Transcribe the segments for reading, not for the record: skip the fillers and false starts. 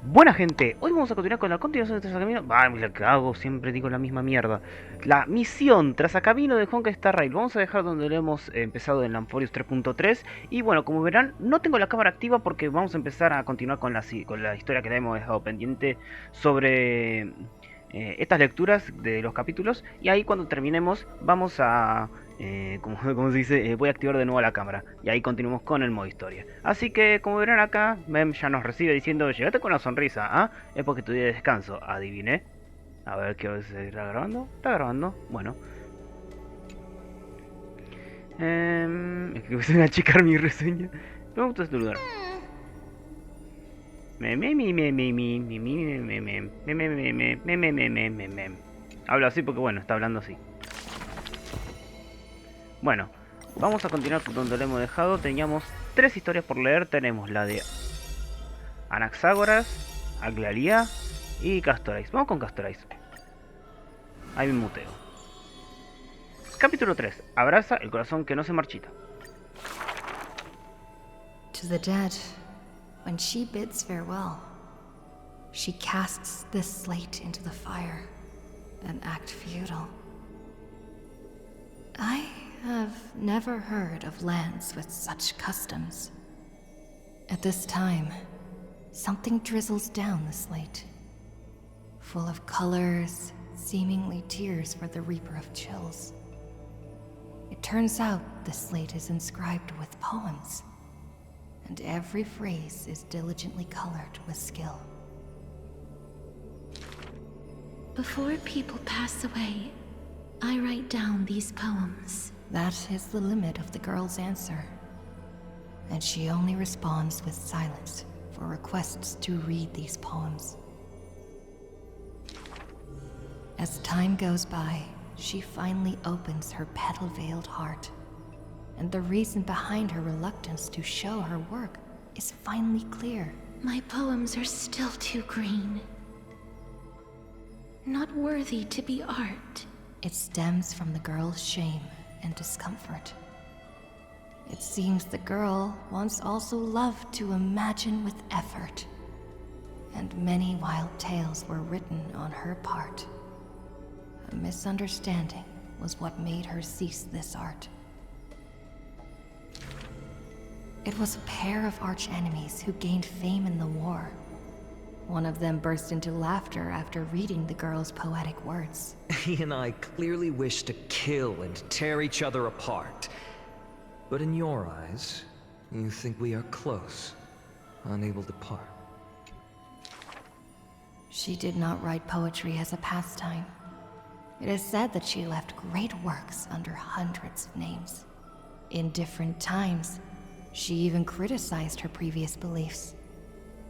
Buena gente, hoy vamos a continuar con la continuación de Trazacaminos. Bah, la que hago, siempre digo la misma mierda. La misión Trazacamino de Honkai Star Rail. Vamos a dejar donde lo hemos empezado en Amphoreus 3.3. Y bueno, como verán, no tengo la cámara activa porque vamos a empezar a continuar con la historia que le hemos dejado pendiente sobre estas lecturas de los capítulos. Y ahí cuando terminemos vamos a como se dice, voy a activar de nuevo la cámara. Y ahí continuamos con el modo historia. Así que, como verán acá, Mem ya nos recibe diciendo, llegate con la sonrisa, ¿ah? Es porque tu día de descanso, adiviné. A ver, ¿qué está grabando? Está grabando, bueno. Es que voy a achicar mi reseña. Me gusta este lugar. Hablo así porque, bueno, está hablando así. Bueno, vamos a continuar donde lo hemos dejado. Teníamos tres historias por leer. Tenemos la de Anaxágoras, Aglalia y Castorais. Vamos con Castorais. Ahí me muteo. Capítulo 3. Abraza el corazón que no se marchita. To the dead, when she bids farewell, she casts this slate into the fire, an act futile. I have never heard of lands with such customs. At this time, something drizzles down the slate, full of colors, seemingly tears for the Reaper of Chills. It turns out the slate is inscribed with poems, and every phrase is diligently colored with skill. Before people pass away, I write down these poems. That is the limit of the girl's answer, and she only responds with silence for requests to read these poems. As time goes by, she finally opens her petal-veiled heart, and the reason behind her reluctance to show her work is finally clear. My poems are still too green. Not worthy to be art. It stems from the girl's shame and discomfort. It seems the girl once also loved to imagine with effort, and many wild tales were written on her part. A misunderstanding was what made her cease this art. It was a pair of arch-enemies who gained fame in the war. One of them burst into laughter after reading the girl's poetic words. He and I clearly wish to kill and tear each other apart. But in your eyes, you think we are close, unable to part. She did not write poetry as a pastime. It is said that she left great works under hundreds of names. In different times, she even criticized her previous beliefs,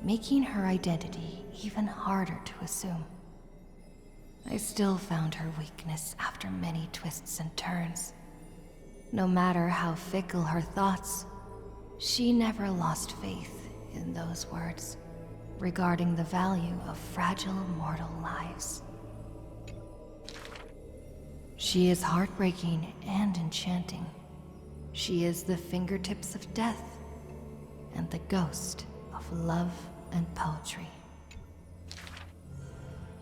making her identity even harder to assume. I still found her weakness after many twists and turns. No matter how fickle her thoughts, she never lost faith in those words regarding the value of fragile mortal lives. She is heartbreaking and enchanting. She is the fingertips of death and the ghost of love and poetry.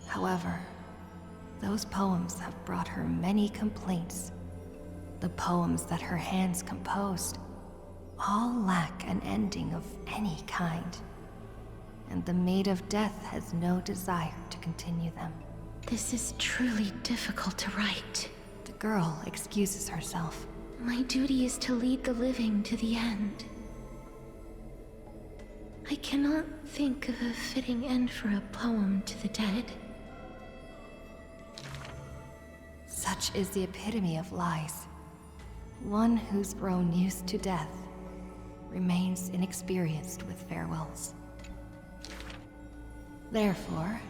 However, those poems have brought her many complaints. The poems that her hands composed all lack an ending of any kind, and the Maid of Death has no desire to continue them. This is truly difficult to write. The girl excuses herself. My duty is to lead the living to the end. I cannot think of a fitting end for a poem to the dead. Such is the epitome of lies. One who's grown used to death remains inexperienced with farewells. Therefore,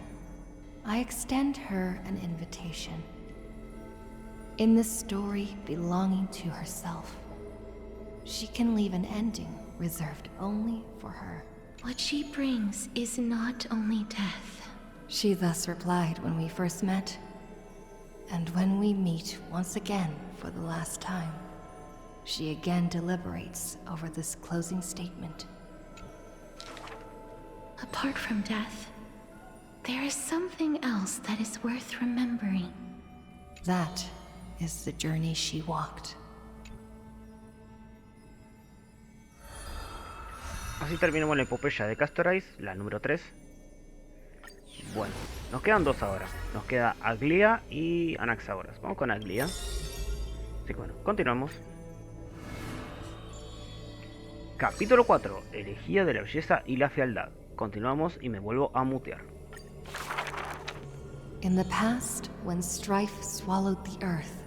I extend her an invitation. In this story belonging to herself, she can leave an ending reserved only for her. What she brings is not only death. She thus replied when we first met, and when we meet once again for the last time, she again deliberates over this closing statement. Apart from death, There is something else that is worth remembering. That is the journey she walked. Así terminamos la epopeya de Castorize, la número 3. Bueno, nos quedan dos ahora. Nos queda Aglia y Anaxagoras. Vamos con Aglia. Así que bueno, continuamos. Capítulo 4. Elegía de la belleza y la fealdad. Continuamos y me vuelvo a mutear. In the past, when strife swallowed the earth,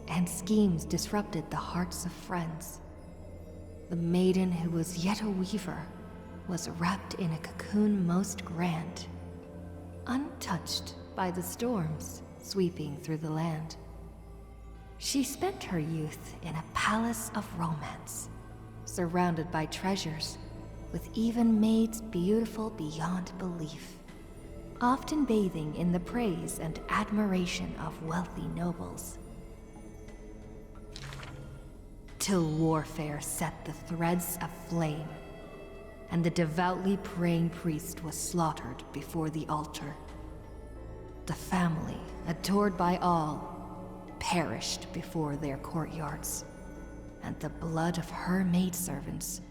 and schemes disrupted the hearts of friends, the maiden who was yet a weaver was wrapped in a cocoon most grand, untouched by the storms sweeping through the land. She spent her youth in a palace of romance, surrounded by treasures, with even maids beautiful beyond belief, often bathing in the praise and admiration of wealthy nobles. Till warfare set the threads aflame, and the devoutly praying priest was slaughtered before the altar. The family, adored by all, perished before their courtyards, and the blood of her maidservants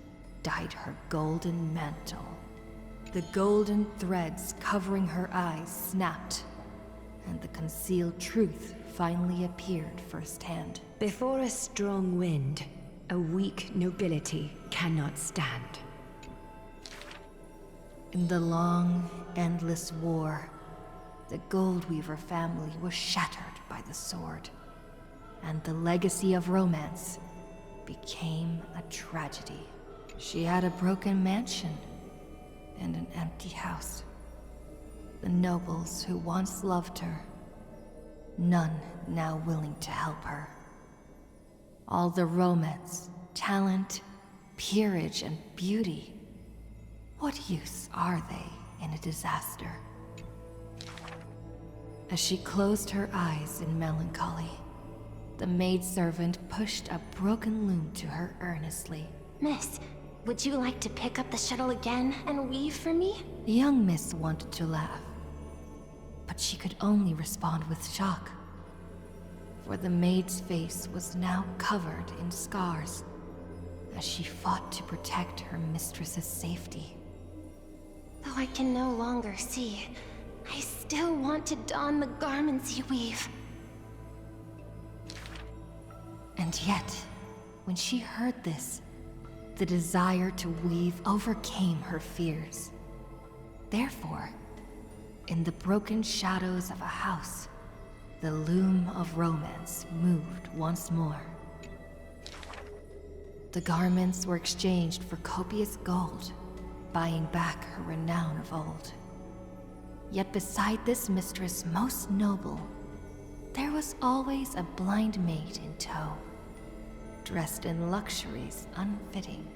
dyed her golden mantle. The golden threads covering her eyes snapped, and the concealed truth finally appeared firsthand. Before a strong wind, a weak nobility cannot stand. In the long, endless war, the Goldweaver family was shattered by the sword, and the legacy of romance became a tragedy. She had a broken mansion and an empty house. The nobles who once loved her, none now willing to help her. All the romance, talent, peerage, and beauty, what use are they in a disaster? As she closed her eyes in melancholy, the maidservant pushed a broken loom to her earnestly. Miss, would you like to pick up the shuttle again and weave for me? The young miss wanted to laugh, but she could only respond with shock. For the maid's face was now covered in scars, as she fought to protect her mistress's safety. Though I can no longer see, I still want to don the garments you weave. And yet, when she heard this, the desire to weave overcame her fears. Therefore, in the broken shadows of a house, the loom of romance moved once more. The garments were exchanged for copious gold, buying back her renown of old. Yet beside this mistress most noble, there was always a blind maid in tow, dressed in luxuries unfitting.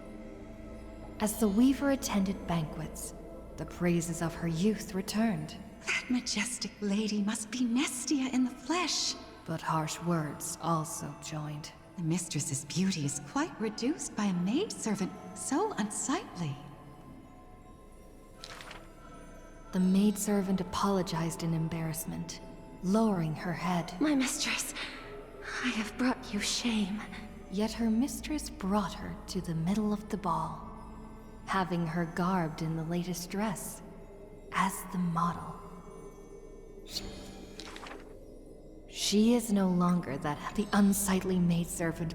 As the weaver attended banquets, the praises of her youth returned. That majestic lady must be Nestia in the flesh. But harsh words also joined. The mistress's beauty is quite reduced by a maidservant so unsightly. The maidservant apologized in embarrassment, lowering her head. My mistress, I have brought you shame. Yet her mistress brought her to the middle of the ball, having her garbed in the latest dress, as the model. She is no longer that the unsightly maidservant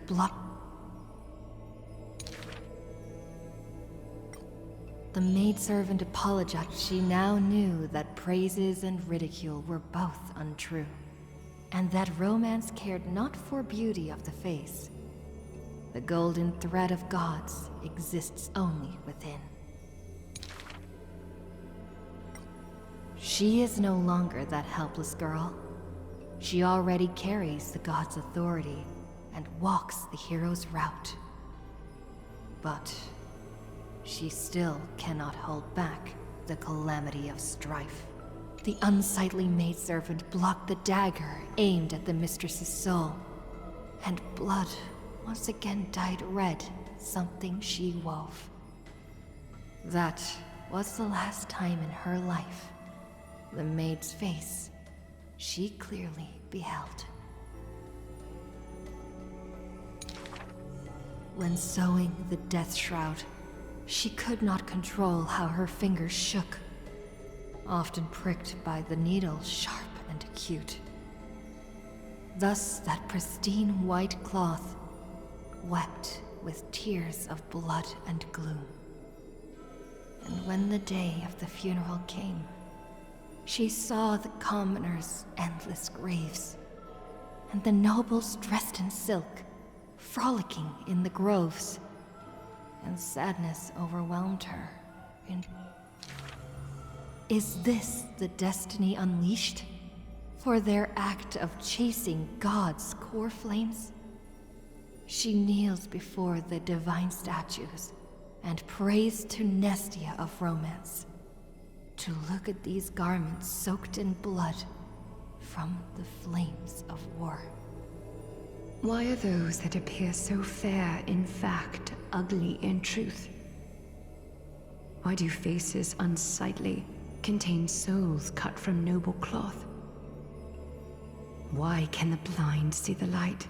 The maidservant apologized. She now knew that praises and ridicule were both untrue, and that romance cared not for beauty of the face. The golden thread of gods exists only within. She is no longer that helpless girl. She already carries the god's authority and walks the hero's route. But she still cannot hold back the calamity of strife. The unsightly maidservant blocked the dagger aimed at the mistress's soul, and blood once again dyed red something she wove. That was the last time in her life the maid's face she clearly beheld. When sewing the death shroud, she could not control how her fingers shook, often pricked by the needle sharp and acute. Thus that pristine white cloth wept with tears of blood and gloom. And when the day of the funeral came, she saw the commoners' endless graves, and the nobles dressed in silk, frolicking in the groves, and sadness overwhelmed her. Is this the destiny unleashed for their act of chasing God's core flames? She kneels before the divine statues and prays to Nestia of romance to look at these garments soaked in blood from the flames of war. Why are those that appear so fair in fact ugly in truth? Why do faces unsightly contain souls cut from noble cloth? Why can the blind see the light?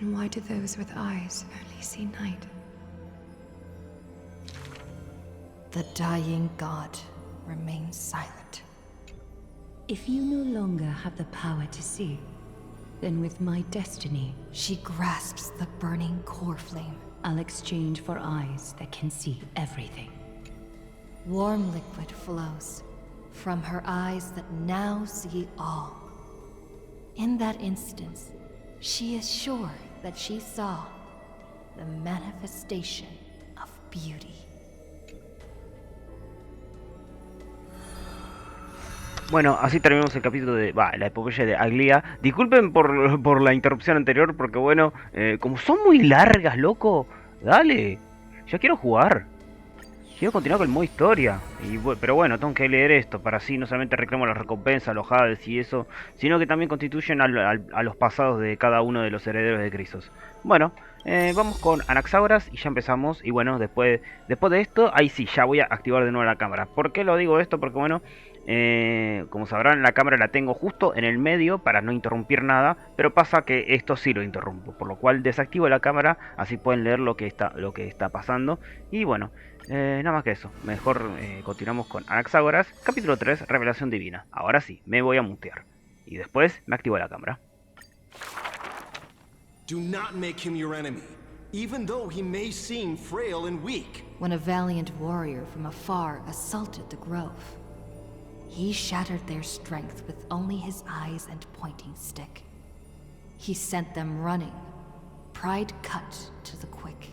And why do those with eyes only see night? The dying god remains silent. If you no longer have the power to see, then with my destiny, She grasps the burning core flame. I'll exchange for eyes that can see everything. Warm liquid flows from her eyes that now see all. In that instance, she is sure that she saw the manifestation of beauty. Bueno, así terminamos el capítulo de la epopeya de Aglia. Disculpen por la interrupción anterior, porque bueno, como son muy largas, loco, dale, ya quiero jugar. Quiero continuar con el modo historia. Pero bueno, tengo que leer esto para así no solamente reclamo las recompensas, los Hades y eso, sino que también constituyen a los pasados de cada uno de los herederos de Crisos. Bueno, vamos con Anaxágoras y ya empezamos. Y bueno, después de esto, ahí sí, ya voy a activar de nuevo la cámara. ¿Por qué lo digo esto? Porque bueno, como sabrán, la cámara la tengo justo en el medio para no interrumpir nada, pero pasa que esto sí lo interrumpo, por lo cual desactivo la cámara, así pueden leer lo que está pasando. Y bueno, nada más que eso, mejor continuamos con Anaxágoras, capítulo 3, Revelación Divina. Ahora sí, me voy a mutear y después me activo la cámara. Do not make him your enemy, even though he may seem frail and weak. When a valiant warrior from afar assaulted the grove, he shattered their strength with only his eyes and pointing stick. He sent them running, pride cut to the quick.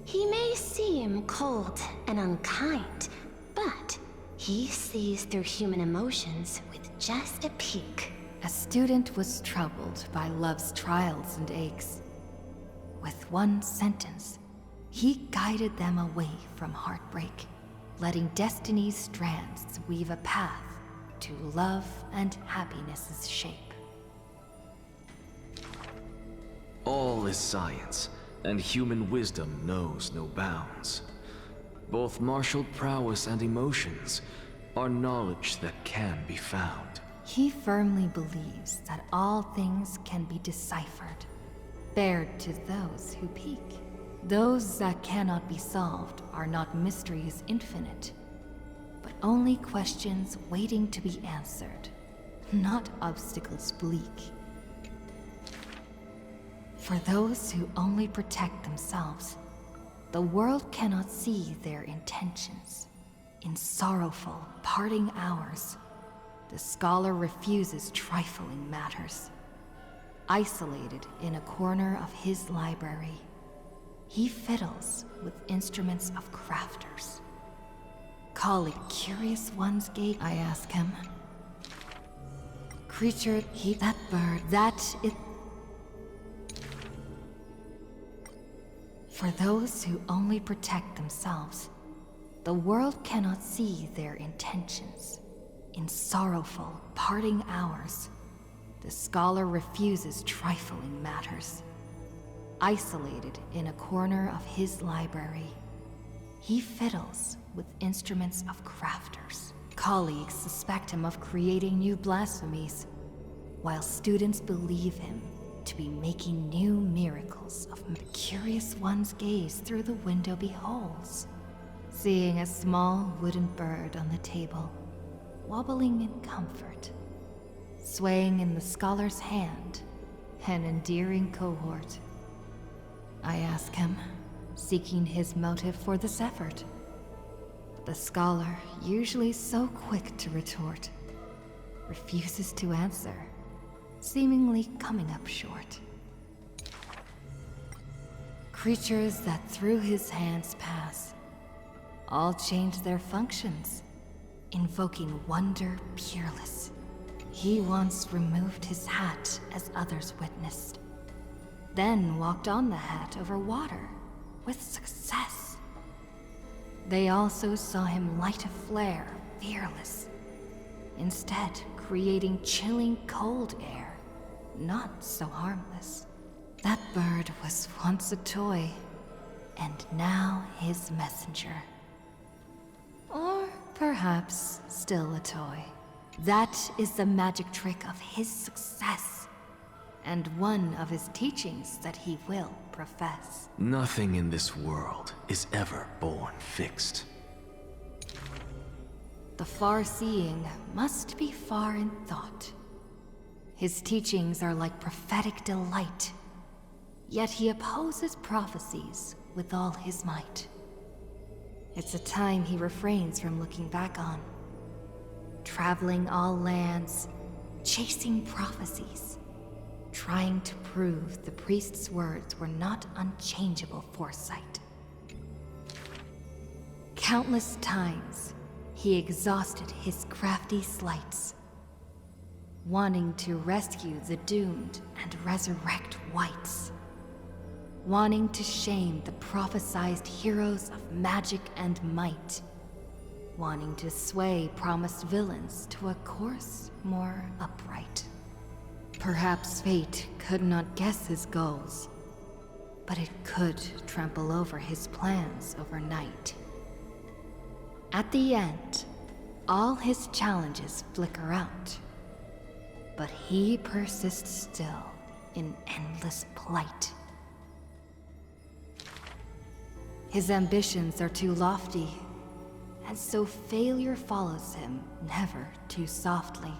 He may seem cold and unkind, but he sees through human emotions with just a peek. A student was troubled by love's trials and aches. With one sentence, he guided them away from heartbreak, letting destiny's strands weave a path to love and happiness's shape. All is science, and human wisdom knows no bounds. Both martial prowess and emotions are knowledge that can be found. He firmly believes that all things can be deciphered, bared to those who peek. Those that cannot be solved are not mysteries infinite, but only questions waiting to be answered, not obstacles bleak. For those who only protect themselves, the world cannot see their intentions. In sorrowful, parting hours, the scholar refuses trifling matters. Isolated in a corner of his library, he fiddles with instruments of crafters. Call it curious one's gate, I ask him. Creature, that bird, that it. For those who only protect themselves, the world cannot see their intentions. In sorrowful, parting hours, the scholar refuses trifling matters. Isolated in a corner of his library, he fiddles with instruments of crafters. colleagues suspect him of creating new blasphemies, while students believe him to be making new miracles of the curious one's gaze through the window beholds, seeing a small wooden bird on the table, wobbling in comfort, swaying in the scholar's hand, an endearing cohort. I ask him, seeking his motive for this effort. The scholar, usually so quick to retort, refuses to answer, seemingly coming up short. Creatures that through his hands pass, all change their functions, invoking wonder peerless. He once removed his hat as others witnessed, then walked on the hat over water with success. They also saw him light a flare, fearless, instead creating chilling cold air, not so harmless. That bird was once a toy, and now his messenger. Or perhaps still a toy. That is the magic trick of his success, and one of his teachings that he will profess. Nothing in this world is ever born fixed. The far-seeing must be far in thought. His teachings are like prophetic delight, yet he opposes prophecies with all his might. It's a time he refrains from looking back on, traveling all lands, chasing prophecies, trying to prove the priest's words were not unchangeable foresight. Countless times, he exhausted his crafty sleights, wanting to rescue the doomed and resurrect whites, wanting to shame the prophesized heroes of magic and might, wanting to sway promised villains to a course more upright. Perhaps fate could not guess his goals, but it could trample over his plans overnight. At the end, all his challenges flicker out, but he persists still in endless plight. His ambitions are too lofty, and so failure follows him never too softly.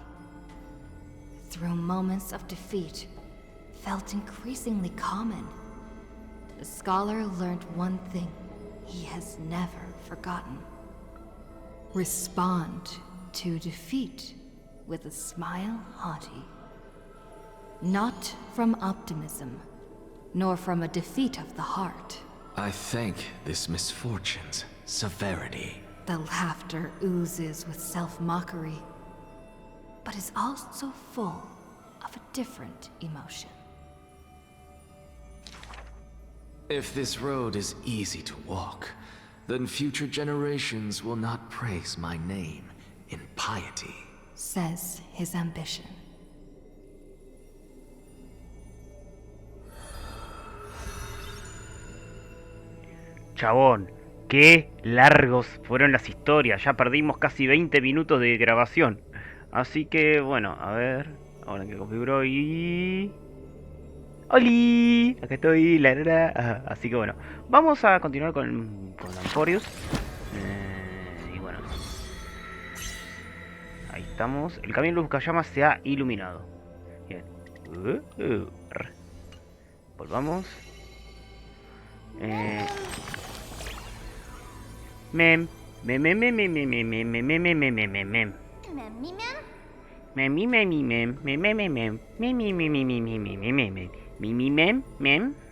Through moments of defeat, felt increasingly common, the scholar learned one thing he has never forgotten. Respond to defeat with a smile haughty. Not from optimism, nor from a defeat of the heart. I thank this misfortune's severity. The laughter oozes with self-mockery, but is also full of a different emotion. If this road is easy to walk, then future generations will not praise my name in piety, says his ambition. Chabón, qué largos fueron las historias. Ya perdimos casi 20 minutos de grabación. Así que, bueno, a ver. Ahora que configuró y... ¡Oli! Acá estoy, la. Así que bueno, vamos a continuar con Amphoreus. Y bueno, ahí estamos. El camino luz llamas se ha iluminado. Bien. Volvamos. Mem. Mem. Mem. Mem. Mem. Mem. Mem. Mem. Mem. Mem. Mem. Mem. Mem. Memi memi mem mem mem mem memi memi memi memi mem mimi mem mem mem memi memi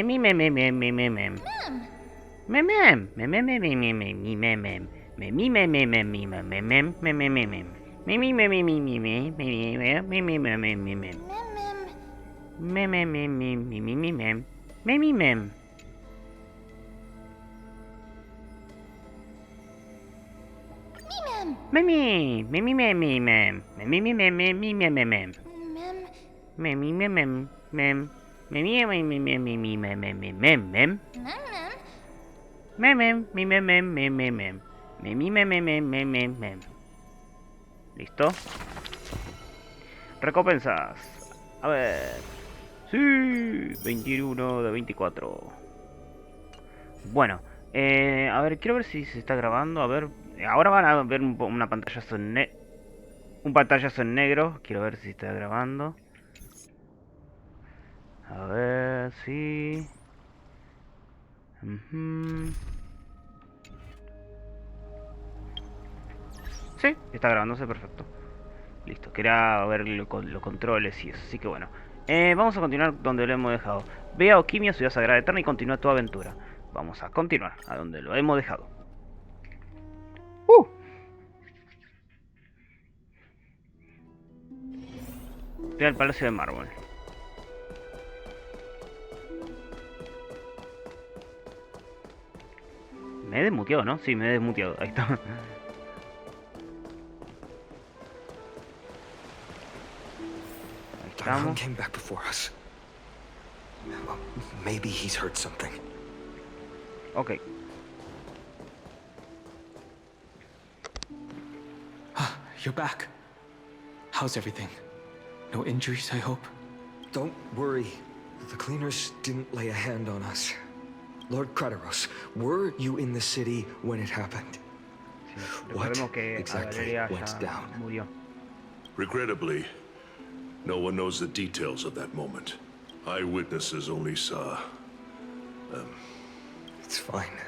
mem memi mem mem mem mem mem mem mem mem mem memi mem mem memi mem mem mem mem mem mem mem mimi memi mimi memi memi mem mem mem mem mem memi mem memi mem Memi, memi, memi, mem, memi, memi, memi, memi, mem, memi, mem, mem, Mem, mem, mem, mem, mem, mem, mem, mem, mem, mem. Mem, mem, mem, mem, mem, mem, mem, mem. Mem, mem, mem, mem, mem, mem, mem. ¿Listo? Recompensas. A ver. Sí, 21 de 24. Bueno, a ver, quiero ver si se está grabando. A ver, ahora van a ver una pantallazo un pantallazo en negro. Quiero ver si está grabando. A ver, sí. Sí, está grabándose perfecto. Listo, quería ver los controles y eso. Así que bueno. Vamos a continuar donde lo hemos dejado. Ve a Okimia, ciudad sagrada eterna, y continúa tu aventura. Vamos a continuar a donde lo hemos dejado. Ve al Palacio de Mármol. Me he desmuteado, ¿no? Sí, me he desmuteado. Ahí está. Darhun came back before us. Well, maybe he's heard something. Okay. You're back. How's everything? No injuries, I hope? Don't worry. The cleaners didn't lay a hand on us. Lord Kratos, were you in the city when it happened? What exactly went down? Murió. Regrettably, no one knows the details of that moment. Eyewitnesses only saw... It's fine.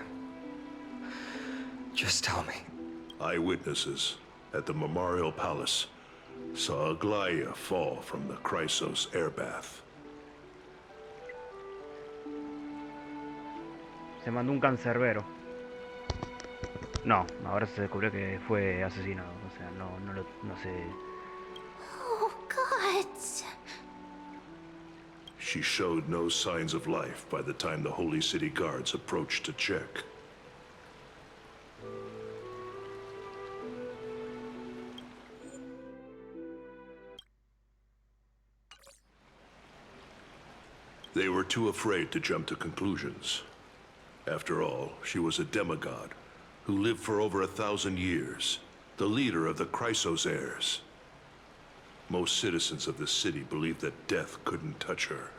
Just tell me. Eyewitnesses at the Memorial Palace saw Aglaia fall from the Chrysos airbath. Se mandó un cancerbero. No, ahora se descubrió que fue asesinado. O sea, no sé. Oh, God. She showed no signs of life by the time the Holy City guards approached to check. They were too afraid to jump to conclusions. After all, she was a demigod who lived for over 1,000 years, the leader of the Chrysos heirs. Most citizens of the city believed that death couldn't touch her.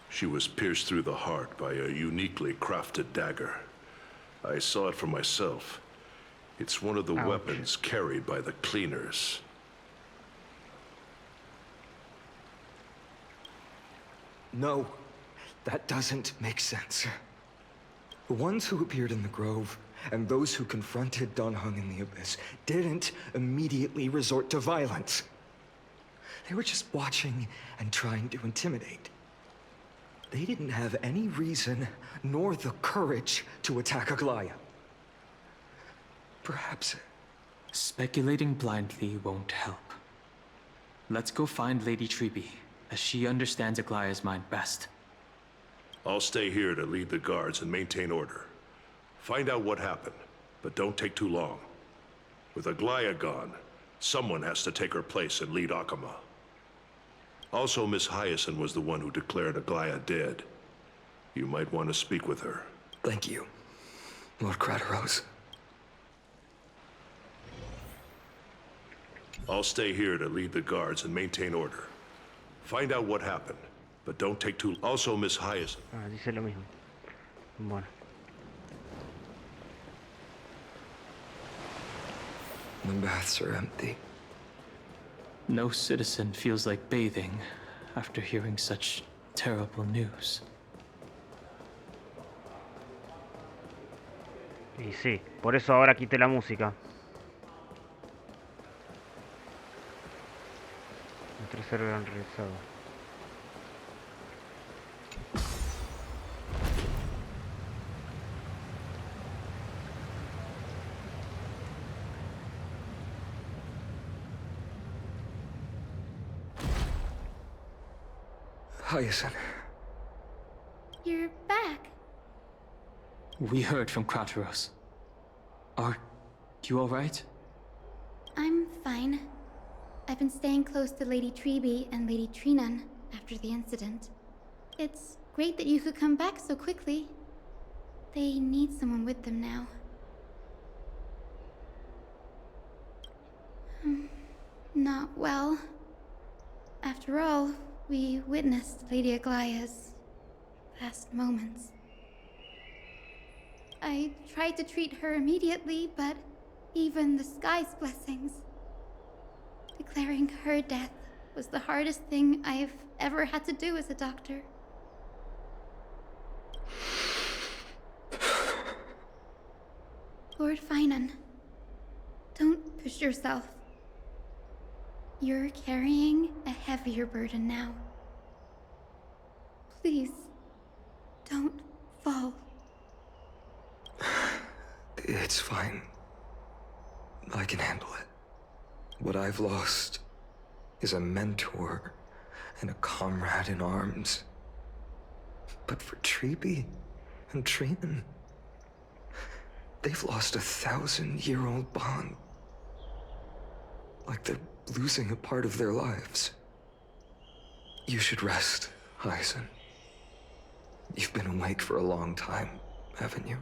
She was pierced through the heart by a uniquely crafted dagger. I saw it for myself. It's one of the weapons carried by the cleaners. No, that doesn't make sense. The ones who appeared in the grove and those who confronted Darhun in the abyss didn't immediately resort to violence. They were just watching and trying to intimidate. They didn't have any reason nor the courage to attack Aglaia. Perhaps... Speculating blindly won't help. Let's go find Lady Treby, as she understands Aglaia's mind best. I'll stay here to lead the guards and maintain order. Find out what happened, but don't take too long. With Aglaia gone, someone has to take her place and lead Akama. Also, Miss Hyacinth was the one who declared Aglaia dead. You might want to speak with her. Thank you, Lord Kratos. I'll stay here to lead the guards and maintain order. Find out what happened, but don't take too... Also, Miss Hyacinth. Dice lo mismo. Bueno. The baths are empty. No citizen feels like bathing after hearing such terrible news. Y sí, por eso ahora quité la música. El tercero gran regresado. Hyacinth. You're back. We heard from Kratos. Are you alright? I'm fine. I've been staying close to Lady Treby and Lady Trinan after the incident. It's great that you could come back so quickly. They need someone with them now. Not well. After all, we witnessed Lady Aglaya's last moments. I tried to treat her immediately, but even the sky's blessings. Declaring her death was the hardest thing I've ever had to do as a doctor. Lord Finan, don't push yourself. You're carrying a heavier burden now. Please, don't fall. It's fine. I can handle it. What I've lost is a mentor and a comrade in arms. But for Treeby and Trinan, they've lost a 1,000-year-old bond. Like they're losing a part of their lives. You should rest, Hyzen. You've been awake for a long time, haven't you?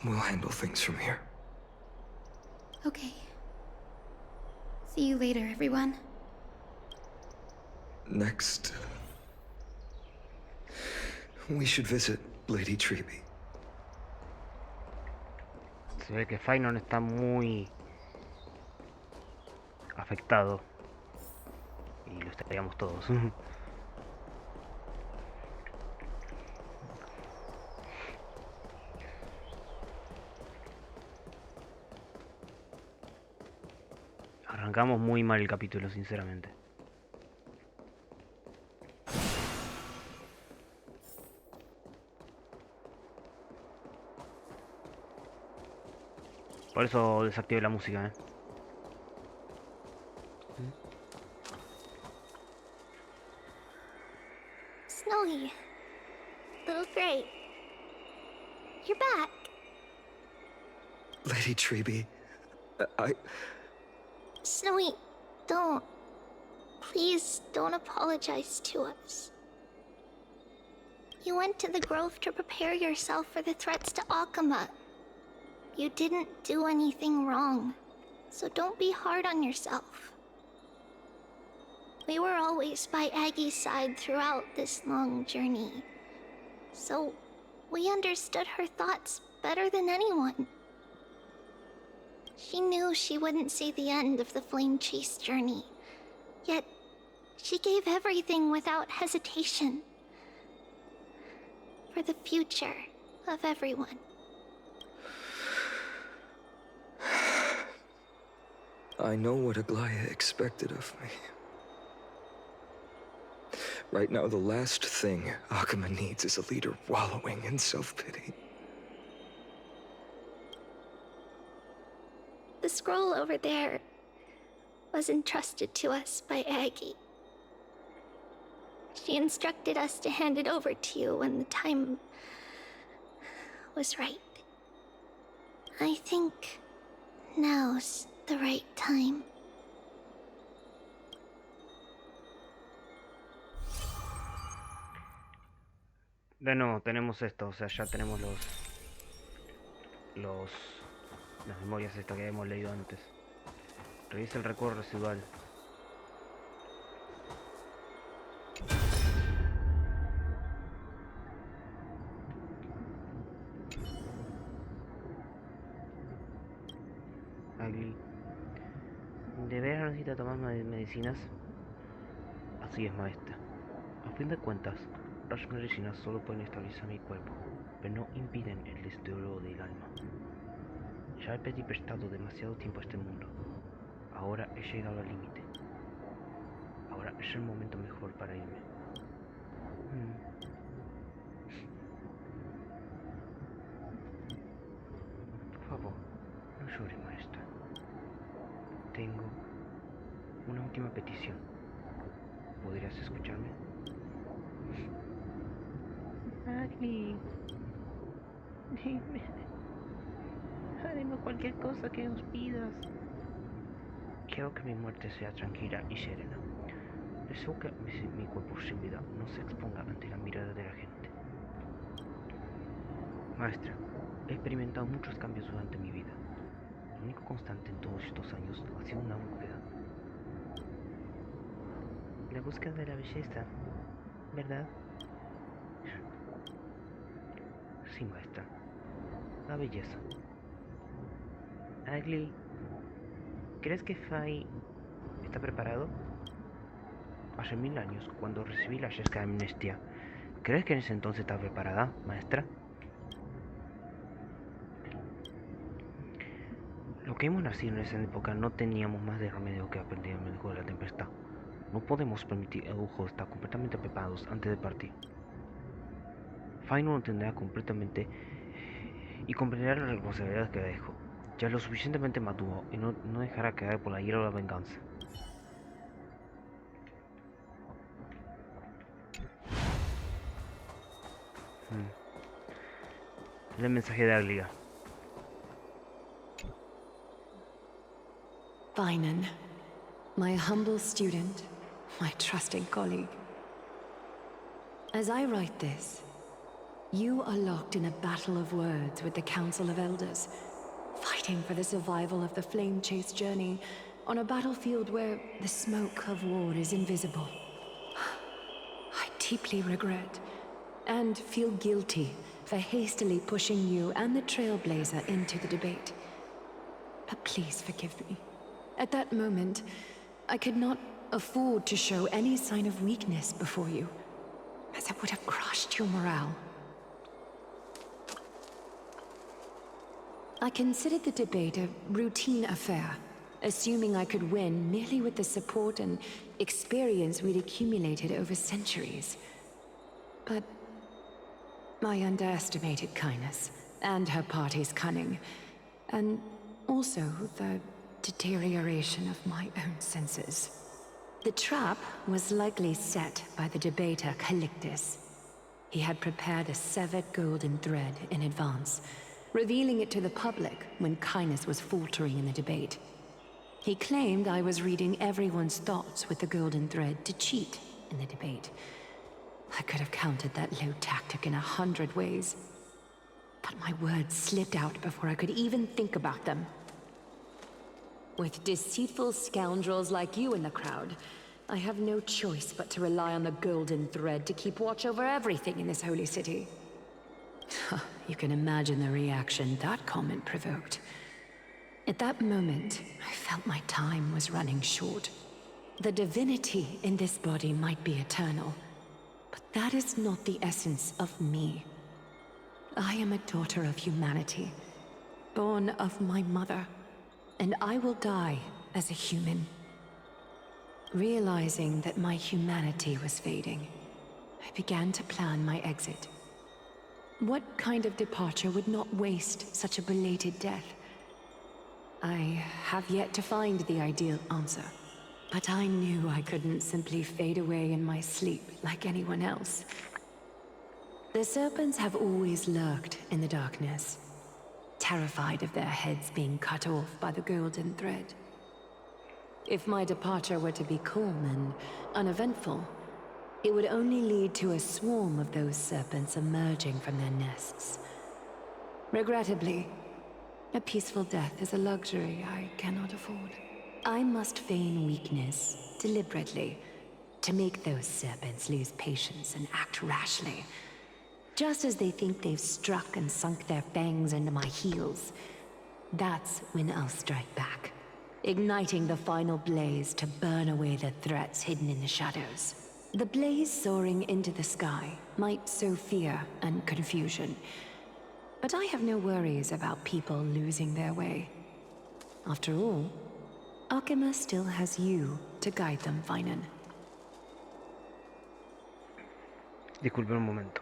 We'll handle things from here. Okay. See you later, everyone. Next, we should visit Lady Treeby. Se ve que Finan está muy afectado. Y lo estaríamos todos. Arrancamos muy mal el capítulo, sinceramente. Por eso desactivé la música, Snowy. Little Gray. You're back. Lady Treeby, Snowy, don't. Please don't apologize to us. You went to the grove to prepare yourself for the threats to Akama. You didn't do anything wrong, so don't be hard on yourself. We were always by Aggie's side throughout this long journey, so we understood her thoughts better than anyone. She knew she wouldn't see the end of the Flame Chase journey, yet she gave everything without hesitation. For the future of everyone. I know what Aglaya expected of me. Right now, the last thing Akama needs is a leader wallowing in self-pity. The scroll over there was entrusted to us by Aggie. She instructed us to hand it over to you when the time was right. I think now's the right time. De nuevo, tenemos esto, o sea, ya tenemos las memorias estas que habíamos leído antes. Revisa el recuerdo residual. Agli. ¿De veras necesita tomar medicinas? Así es, maestra. A fin de cuentas, las medicinas solo pueden estabilizar mi cuerpo, pero no impiden el deterioro del alma. Ya he prestado demasiado tiempo a este mundo. Ahora he llegado al límite. Ahora es el momento mejor para irme. Por favor, no llore, maestra. Tengo una última petición. ¿Podrías escucharme? Agli, dime. Haremos cualquier cosa que nos pidas. Quiero que mi muerte sea tranquila y serena. deseo que mi cuerpo sin vida no se exponga ante la mirada de la gente. Maestra, he experimentado muchos cambios durante mi vida. Lo único constante en todos estos años ha sido una búsqueda. La búsqueda de la belleza, ¿verdad? Sí, maestra. La belleza. Agli, ¿crees que Fai está preparado? Hace 1000 años, cuando recibí la yesca de amnistía, ¿crees que en ese entonces estaba preparada, maestra? Lo que hemos nacido en esa época no teníamos más de remedio que aprender el manejo de la tempestad. No podemos permitir a Ujos estar completamente preparados antes de partir. Fai no lo entenderá completamente y comprenderá las responsabilidades que dejo. Ya es lo suficientemente maduro y no dejará caer por la ira o la venganza. El mensaje de Agliga. Finan, my humble student, my trusting colleague. As I write this, you are locked in a battle of words with the Council of Elders, fighting for the survival of the flame-chased journey on a battlefield where the smoke of war is invisible. I deeply regret and feel guilty for hastily pushing you and the Trailblazer into the debate. But please forgive me. At that moment, I could not afford to show any sign of weakness before you, as it would have crushed your morale. I considered the debate a routine affair, assuming I could win merely with the support and experience we'd accumulated over centuries. But I underestimated Kindness and her party's cunning, and also the deterioration of my own senses. The trap was likely set by the debater Calictus. He had prepared a severed golden thread in advance, revealing it to the public when Kindness was faltering in the debate. He claimed I was reading everyone's thoughts with the golden thread to cheat in the debate. I could have countered that low tactic in 100 ways, but my words slipped out before I could even think about them. With deceitful scoundrels like you in the crowd, I have no choice but to rely on the golden thread to keep watch over everything in this holy city. You can imagine the reaction that comment provoked. At that moment, I felt my time was running short. The divinity in this body might be eternal, but that is not the essence of me. I am a daughter of humanity, born of my mother, and I will die as a human. Realizing that my humanity was fading, I began to plan my exit. What kind of departure would not waste such a belated death? I have yet to find the ideal answer, but I knew I couldn't simply fade away in my sleep like anyone else. The serpents have always lurked in the darkness, terrified of their heads being cut off by the golden thread. If my departure were to be calm and uneventful, it would only lead to a swarm of those serpents emerging from their nests. Regrettably, a peaceful death is a luxury I cannot afford. I must feign weakness, deliberately, to make those serpents lose patience and act rashly. Just as they think they've struck and sunk their fangs into my heels, that's when I'll strike back, igniting the final blaze to burn away the threats hidden in the shadows. The blaze soaring into the sky might sow fear and confusion, but I have no worries about people losing their way. After all, Alchema still has you to guide them, Finan. Disculpe un momento.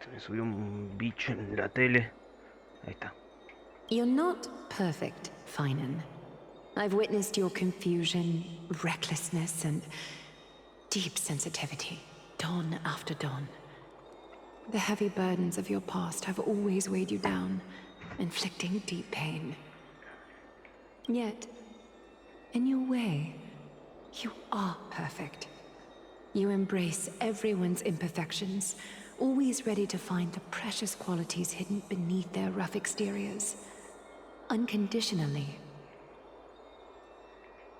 Se me subió un bicho en la tele. Ahí está. You're not perfect, Finan. I've witnessed your confusion, recklessness, and deep sensitivity, dawn after dawn. The heavy burdens of your past have always weighed you down, inflicting deep pain. Yet, In your way, you are perfect. You embrace everyone's imperfections, always ready to find the precious qualities hidden beneath their rough exteriors. Unconditionally.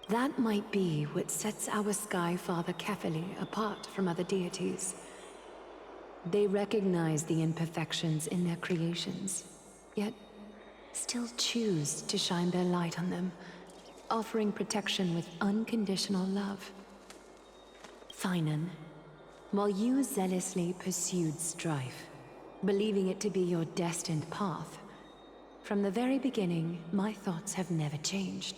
That might be what sets our Sky Father Kefili apart from other deities. They recognize the imperfections in their creations, yet still choose to shine their light on them, offering protection with unconditional love. Finan, while you zealously pursued strife, believing it to be your destined path, from the very beginning, my thoughts have never changed.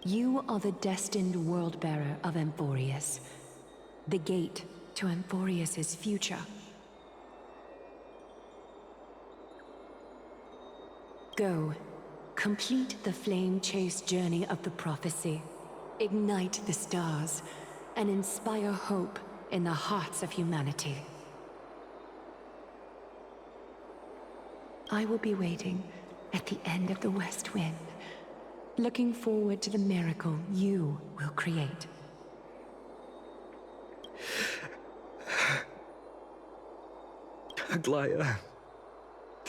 You are the destined world-bearer of Amphoreus, the gate to Amphoreus's future. Go, complete the flame-chase journey of the prophecy, ignite the stars, and inspire hope in the hearts of humanity. I will be waiting at the end of the West Wind, looking forward to the miracle you will create. Aglaya,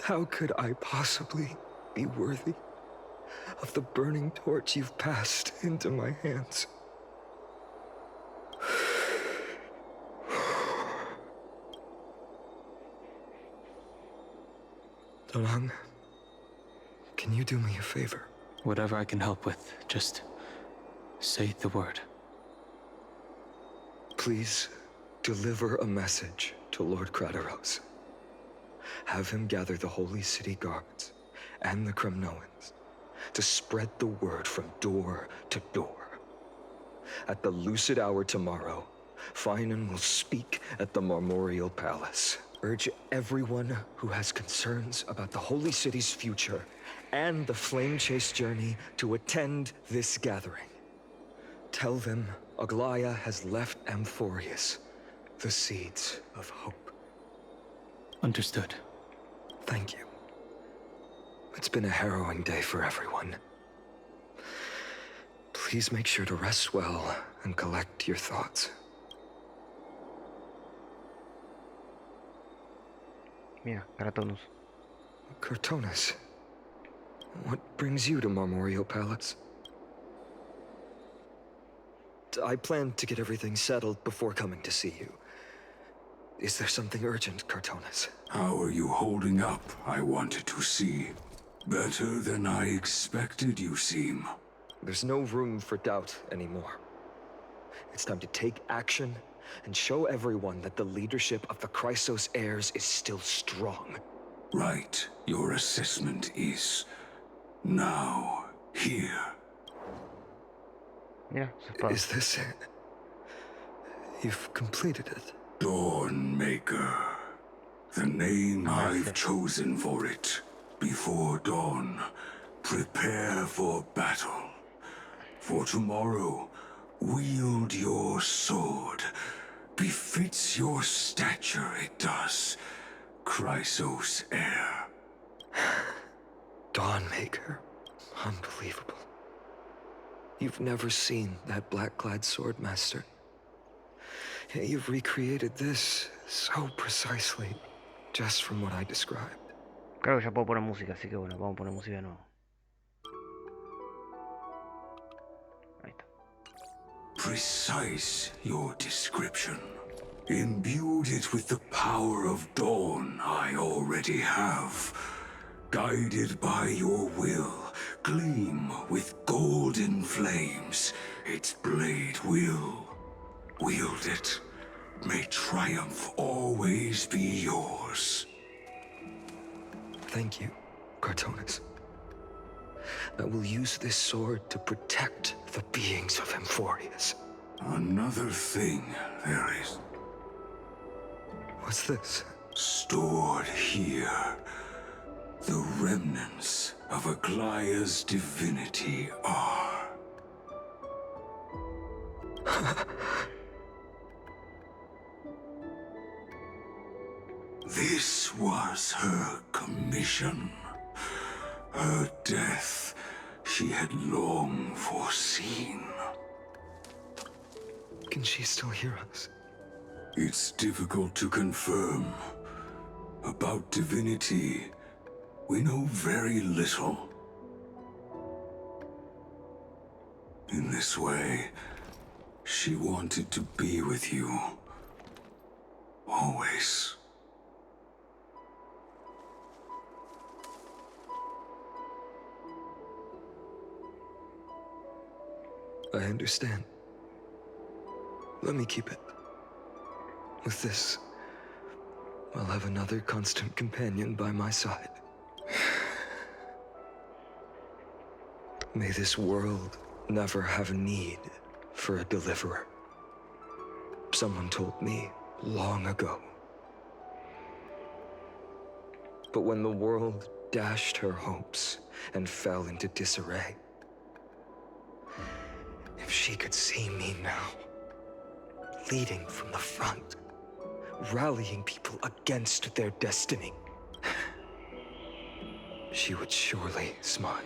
how could I possibly be worthy of the burning torch you've passed into my hands? Donang, can you do me a favor? Whatever I can help with, just say the word. Please deliver a message to Lord Krateros. Have him gather the Holy City guards and the Kremnoans to spread the word from door to door. At the lucid hour tomorrow, Finan will speak at the Marmorial Palace. Urge everyone who has concerns about the Holy City's future and the Flame Chase journey to attend this gathering. Tell them Aglaya has left Amphoreus the seeds of hope. Understood. Thank you. It's been a harrowing day for everyone. Please make sure to rest well and collect your thoughts. Mira, Kratonus. Kartonus, what brings you to Marmorial Palace? I planned to get everything settled before coming to see you. Is there something urgent, Kartonus? How are you holding up, I wanted to see. Better than I expected, you seem. There's no room for doubt anymore. It's time to take action and show everyone that the leadership of the Chrysos heirs is still strong. Right. Your assessment is now here. Mira, su espada. Is this it? You've completed it. Dawnmaker. The name I've chosen for it. Before dawn, prepare for battle. For tomorrow, wield your sword. Befits your stature, it does. Chrysos heir. Dawnmaker. Unbelievable. You've never seen that black-clad sword master. You've recreated this so precisely, just from what I described. Creo que ya puedo poner música, así que bueno, vamos a poner música de nuevo. Ahí está. Precise your description. Imbued it with the power of dawn I already have. Guided by your will, gleam with golden flames. Its blade will wield it. May triumph always be yours. Thank you, Kartonus. I will use this sword to protect the beings of Amphoreus. Another thing there is. What's this? Stored here. The remnants of Aglaya's divinity are. This was her commission. Her death she had long foreseen. Can she still hear us? It's difficult to confirm. About divinity, we know very little. In this way, she wanted to be with you. Always. I understand. Let me keep it. With this, I'll have another constant companion by my side. May this world never have need for a deliverer. Someone told me long ago. But when the world dashed her hopes and fell into disarray, if she could see me now, leading from the front, rallying people against their destiny, she would surely smile.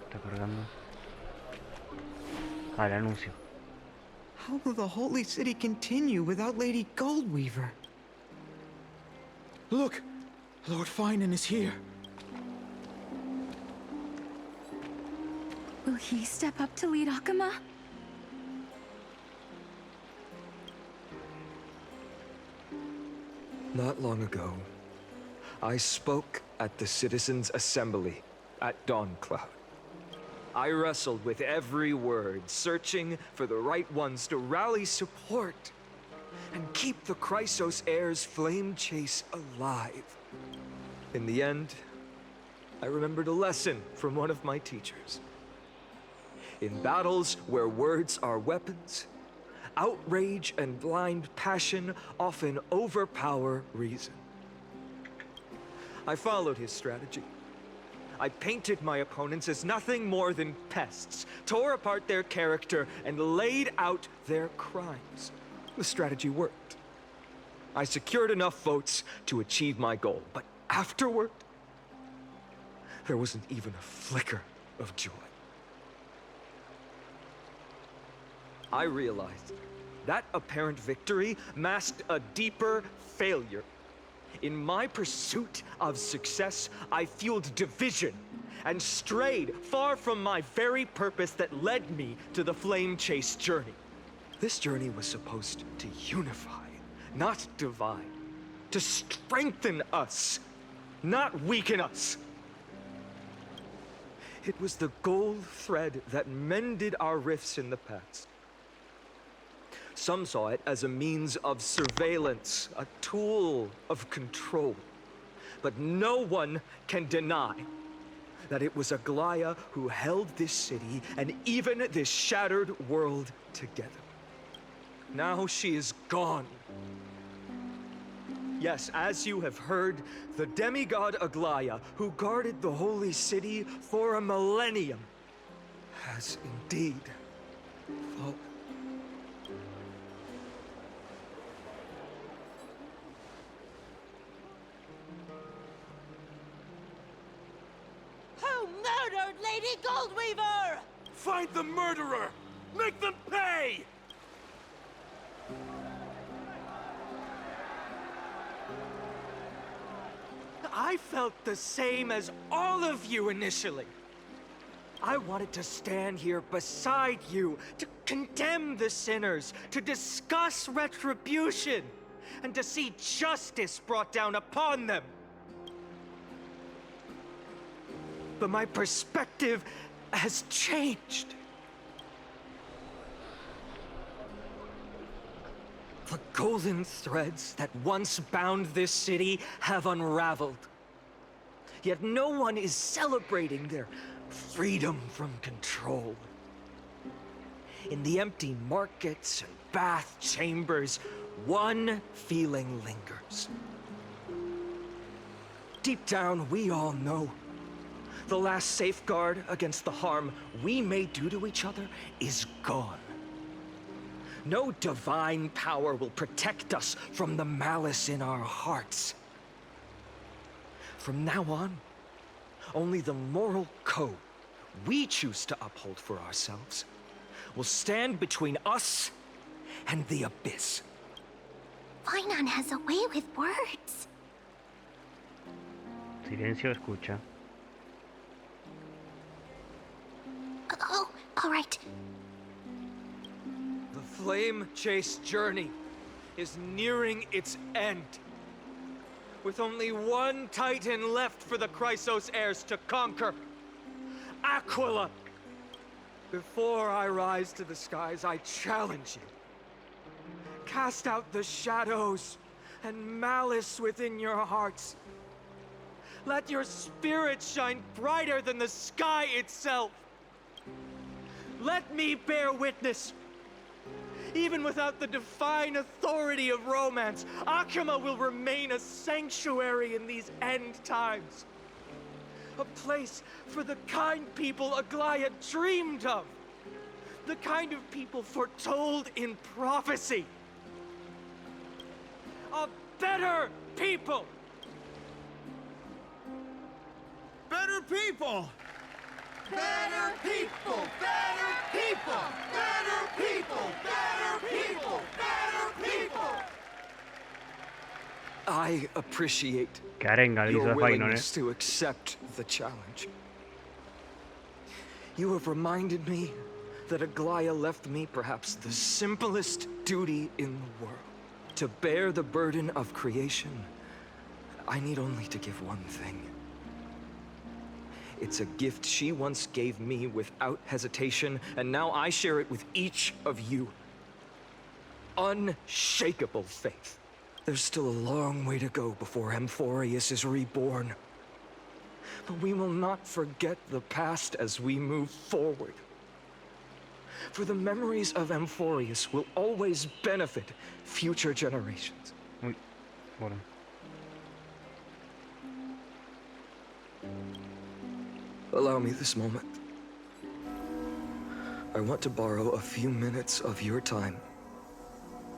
Está cargando. Ah, el anuncio. How will the Holy City continue without Lady Goldweaver? Look! Lord Finan is here. Will he step up to lead Akama? Not long ago, I spoke at the Citizens' Assembly at Dawncloud. I wrestled with every word, searching for the right ones to rally support and keep the Chrysos heirs' flame chase alive. In the end, I remembered a lesson from one of my teachers. In battles where words are weapons, outrage and blind passion often overpower reason. I followed his strategy. I painted my opponents as nothing more than pests, tore apart their character, and laid out their crimes. The strategy worked. I secured enough votes to achieve my goal, but afterward, there wasn't even a flicker of joy. I realized that apparent victory masked a deeper failure. In my pursuit of success, I fueled division and strayed far from my very purpose that led me to the flame chase journey. This journey was supposed to unify, not divide, to strengthen us, not weaken us. It was the gold thread that mended our rifts in the past. Some saw it as a means of surveillance, a tool of control. But no one can deny that it was Aglaya who held this city and even this shattered world together. Now she is gone. Yes, as you have heard, the demigod Aglaya, who guarded the holy city for a millennium, has indeed fallen. Who murdered Lady Goldweaver? Find the murderer! Make them pay! I felt the same as all of you initially. I wanted to stand here beside you, to condemn the sinners, to discuss retribution, and to see justice brought down upon them. But my perspective has changed. The golden threads that once bound this city have unraveled. Yet no one is celebrating their freedom from control. In the empty markets and bath chambers, one feeling lingers. Deep down, we all know the last safeguard against the harm we may do to each other is gone. No divine power will protect us from the malice in our hearts. From now on, only the moral code we choose to uphold for ourselves will stand between us and the abyss. Fainan has a way with words. Silencio, escucha. Oh, all right. The flame-chased journey is nearing its end. With only one Titan left for the Chrysos heirs to conquer. Aquila! Before I rise to the skies, I challenge you. Cast out the shadows and malice within your hearts. Let your spirit shine brighter than the sky itself. Let me bear witness. Even without the divine authority of romance, Akama will remain a sanctuary in these end times. A place for the kind people Aglaya dreamed of. The kind of people foretold in prophecy. A better people! Better people! Better people! Better people! Better people! Better people! Better people! I appreciate Que arenga le hizo your a Fainan, willingness to accept the challenge. You have reminded me that Aglaya left me perhaps the simplest duty in the world. To bear the burden of creation, I need only to give one thing. It's a gift she once gave me without hesitation, and now I share it with each of you. Unshakable faith. There's still a long way to go before Amphoreus is reborn. But we will not forget the past as we move forward. For the memories of Amphoreus will always benefit future generations. Uy, bueno. Allow me this moment. I want to borrow a few minutes of your time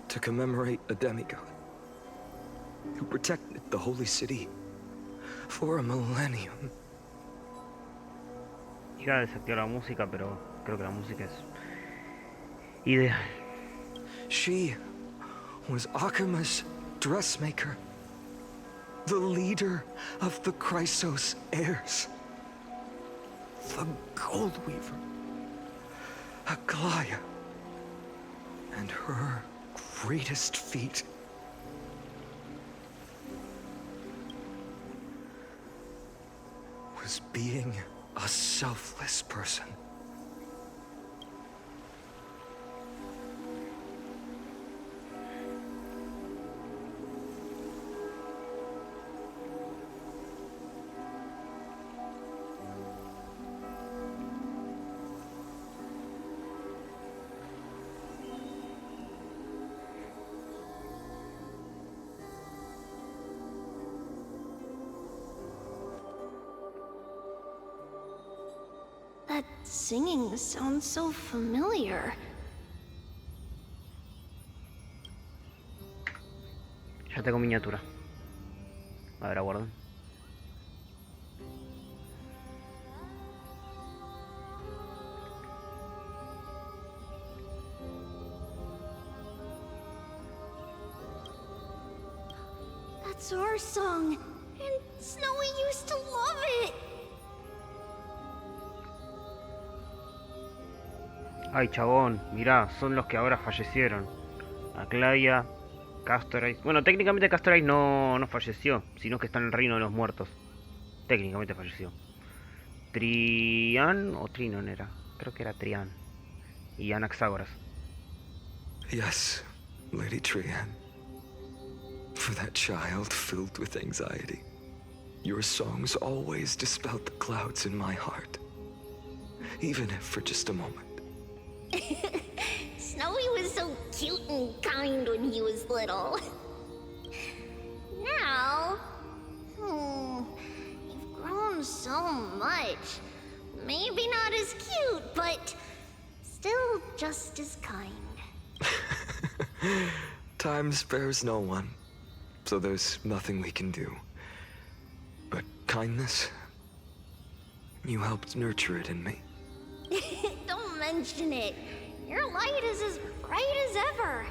to commemorate a demigod who protected the holy city for a millennium. Iba a desactivar la música, pero creo que la música es ideal. She was Akima's dressmaker, the leader of the Chrysos heirs, the Gold Weaver, Aglaya, and her greatest feat was being a selfless person. That singing sounds so familiar. Ya tengo miniatura. A ver, aguarden. That's our song, and Snowy used to love it. Ay, chabón, mirá, son los que ahora fallecieron. Aglaya, Castorais. Bueno, técnicamente Castorais no falleció, sino que está en el reino de los muertos. Técnicamente falleció. Trian o Trinon era. Creo que era Trian. Y Anaxágoras. Yes, Lady Trian. For that child filled with anxiety, your songs always dispelled the clouds in my heart. Even if for just a moment. Snowy was so cute and kind when he was little. Now, you've grown so much. Maybe not as cute, but still just as kind. Time spares no one, so there's nothing we can do. But kindness, you helped nurture it in me. Don't mention it. Your light is as bright as ever.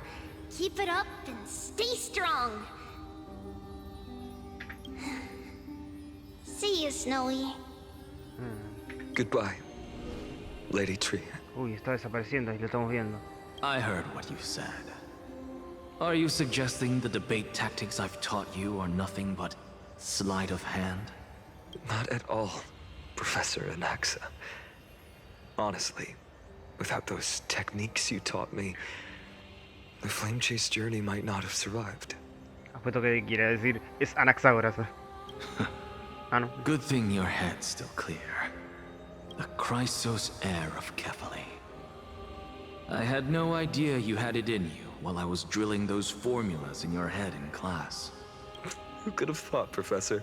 Keep it up and stay strong. See you, Snowy. Goodbye, Lady Tree. Uy, está desapareciendo y lo estamos viendo. I heard what you said. Are you suggesting the debate tactics I've taught you are nothing but sleight of hand? Not at all, Professor Anaxa. Honestly, without those techniques you taught me, the Flame Chase journey might not have survived. Apuesto que quiere decir es Anaxágoras. Ah, no. Good thing your head's still clear. The Chrysos heir of Kefali. I had no idea you had it in you while I was drilling those formulas in your head in class. Who could have thought, Professor?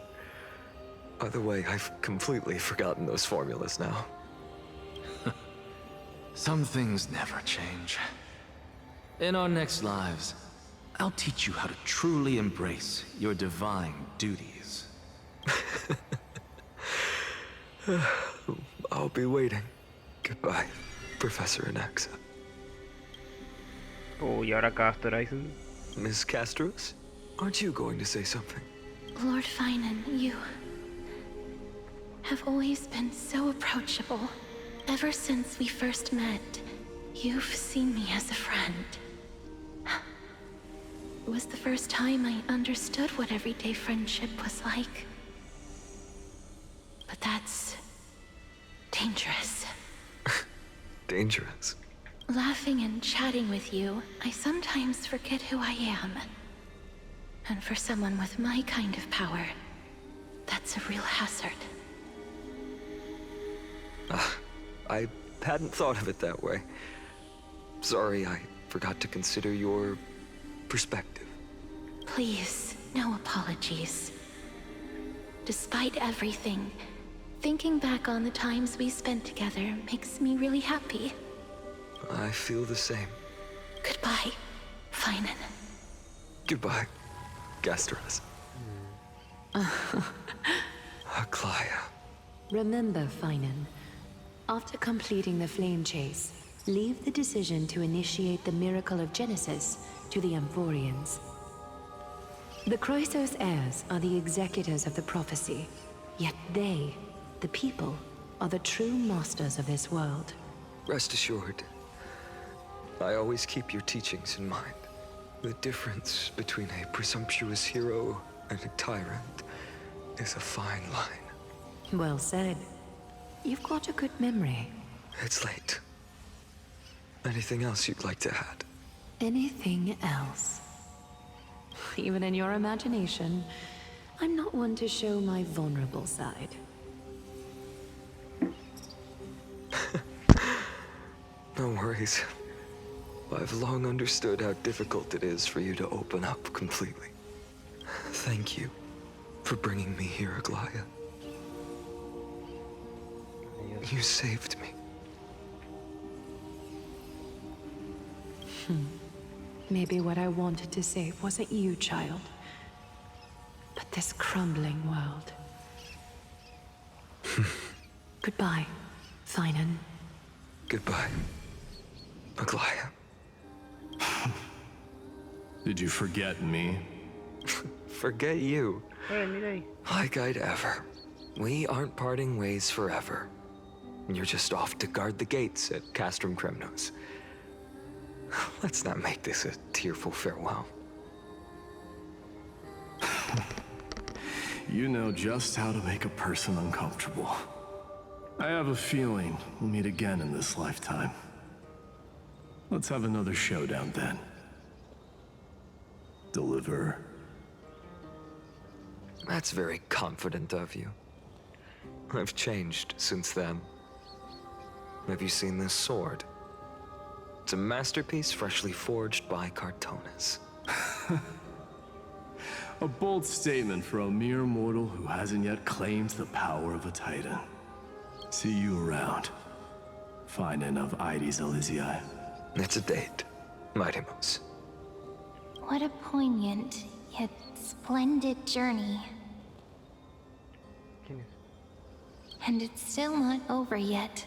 By the way, I've completely forgotten those formulas now. Some things never change. In our next lives, I'll teach you how to truly embrace your divine duties. I'll be waiting. Goodbye, Professor Anaxa. Oh, y ahora Castorizing. Miss Castros, aren't you going to say something? Lord Finan, you have always been so approachable. Ever since we first met, you've seen me as a friend. It was the first time I understood what everyday friendship was like. But that's dangerous. Dangerous? Laughing and chatting with you, I sometimes forget who I am. And for someone with my kind of power, that's a real hazard. I hadn't thought of it that way. Sorry, I forgot to consider your perspective. Please, no apologies. Despite everything, thinking back on the times we spent together makes me really happy. I feel the same. Goodbye, Finan. Goodbye, Gastras. Aglaya. Remember, Finan, after completing the flame chase, leave the decision to initiate the miracle of Genesis to the Amphoreans. The Chrysos heirs are the executors of the prophecy, yet they, the people, are the true masters of this world. Rest assured, I always keep your teachings in mind. The difference between a presumptuous hero and a tyrant is a fine line. Well said. You've got a good memory. It's late. Anything else you'd like to add? Anything else? Even in your imagination, I'm not one to show my vulnerable side. No worries. I've long understood how difficult it is for you to open up completely. Thank you for bringing me here, Aglaya. You saved me. Maybe what I wanted to save wasn't you, child, but this crumbling world. Goodbye, Finan. Goodbye, Aglaya. Did you forget me? Forget you. Hey, mira. Like I'd ever. We aren't parting ways forever. You're just off to guard the gates at Castrum Kremnos. Let's not make this a tearful farewell. You know just how to make a person uncomfortable. I have a feeling we'll meet again in this lifetime. Let's have another showdown then. Deliver. That's very confident of you. I've changed since then. Have you seen this sword? It's a masterpiece freshly forged by Cartonis. A bold statement for a mere mortal who hasn't yet claimed the power of a titan. See you around. Finan of Ides Elysiae. It's a date, Mighty Moose. What a poignant, yet splendid journey. And it's still not over yet,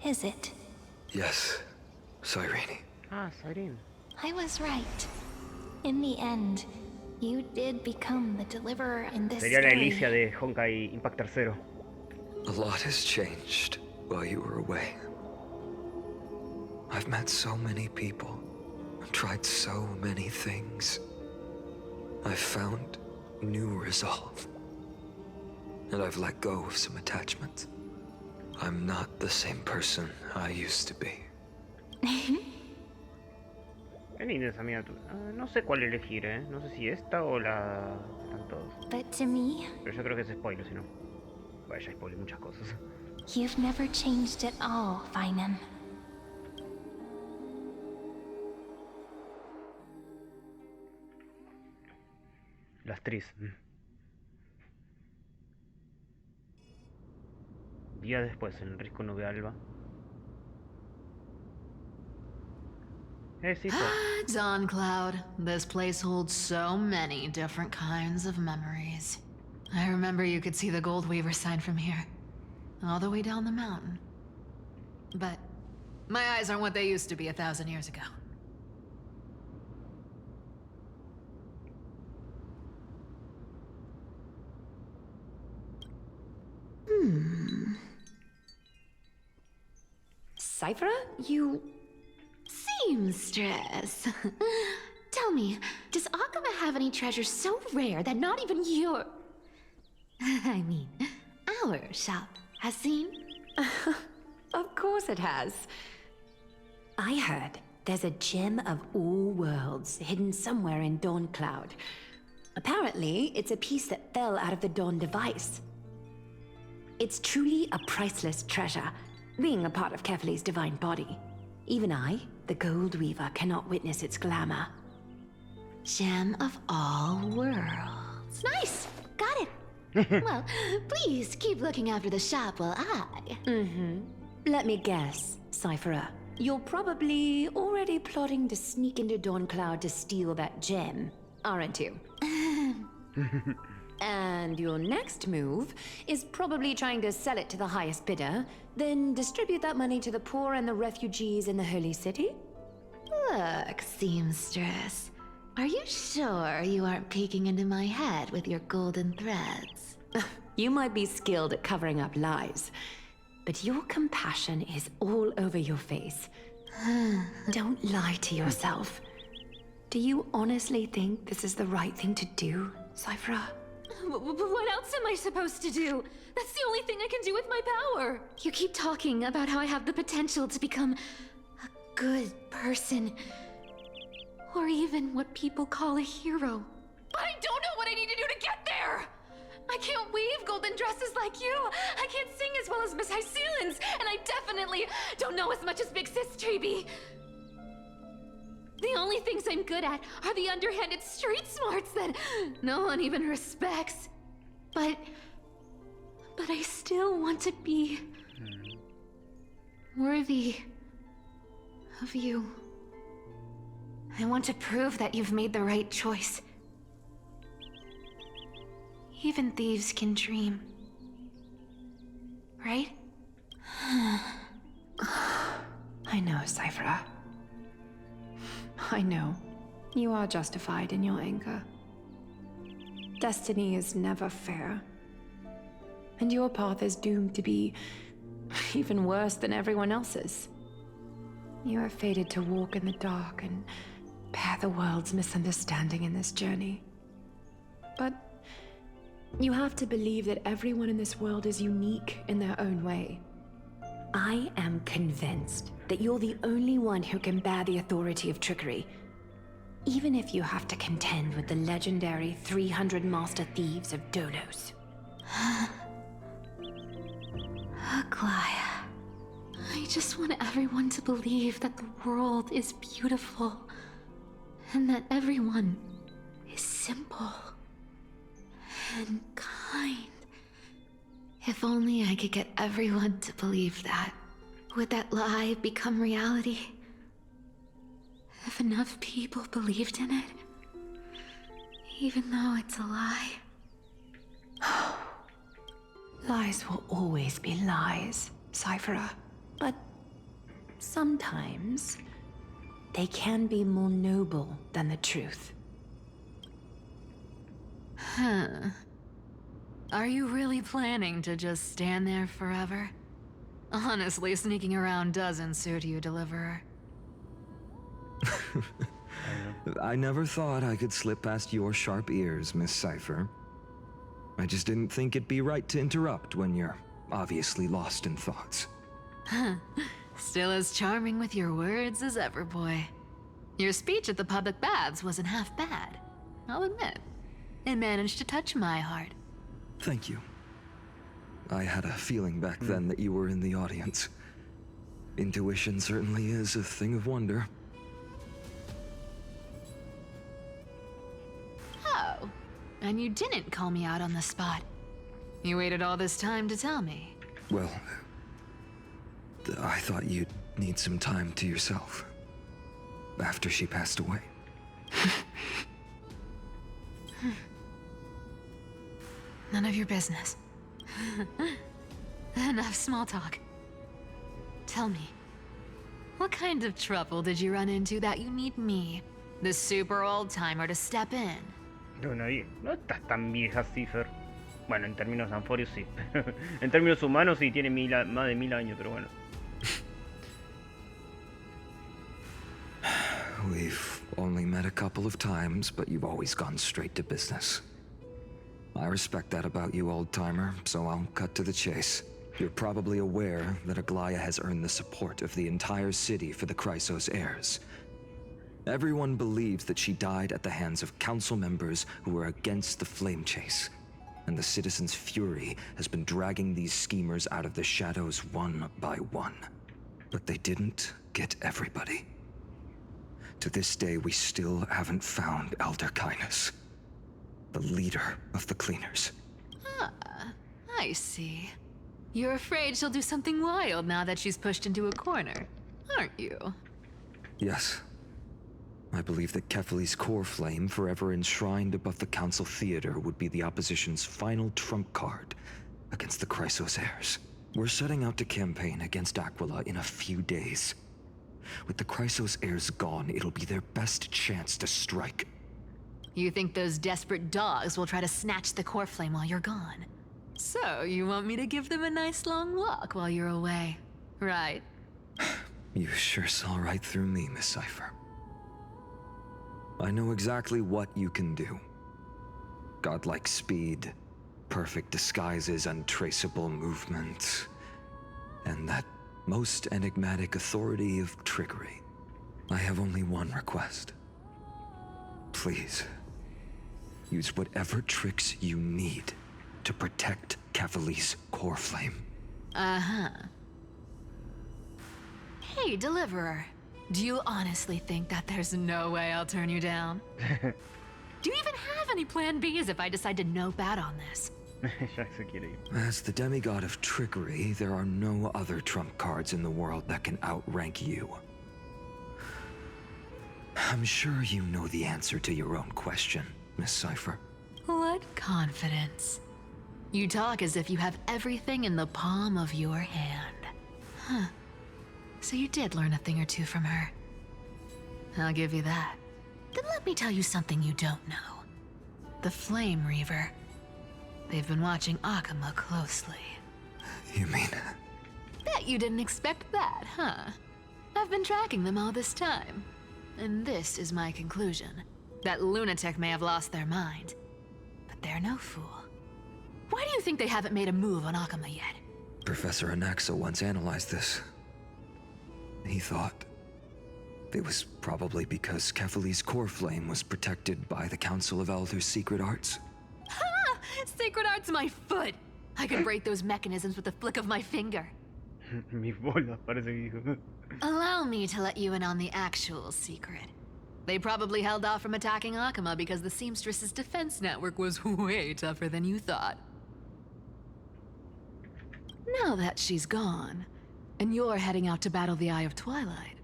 is it? Yes, Cyrene. Ah, Cyrene. I was right. In the end, you did become the deliverer in this Sería la story. Alicia de Honkai Impact 3. A lot has changed while you were away. I've met so many people, tried so many things. I've found new resolve. And I've let go of some attachments. I'm not the same person I used to be. Qué linda esa miniatura. No sé cuál elegir, ¿eh? No sé si esta o la... Están todos. But to me, Pero yo creo que es spoiler, si no. Vaya, spoiler muchas cosas. you've never changed at all, Feynman. La actriz. Día después, en el risco no ve a Alba. Sí, Dawn Cloud. This place holds so many different kinds of memories. I remember you could see the Gold Weaver sign from here, all the way down the mountain. But my eyes aren't what they used to be 1,000 years ago. Cypher, you... Seamstress. Tell me, does Akama have any treasures so rare that not even your... I mean, our shop has seen? Of course it has. I heard there's a gem of all worlds hidden somewhere in Dawn Cloud. Apparently, it's a piece that fell out of the Dawn device. It's truly a priceless treasure, being a part of Kefali's divine body. Even I, the Gold Weaver, cannot witness its glamour. Gem of all worlds. Nice! Got it! Well, please keep looking after the shop while I... Let me guess, Cypherer. You're probably already plotting to sneak into Dawn Cloud to steal that gem, aren't you? And your next move is probably trying to sell it to the highest bidder, then distribute that money to the poor and the refugees in the Holy City? Look, seamstress. Are you sure you aren't peeking into my head with your golden threads? You might be skilled at covering up lies, but your compassion is all over your face. Don't lie to yourself. Do you honestly think this is the right thing to do, Cypher? What else am I supposed to do? That's the only thing I can do with my power. You keep talking about how I have the potential to become a good person. Or even what people call a hero. But I don't know what I need to do to get there! I can't weave golden dresses like you! I can't sing as well as Miss Hyceelens! And I definitely don't know as much as Big Sis Treeby! The only things I'm good at are the underhanded street smarts that no one even respects. But I still want to be worthy of you. I want to prove that you've made the right choice. Even thieves can dream. Right? I know, Cypher. I know. You are justified in your anger. Destiny is never fair. And your path is doomed to be even worse than everyone else's. You are fated to walk in the dark and bear the world's misunderstanding in this journey. But you have to believe that everyone in this world is unique in their own way. I am convinced that you're the only one who can bear the authority of trickery, even if you have to contend with the legendary 300 master thieves of Dolos. Aglaya. I just want everyone to believe that the world is beautiful, and that everyone is simple and kind. If only I could get everyone to believe that. Would that lie become reality? If enough people believed in it? Even though it's a lie. Lies will always be lies, Cyphera. But sometimes they can be more noble than the truth. Huh. Are you really planning to just stand there forever? Honestly, sneaking around doesn't suit you, Deliverer. I never thought I could slip past your sharp ears, Miss Cypher. I just didn't think it'd be right to interrupt when you're obviously lost in thoughts. Still as charming with your words as ever, boy. Your speech at the public baths wasn't half bad, I'll admit. It managed to touch my heart. Thank you. I had a feeling back then that you were in the audience. Intuition certainly is a thing of wonder. Oh, and you didn't call me out on the spot. You waited all this time to tell me. Well, I thought you'd need some time to yourself. After she passed away. None of your business. Enough small talk. Tell me, what kind of trouble did you run into that you need me, the super old-timer, to step in? Bueno, ahí no estás tan vieja, Cipher. Bueno, en términos de Amphoreus sí. En términos humanos sí, tiene más de 1000 años, pero bueno. We've only met a couple of times, but you've always gone straight to business. I respect that about you, old-timer, so I'll cut to the chase. You're probably aware that Aglaya has earned the support of the entire city for the Chrysos heirs. Everyone believes that she died at the hands of council members who were against the flame chase, and the citizens' fury has been dragging these schemers out of the shadows one by one. But they didn't get everybody. To this day, we still haven't found Elder Kainos, the leader of the cleaners. Ah, I see. You're afraid she'll do something wild now that she's pushed into a corner, aren't you? Yes. I believe that Kefali's core flame, forever enshrined above the council theater, would be the opposition's final trump card against the Chrysos heirs. We're setting out to campaign against Aquila in a few days. With the Chrysos heirs gone, it'll be their best chance to strike. You think those desperate dogs will try to snatch the core flame while you're gone? So, you want me to give them a nice long walk while you're away, right? You sure saw right through me, Miss Cypher. I know exactly what you can do. Godlike speed, perfect disguises, untraceable movement, and that most enigmatic authority of trickery. I have only one request. Please, use whatever tricks you need to protect Kefali's core flame. Uh-huh. Hey, Deliverer. Do you honestly think that there's no way I'll turn you down? Do you even have any plan Bs if I decide to nope out on this? As the demigod of trickery, there are no other trump cards in the world that can outrank you. I'm sure you know the answer to your own question, Miss Cypher. What confidence. You talk as if you have everything in the palm of your hand. Huh. So you did learn a thing or two from her. I'll give you that. Then let me tell you something you don't know. The Flame Reaver. They've been watching Akama closely. You mean? Bet you didn't expect that, huh? I've been tracking them all this time. And this is my conclusion. That lunatic may have lost their mind. But they're no fool. Why do you think they haven't made a move on Akama yet? Professor Anaxa once analyzed this. He thought it was probably because Kefali's core flame was protected by the Council of Elders' secret arts. Ha! Secret arts my foot! I can break those mechanisms with the flick of my finger. Mi bola, parece que dijo. Allow me to let you in on the actual secret. They probably held off from attacking Akama because the Seamstress's defense network was way tougher than you thought. Now that she's gone, and you're heading out to battle the Eye of Twilight,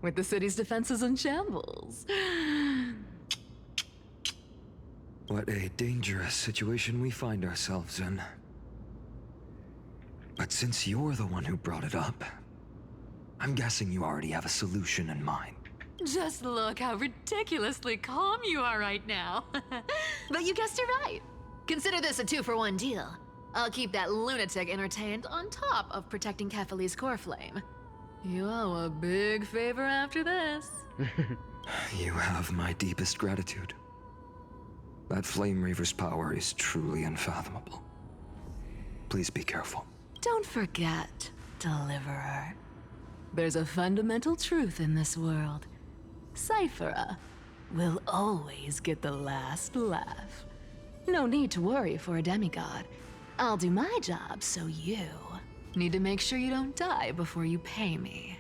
with the city's defenses in shambles, What a dangerous situation we find ourselves in. But since you're the one who brought it up, I'm guessing you already have a solution in mind. Just look how ridiculously calm you are right now. But you guessed it right. Consider this a 2-for-1 deal. I'll keep that lunatic entertained on top of protecting Kefali's core flame. You owe a big favor after this. You have my deepest gratitude. That Flame Reaver's power is truly unfathomable. Please be careful. Don't forget, Deliverer. There's a fundamental truth in this world. Cyphera will always get the last laugh. No need to worry for a demigod. I'll do my job, so you need to make sure you don't die before you pay me.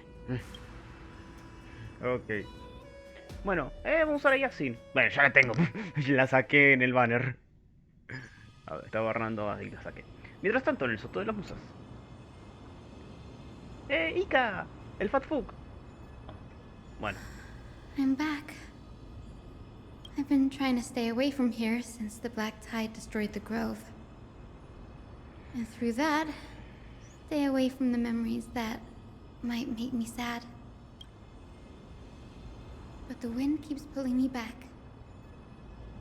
Ok. Bueno, vamos a usar a Yasin. Bueno, ya la tengo. La saqué en el banner. A ver, estaba barrando así, la saqué. Mientras tanto, en el Soto de las Musas. Ika, el Fat Fuck. Bueno. I'm back. I've been trying to stay away from here since the Black Tide destroyed the grove. And through that, stay away from the memories that might make me sad. But the wind keeps pulling me back.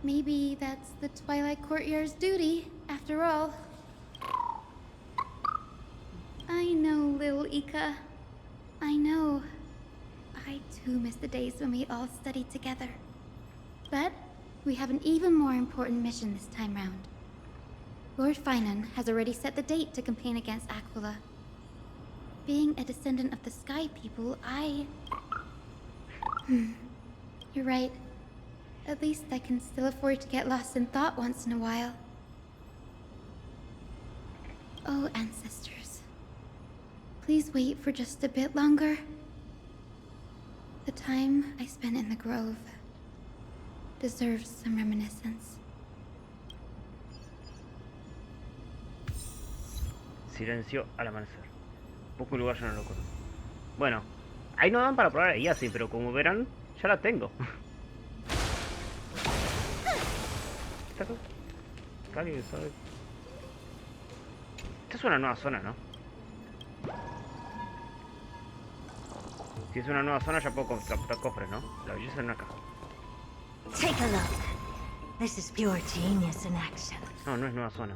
Maybe that's the Twilight Courtyard's duty, after all. I know, little Ika. I know. I too miss the days when we all studied together. But we have an even more important mission this time round. Lord Finan has already set the date to campaign against Aquila. Being a descendant of the Sky People, You're right. At least I can still afford to get lost in thought once in a while. Oh, ancestors. Please wait for just a bit longer. The time I spent in the grove deserves some reminiscence. Silencio al amanecer. Poco lugar ya no lo conozco. Bueno, ahí no dan para probar a Yasin, pero como verán, ya la tengo. ¿Alguien sabe? Esta es una nueva zona, ¿no? Si es una nueva zona ya puedo capturar cofres, ¿no? La belleza en una caja. Take a look. This is pure genius in action. No, no es nueva zona.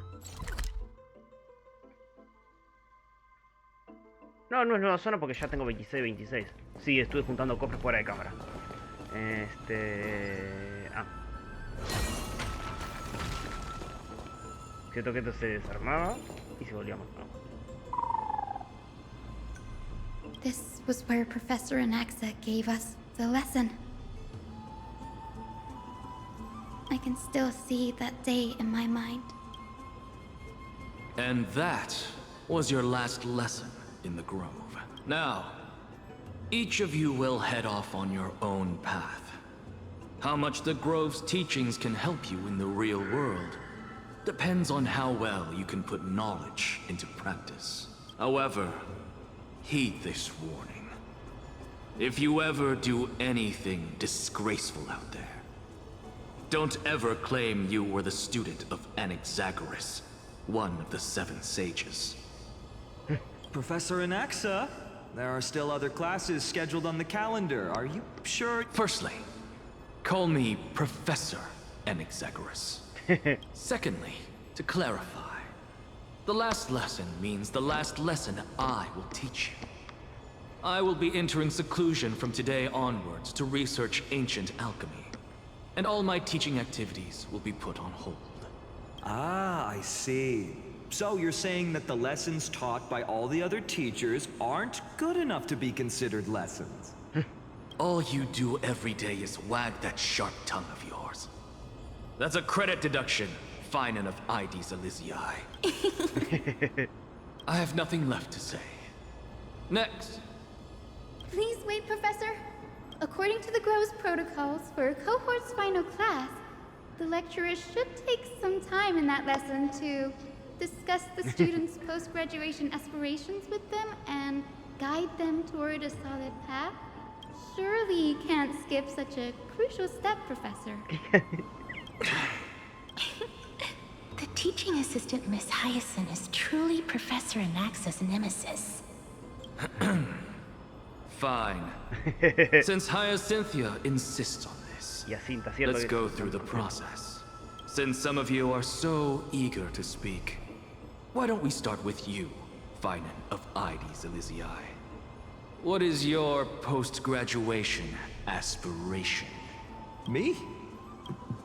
No, no es nueva zona porque ya tengo 26. Sí, estuve juntando cofres fuera de cámara. Cierto que esto se desarmaba y se volvía más. This was where Professor Anaxa gave us the lesson. I can still see that day in my mind. And that was your last lesson in the grove. Now, each of you will head off on your own path. How much the grove's teachings can help you in the real world depends on how well you can put knowledge into practice. However, heed this warning. If you ever do anything disgraceful out there, don't ever claim you were the student of Anaxagoras, one of the 7 sages. Professor Anaxa, there are still other classes scheduled on the calendar. Are you sure? Firstly, call me Professor Anaxagoras. Secondly, to clarify, the last lesson means the last lesson I will teach you. I will be entering seclusion from today onwards to research ancient alchemy, and all my teaching activities will be put on hold. Ah, I see. So you're saying that the lessons taught by all the other teachers aren't good enough to be considered lessons? All you do every day is wag that sharp tongue of yours. That's a credit deduction, Finan of Ides Elysiae. I have nothing left to say. Next. Please wait, Professor. According to the Grove's protocols for a cohort's final class, the lecturer should take some time in that lesson to discuss the students' post-graduation aspirations with them and guide them toward a solid path. Surely you can't skip such a crucial step, Professor. The teaching assistant, Miss Hyacinth, is truly Professor Anaxa's nemesis. Fine. Since Hyacinthia insists on this, let's go through the process. Since some of you are so eager to speak, why don't we start with you, Finan of Ides Elysiae? What is your post-graduation aspiration? Me?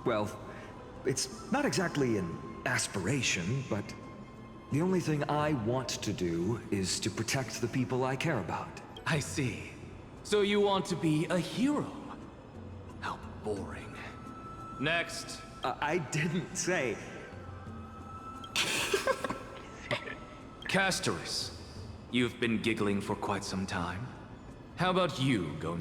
Well, it's not exactly an aspiration, but the only thing I want to do is to protect the people I care about. I see. So you want to be a hero? How boring. Next. I didn't say... Castoris, you've been giggling for quite some time. How about you, go...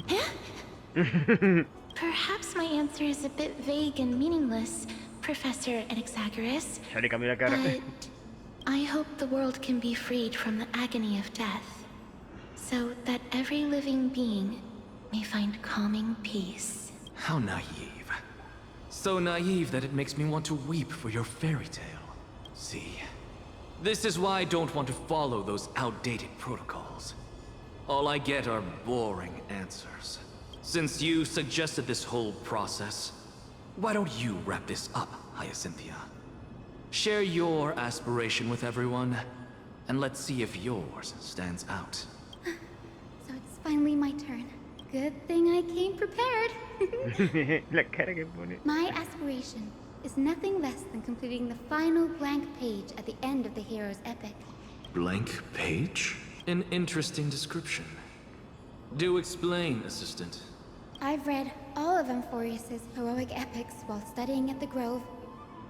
Perhaps my answer is a bit vague and meaningless, Professor Anaxagoras. But I hope the world can be freed from the agony of death, so that every living being may find calming peace. How naive. So naive that it makes me want to weep for your fairy tale. See, this is why I don't want to follow those outdated protocols. All I get are boring answers. Since you suggested this whole process, why don't you wrap this up, Hyacinthia? Share your aspiration with everyone, and let's see if yours stands out. So it's finally my turn. Good thing I came prepared. My aspiration is nothing less than completing the final blank page at the end of the hero's epic. Blank page? An interesting description. Do explain, assistant. I've read all of Amphoreus' heroic epics while studying at the Grove,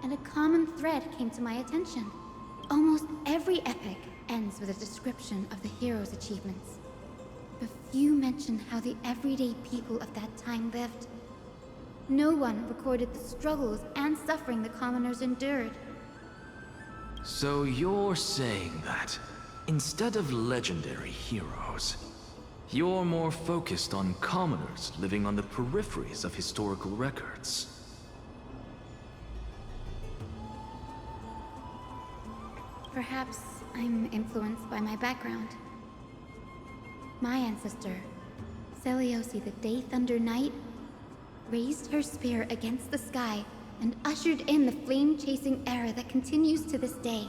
and a common thread came to my attention. Almost every epic ends with a description of the hero's achievements. But few mention how the everyday people of that time lived. No one recorded the struggles and suffering the commoners endured. So you're saying that, instead of legendary heroes, you're more focused on commoners living on the peripheries of historical records. Perhaps I'm influenced by my background. My ancestor, Seliosi the Day Thunder Knight, raised her spear against the sky and ushered in the flame-chasing era that continues to this day.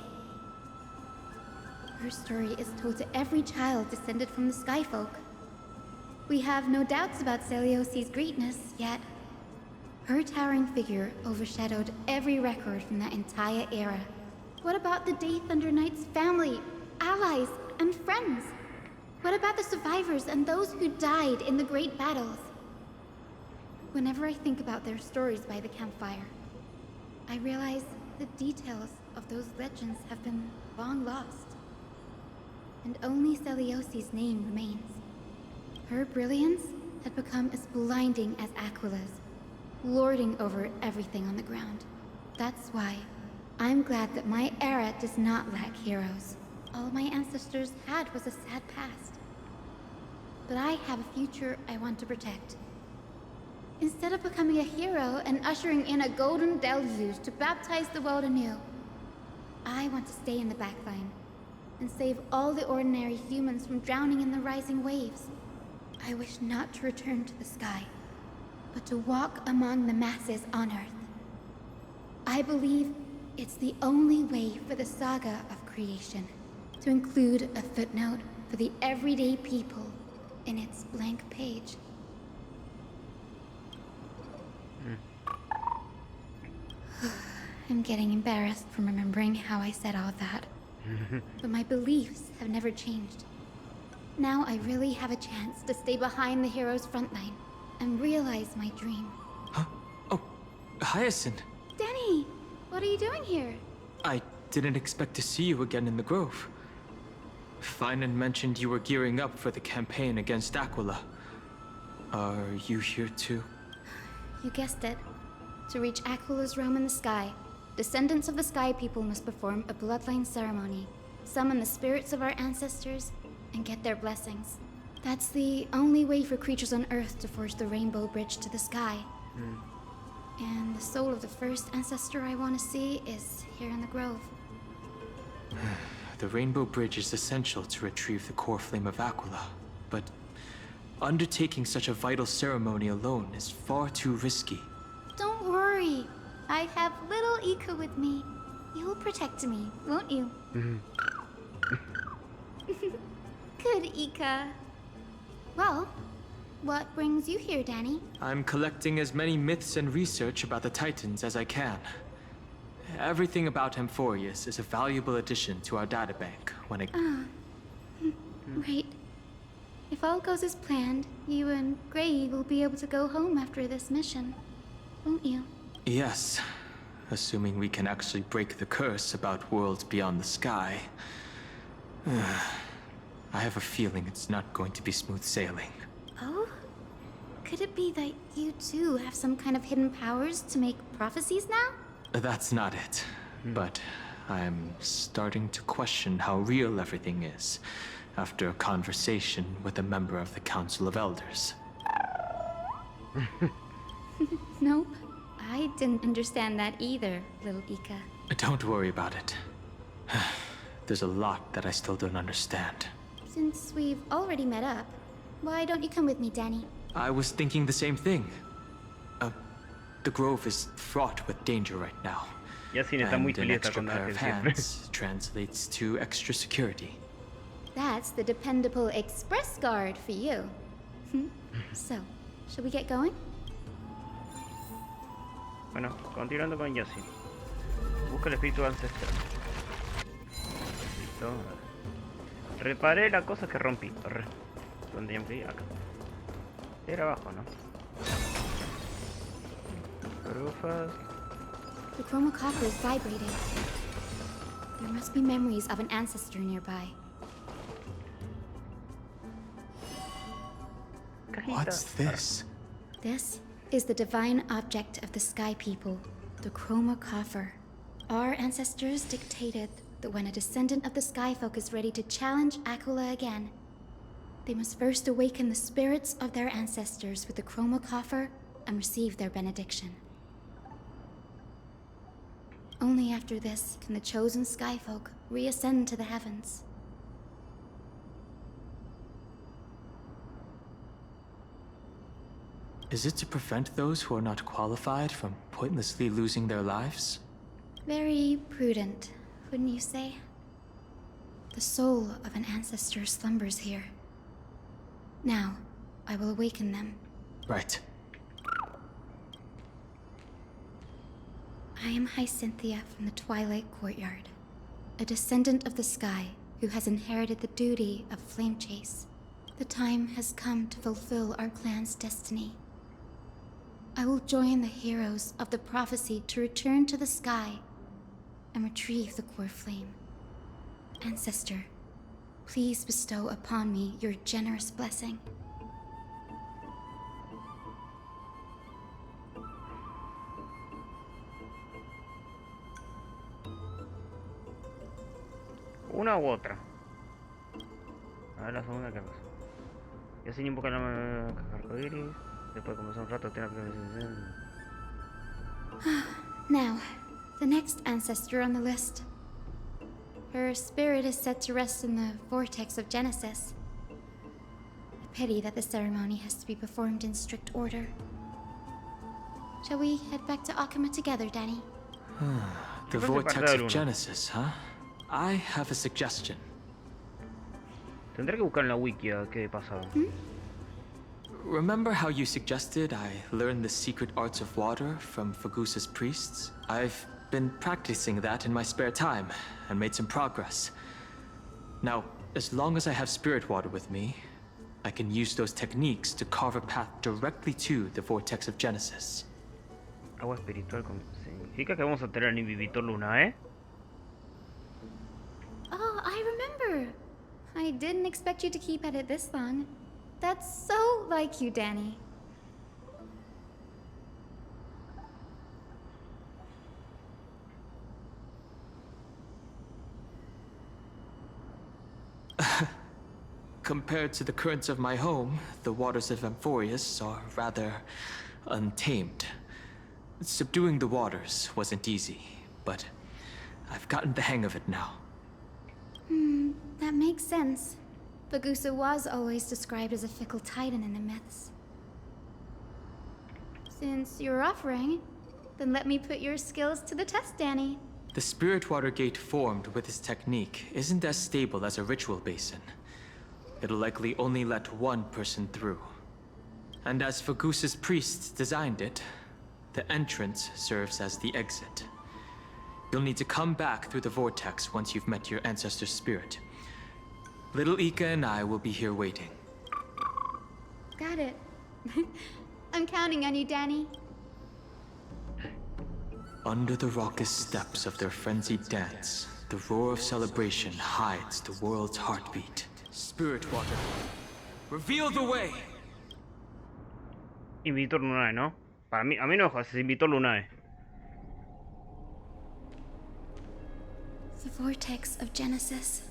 Her story is told to every child descended from the Skyfolk. We have no doubts about Seliosi's greatness, yet her towering figure overshadowed every record from that entire era. What about the Day Thunder Knight's family, allies, and friends? What about the survivors and those who died in the great battles? Whenever I think about their stories by the campfire, I realize the details of those legends have been long lost. And only Seliosi's name remains. Her brilliance had become as blinding as Aquila's, lording over everything on the ground. That's why I'm glad that my era does not lack heroes. All my ancestors had was a sad past. But I have a future I want to protect. Instead of becoming a hero and ushering in a golden deluge to baptize the world anew, I want to stay in the backline and save all the ordinary humans from drowning in the rising waves. I wish not to return to the sky, but to walk among the masses on Earth. I believe it's the only way for the saga of creation to include a footnote for the everyday people in its blank page. I'm getting embarrassed from remembering how I said all that. But my beliefs have never changed. Now I really have a chance to stay behind the hero's front line and realize my dream. Huh? Oh, Hyacinth. Denny, what are you doing here? I didn't expect to see you again in the Grove. Finan mentioned you were gearing up for the campaign against Aquila. Are you here too? You guessed it. To reach Aquila's realm in the sky, descendants of the Sky People must perform a bloodline ceremony, summon the spirits of our ancestors, and get their blessings. That's the only way for creatures on Earth to forge the rainbow bridge to the sky. And the soul of the first ancestor I want to see is here in the grove. The Rainbow Bridge is essential to retrieve the core flame of Aquila, but undertaking such a vital ceremony alone is far too risky. Don't worry. I have little Ika with me. You'll protect me, won't you? Good, Ika. Well, what brings you here, Danny? I'm collecting as many myths and research about the Titans as I can. Everything about Amphoreus is a valuable addition to our databank when it... Right. If all goes as planned, you and Gray will be able to go home after this mission, won't you? Yes. Assuming we can actually break the curse about worlds beyond the sky. I have a feeling it's not going to be smooth sailing. Oh? Could it be that you too have some kind of hidden powers to make prophecies now? That's not it. But I'm starting to question how real everything is after a conversation with a member of the Council of Elders. Nope. I didn't understand that either, little Ika. Don't worry about it. There's a lot that I still don't understand. Since we've already met up, why don't you come with me, Danny? I was thinking the same thing. The grove is fraught with danger right now. Yasin está muy And an feliz extra con pair of siempre. hands translates to extra security. That's the dependable express guard for you. So, shall we get going? Bueno, continuando con Yasin. Busca el espíritu ancestral. Listo. Reparé la cosa que rompí. ¿Dónde teníamos que ir? Acá. Era abajo, ¿no? Rufas. The chromocopter is vibrating. There must be memories of an ancestor nearby. What's this? This is the divine object of the Sky People, the chromocopter. Our ancestors dictated that when a descendant of the Sky Folk is ready to challenge Aquila again, they must first awaken the spirits of their ancestors with the chromocopter and receive their benediction. Only after this can the chosen Skyfolk reascend to the heavens. Is it to prevent those who are not qualified from pointlessly losing their lives? Very prudent, wouldn't you say? The soul of an ancestor slumbers here. Now, I will awaken them. Right. I am Hyacinthia from the Twilight Courtyard, a descendant of the sky who has inherited the duty of flame chase. The time has come to fulfill our clan's destiny. I will join the heroes of the prophecy to return to the sky and retrieve the core flame. Ancestor, please bestow upon me your generous blessing. Una u otra. A ver la segunda qué pasa. Y así invoca la caja arcoíris. Después de comenzar un rato tener que... Now, the next ancestor on the list. Her spirit is said to rest in the vortex of Genesis. A pity that the ceremony has to be performed in strict order. Shall we head back to Akama together, Danny? The vortex of Genesis, huh? I have a suggestion. Tendré que buscar en la wiki a qué pasaba. Remember how you suggested I learn the secret arts of water from Fagusa's priests? I've been practicing that in my spare time and made some progress. Now, as long as I have spirit water with me, I can use those techniques to carve a path directly to the vortex of Genesis. Agua espiritual significa que vamos a tener al inhibitor Luna, ¿eh? Oh, I remember. I didn't expect you to keep at it this long. That's so like you, Danny. Compared to the currents of my home, the waters of Amphoreus are rather untamed. Subduing the waters wasn't easy, but I've gotten the hang of it now. That makes sense. Fagusa was always described as a fickle titan in the myths. Since you're offering, then let me put your skills to the test, Danny. The spirit water gate formed with this technique isn't as stable as a ritual basin. It'll likely only let one person through. And as Fagusa's priests designed it, the entrance serves as the exit. You'll need to come back through the vortex once you've met your ancestor's spirit. Little Ika and I will be here waiting. Got it. I'm counting on you, Danny. Under the raucous steps of their frenzied dance, the roar of celebration hides the world's heartbeat. Spirit water, reveal the way! Invitor lunae, ¿no? A mí no jodas, es invitor lunae. The vortex of Genesis.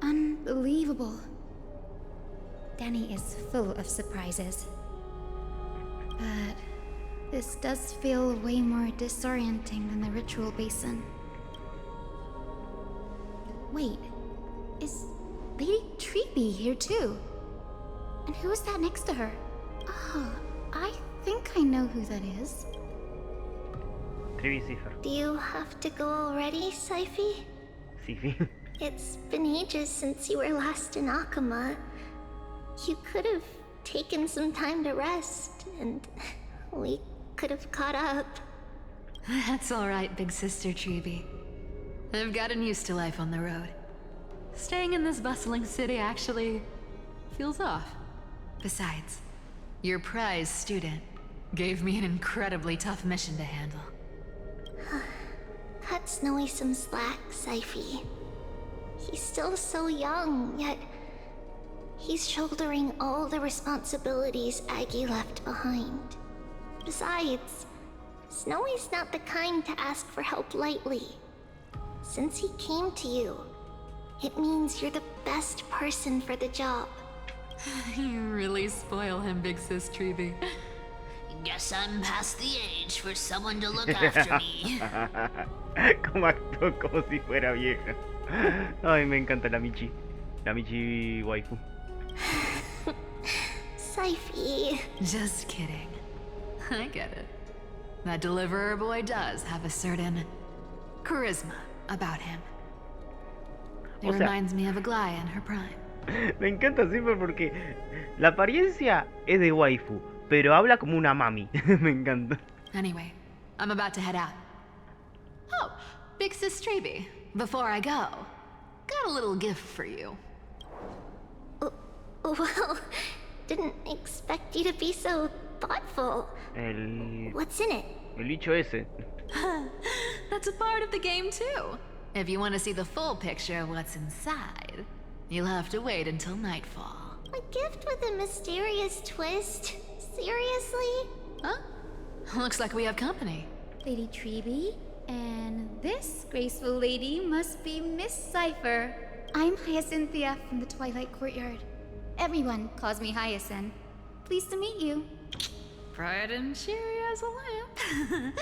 Unbelievable. Danny is full of surprises. But this does feel way more disorienting than the ritual basin. Wait, is Lady Treeby here too? And who is that next to her? Oh, I think I know who that is. Treeby Cipher. Do you have to go already, Syphi? Syphi. It's been ages since you were last in Akama. You could have taken some time to rest, and we could have caught up. That's alright, big sister Treeby. I've gotten used to life on the road. Staying in this bustling city actually feels off. Besides, your prize student gave me an incredibly tough mission to handle. Cut Snowy some slack, Syphi. He's still so young, yet he's shouldering all the responsibilities Aggie left behind. Besides, Snowy's not the kind to ask for help lightly. Since he came to you, it means you're the best person for the job. You really spoil him, big sis Treeby. Guess I'm past the age for someone to look after me. Como actuó como si fuera vieja. Ay, me encanta la Michi. La Michi waifu. Syphi. Just kidding. I get it. That deliverer boy does have a certain charisma about him. It reminds me of Aglaya in her prime. Me encanta siempre porque la apariencia es de waifu, pero habla como una mami. Me encanta. Anyway, I'm about to head out. Oh, big sis Treeby, before I go, got a little gift for you. Well, didn't expect you to be so thoughtful. What's in it? El bicho ese. That's a part of the game too. If you want to see the full picture of what's inside, you'll have to wait until nightfall. A gift with a mysterious twist? Seriously? Huh? Looks like we have company. Lady Treeby, and this graceful lady must be Miss Cypher. I'm Hyacinthia from the Twilight Courtyard. Everyone calls me Hyacinth. Pleased to meet you. Bright and cheery as a lamp.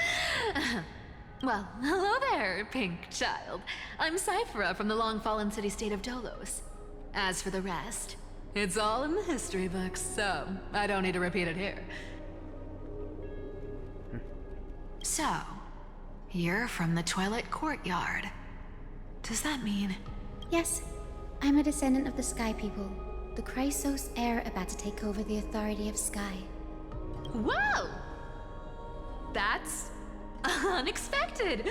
Well, hello there, pink child. I'm Cyphera from the long-fallen city-state of Dolos. As for the rest, it's all in the history books, so I don't need to repeat it here. So, you're from the Twilight Courtyard. Does that mean... Yes, I'm a descendant of the Sky People, the Chrysos heir about to take over the authority of Sky. Whoa! That's... unexpected!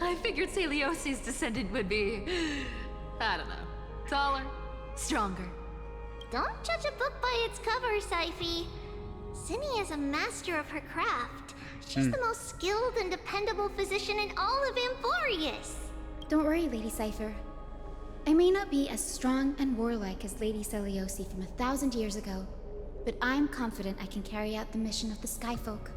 I figured Celiosi's descendant would be... I don't know. Taller, stronger. Don't judge a book by its cover, Syphi. Zinni is a master of her craft. She's the most skilled and dependable physician in all of Amphoreus. Don't worry, Lady Cypher. I may not be as strong and warlike as Lady Celiosi from 1,000 years ago, but I'm confident I can carry out the mission of the Skyfolk.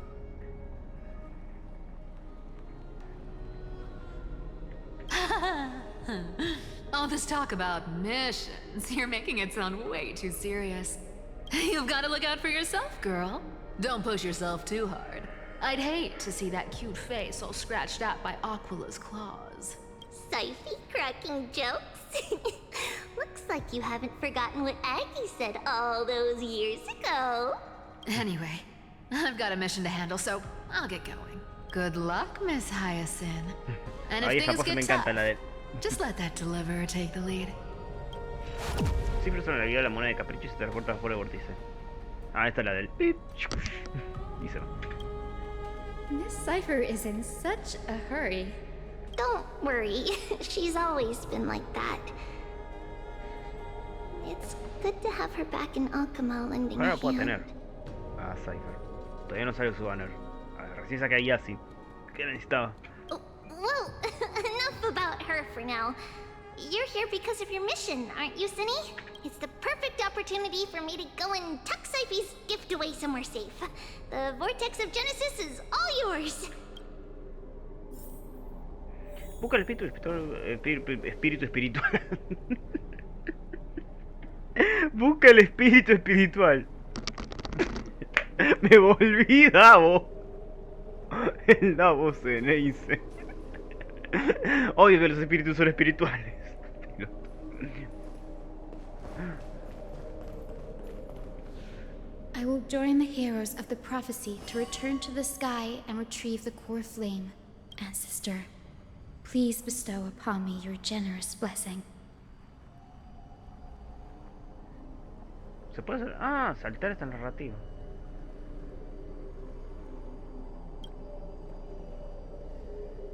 All this talk about missions, you're making it sound way too serious. You've got to look out for yourself, girl. Don't push yourself too hard. I'd hate to see that cute face all scratched out by Aquila's claws. Syphie cracking jokes? Looks like you haven't forgotten what Aggie said all those years ago. Anyway, I've got a mission to handle, so I'll get going. Good luck, Miss Hyacinth. And if things get tough, just let that deliverer take the lead. Siempre suena la vida de la moneda de capricho y se transporta por el vórtice. Ah, esta es la del pip. Y se va. This cipher is in such a hurry. Don't worry, she's always been like that. It's good to have her back in Alchema lending a Ahora puedo hand. tener a Cypher. Todavía no sale su banner. A ver, recién saqué a Yassi. ¿Qué necesitaba? Well, enough about her for now. You're here because of your mission, aren't you, Cinny? It's the perfect opportunity for me to go and tuck Syphie's gift away somewhere safe. The Vortex of Genesis is all yours. Busca el espíritu espiritual. Busca el espíritu espiritual. Me volví Davo. El Davo se dice. Obvio que los espíritus son espirituales. I will join the heroes of the prophecy to return to the sky and retrieve the core flame. Ancestor, please bestow upon me your generous blessing. ¿Se puede hacer? Ah, saltar esta narrativa.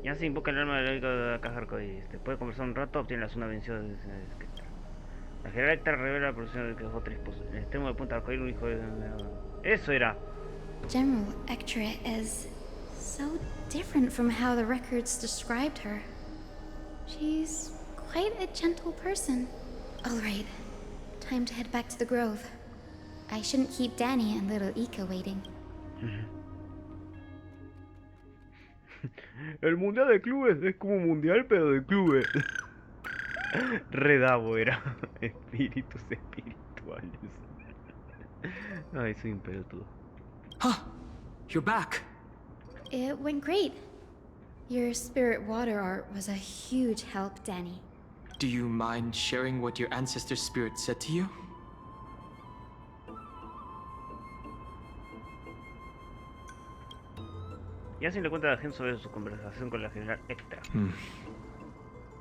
Ya se invoca el alma del héroico de la caja arcoíris. Después de conversar un rato, obtiene la zona vencida de Spectre. La jerarca revela la producción de que dejó 3 pozos. En el extremo de punta arcoíris un hijo de... Eso era. General Ectra is so different from how the records described her. She's quite a gentle person. All right, time to head back to the grove. I shouldn't keep Danny and little Ika waiting. El mundial de clubes es como un mundial, pero de clubes. Redabo era. Espíritus espirituales. Ay, soy un pelotudo. Huh! You're back! It went great. Your spirit water art was a huge help, Danny. Do you mind sharing what your ancestor spirit said to you? Y así le cuenta a la gente sobre su conversación con la general Ectra.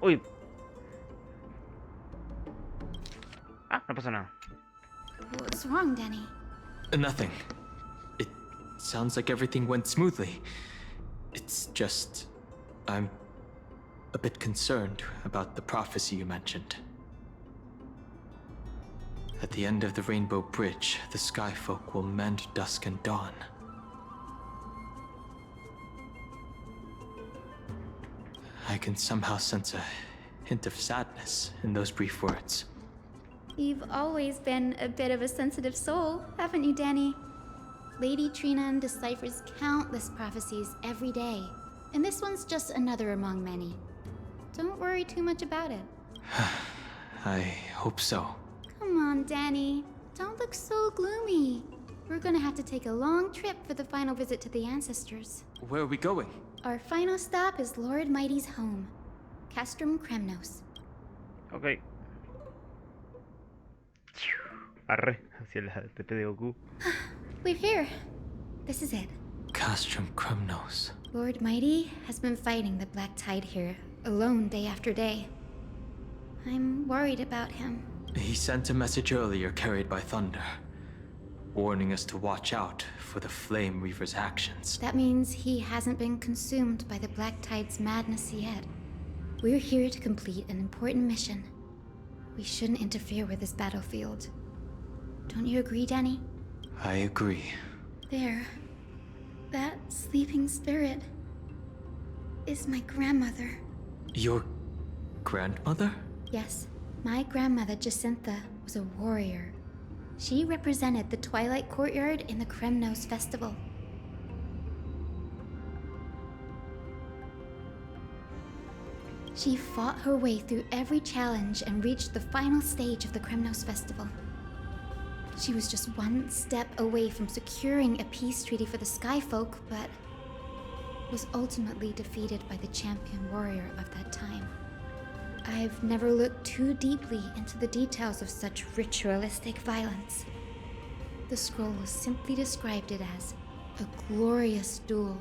Uy. Ah, no pasa nada. What's wrong, Danny? Nothing. It sounds like everything went smoothly. It's just... I'm a bit concerned about the prophecy you mentioned. At the end of the Rainbow Bridge, the Sky Folk will mend dusk and dawn. I can somehow sense a hint of sadness in those brief words. You've always been a bit of a sensitive soul, haven't you, Danny? Lady Trinan deciphers countless prophecies every day, and this one's just another among many. Don't worry too much about it. I hope so. Come on, Danny. Don't look so gloomy. We're gonna have to take a long trip for the final visit to the ancestors. Where are we going? Our final stop is Lord Mighty's home, Castrum Kremnos. Ok. Arre, hacia la TP de Goku. We're here. This is it. Castrum Kremnos. Lord Mighty has been fighting the Black Tide here, alone day after day. I'm worried about him. He sent a message earlier carried by thunder, warning us to watch out for the Flame Reaver's actions. That means he hasn't been consumed by the Black Tide's madness yet. We're here to complete an important mission. We shouldn't interfere with this battlefield. Don't you agree, Danny? I agree. There. That sleeping spirit is my grandmother. Your grandmother? Yes. My grandmother, Jacintha, was a warrior. She represented the Twilight Courtyard in the Kremnos Festival. She fought her way through every challenge and reached the final stage of the Kremnos Festival. She was just one step away from securing a peace treaty for the Skyfolk, but was ultimately defeated by the champion warrior of that time. I've never looked too deeply into the details of such ritualistic violence. The scroll simply described it as a glorious duel,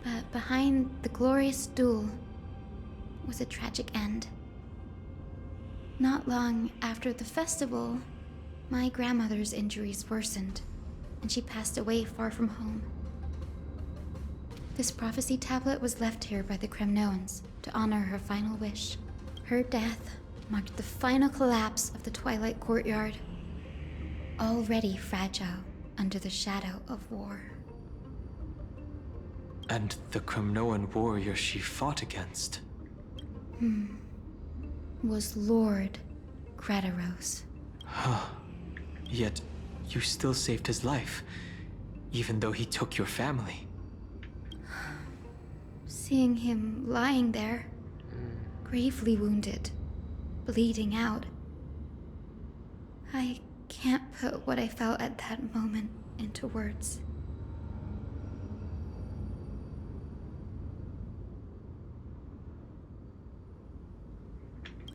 but behind the glorious duel was a tragic end. Not long after the festival, my grandmother's injuries worsened, and she passed away far from home. This prophecy tablet was left here by the Kremnoans to honor her final wish. Her death marked the final collapse of the Twilight Courtyard, already fragile under the shadow of war. And the Kremnoan warrior she fought against? Was Lord Kratos. Huh. Yet, you still saved his life, even though he took your family. Seeing him lying there, gravely wounded, bleeding out, I can't put what I felt at that moment into words.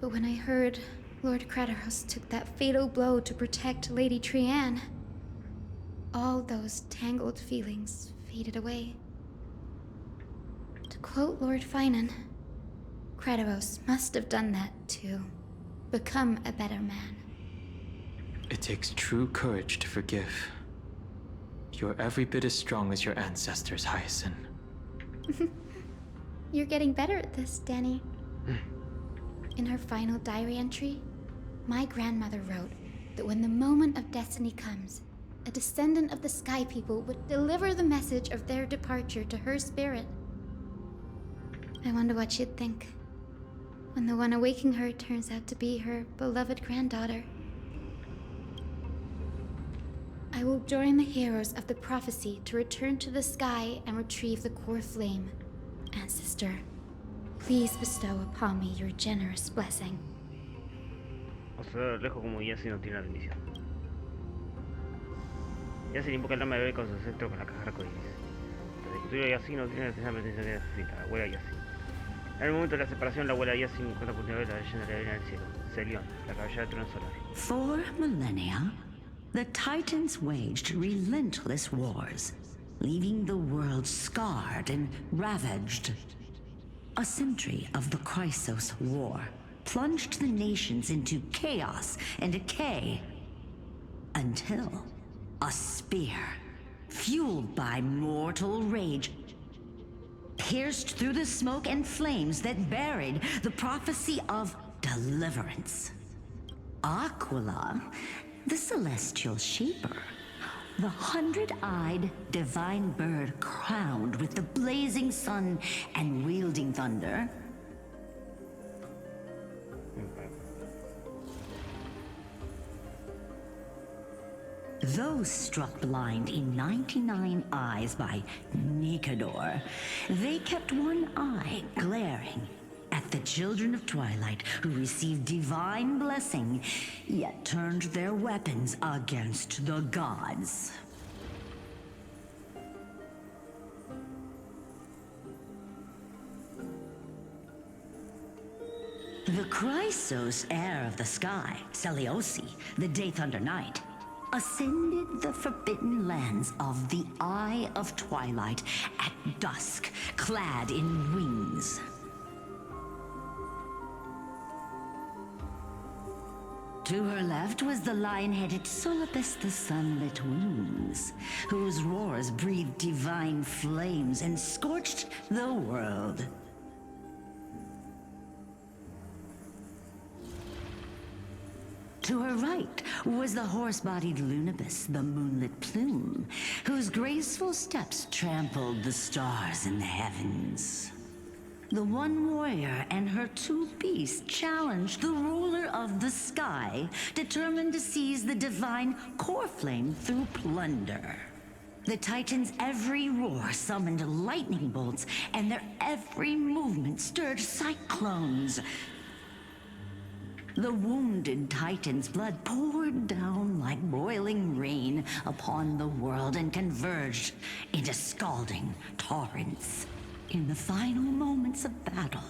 But when I heard Lord Kratos took that fatal blow to protect Lady Trianne, all those tangled feelings faded away. To quote Lord Finan, Kratos must have done that to become a better man. It takes true courage to forgive. You're every bit as strong as your ancestors, Hyacinth. You're getting better at this, Danny. In her final diary entry, my grandmother wrote that when the moment of destiny comes, a descendant of the Sky People would deliver the message of their departure to her spirit. I wonder what she'd think when the one awaking her turns out to be her beloved granddaughter. I will join the heroes of the prophecy to return to the sky and retrieve the core flame. Ancestor, please bestow upon me your generous blessing. O sea, lejos como Yassi no tiene la bendición. Yassi invoca el alma de bebé con su centro con la caja arcoíris. El Yassi no tiene la presencia que necesita. La abuela Yassi. En el momento de la separación, la abuela Yassi encuentra por primera vez la leyenda de la arena del cielo. Celion, la caballera del trono solar. For millennia, the Titans waged relentless wars, leaving the world scarred and ravaged. A century of the Chrysos War plunged the nations into chaos and decay, until a spear, fueled by mortal rage, pierced through the smoke and flames that buried the prophecy of deliverance. Aquila, the celestial shaper, the 100-eyed divine bird crowned with the blazing sun and wielding thunder, those struck blind in 99 eyes by Nikador, they kept one eye glaring at the children of Twilight who received divine blessing, yet turned their weapons against the gods. The Chrysos heir of the sky, Seliosi, the Day Thunder Knight, ascended the forbidden lands of the Eye of Twilight at dusk, clad in wings. To her left was the lion-headed Solipus the Sunlit Wings, whose roars breathed divine flames and scorched the world. To her right was the horse-bodied Lunibus, the Moonlit Plume, whose graceful steps trampled the stars in the heavens. The one warrior and her two beasts challenged the ruler of the sky, determined to seize the divine core flame through plunder. The Titans' every roar summoned lightning bolts, and their every movement stirred cyclones. The wounded Titan's blood poured down like boiling rain upon the world and converged into scalding torrents. in the final moments of battle.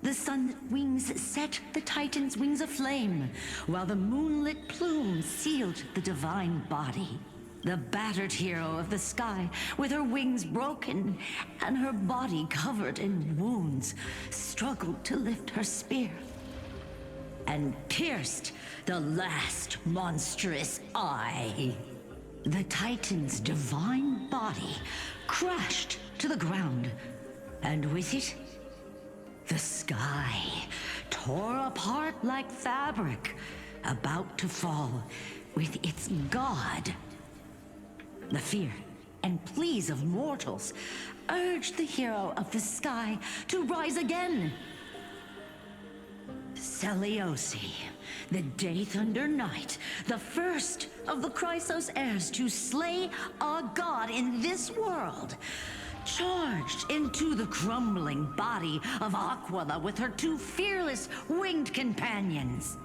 The sunlit wings set the Titan's wings aflame, while the moonlit plume sealed the divine body. The battered hero of the sky, with her wings broken and her body covered in wounds, struggled to lift her spear and pierced the last monstrous eye. The Titan's divine body crashed to the ground, and with it, the sky tore apart like fabric, about to fall with its god. The fear and pleas of mortals urged the hero of the sky to rise again. Celiosi, the Day Thunder Knight, the first of the Chrysos heirs to slay a god in this world, charged into the crumbling body of Aquila with her two fearless winged companions.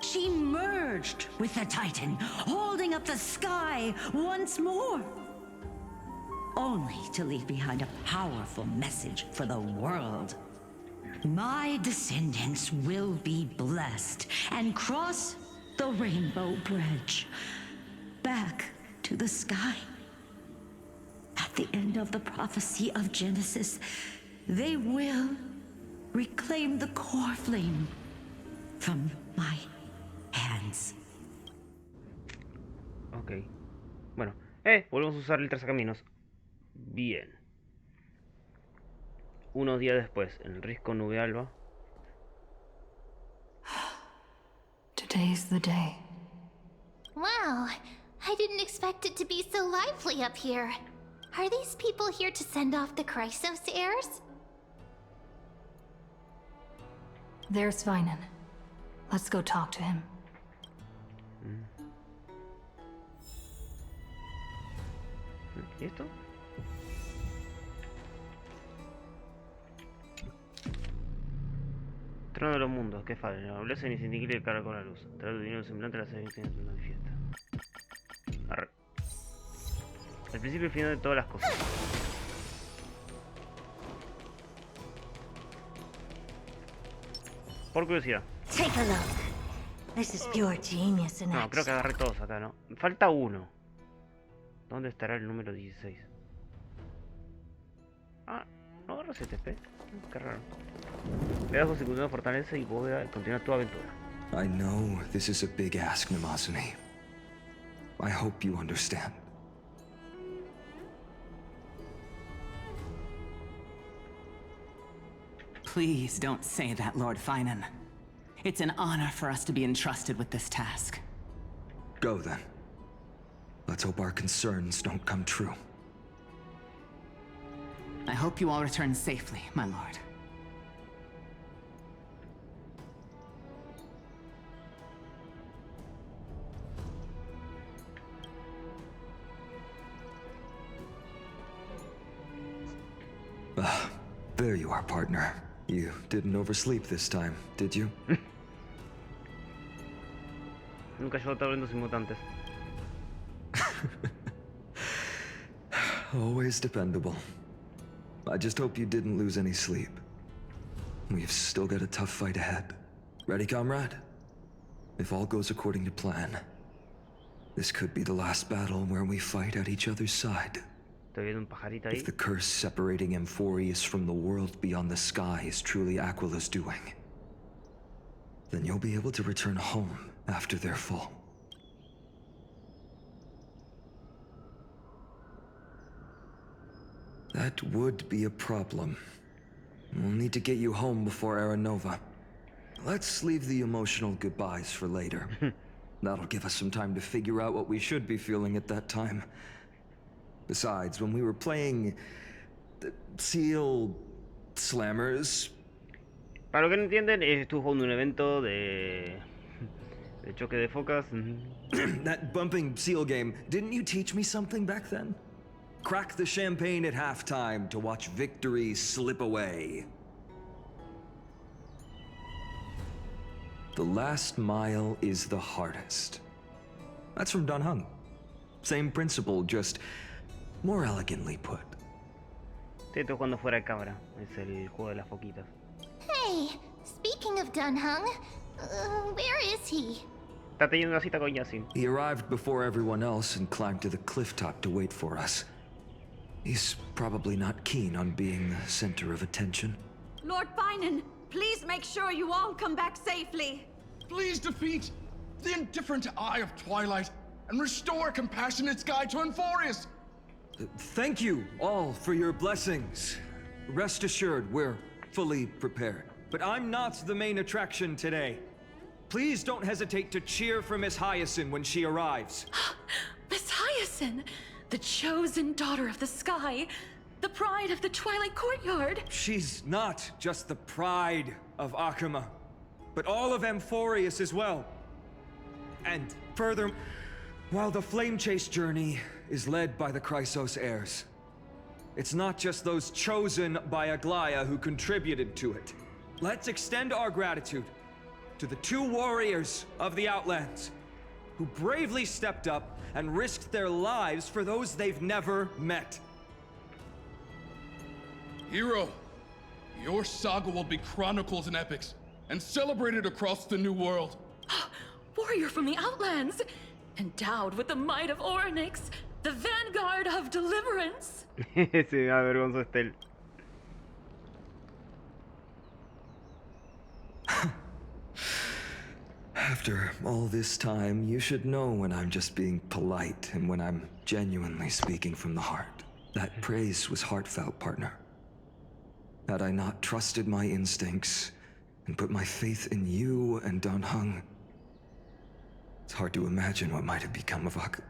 She merged with the Titan, holding up the sky once more, only to leave behind a powerful message for the world. My descendants will be blessed and cross the Rainbow Bridge back to the sky. At the end of the prophecy of Genesis, they will reclaim the core flame from my hands. Ok. Bueno. Volvemos a usar el Trazacaminos. Bien. Unos días después, en el risco nube alba. Today's the day. Wow, I didn't expect it to be so lively up here. Are these people here to send off the Chrysos heirs? There's Svinen. Let's go talk to him. ¿Y esto? Trono de los mundos, que falta. La nobleza ni se indique cara con la luz. Trae tu dinero semblante a las elecciones de una fiesta. Arre. El principio y el final de todas las cosas. Por curiosidad. Take a look. This is pure genius in No, creo que agarré todos acá, ¿no? Me falta uno. ¿Dónde estará el número 16? Ah, no agarro ese TP. Qué raro. Pedazo secundario de fortaleza y bóveda y continúa tu aventura. I know this is a big ask, Namazane. I hope you understand. Please don't say that, Lord Finan. It's an honor for us to be entrusted with this task. Go then. Let's hope our concerns don't come true. I hope you all return safely, my lord. There you are, partner. You didn't oversleep this time, did you? Nunca llevo talentos sin mutantes. Always dependable. I just hope you didn't lose any sleep. We've still got a tough fight ahead. Ready, comrade? If all goes according to plan, this could be the last battle where we fight at each other's side. If the curse separating Amphoreus from the world beyond the sky is truly Aquila's doing, then you'll be able to return home after their fall. That would be a problem. We'll need to get you home before Aranova. Let's leave the emotional goodbyes for later. That'll give us some time to figure out what we should be feeling at that time. Besides, when we were playing the Seal Slammers... Para lo que no entienden, estuvo jugando un evento de choque de focas. That bumping seal game, didn't you teach me something back then? Crack the champagne at halftime to watch victory slip away. The last mile is the hardest. That's from Don Hung. Same principle, just more elegantly put. Estoy jugando fuera de cámara. Es el juego de las foquitas. Hey, speaking of Dunhung, where is he? Está teniendo una cita con Yasin. He arrived before everyone else and climbed to the cliff top to wait for us. He's probably not keen on being the center of attention. Lord Finan, please make sure you all come back safely. Please defeat the indifferent Eye of Twilight and restore a compassionate sky to Amphoreus. Thank you all for your blessings. Rest assured, we're fully prepared. But I'm not the main attraction today. Please don't hesitate to cheer for Miss Hyacinth when she arrives. Miss Hyacinth, the chosen daughter of the sky, the pride of the Twilight Courtyard. She's not just the pride of Akuma, but all of Amphoreus as well. And further, while the Flame Chase journey is led by the Chrysos heirs, it's not just those chosen by Aglaya who contributed to it. Let's extend our gratitude to the 2 warriors of the Outlands who bravely stepped up and risked their lives for those they've never met. Hero, your saga will be chronicled in epics and celebrated across the New World. Warrior from the Outlands, endowed with the might of Orynyx, the vanguard of deliverance. Se me avergonzó Estel. After all this time, you should know when I'm just being polite and when I'm genuinely speaking from the heart. That praise was heartfelt, partner. Had I not trusted my instincts and put my faith in you and Dunhung, it's hard to imagine what might have become of Ak.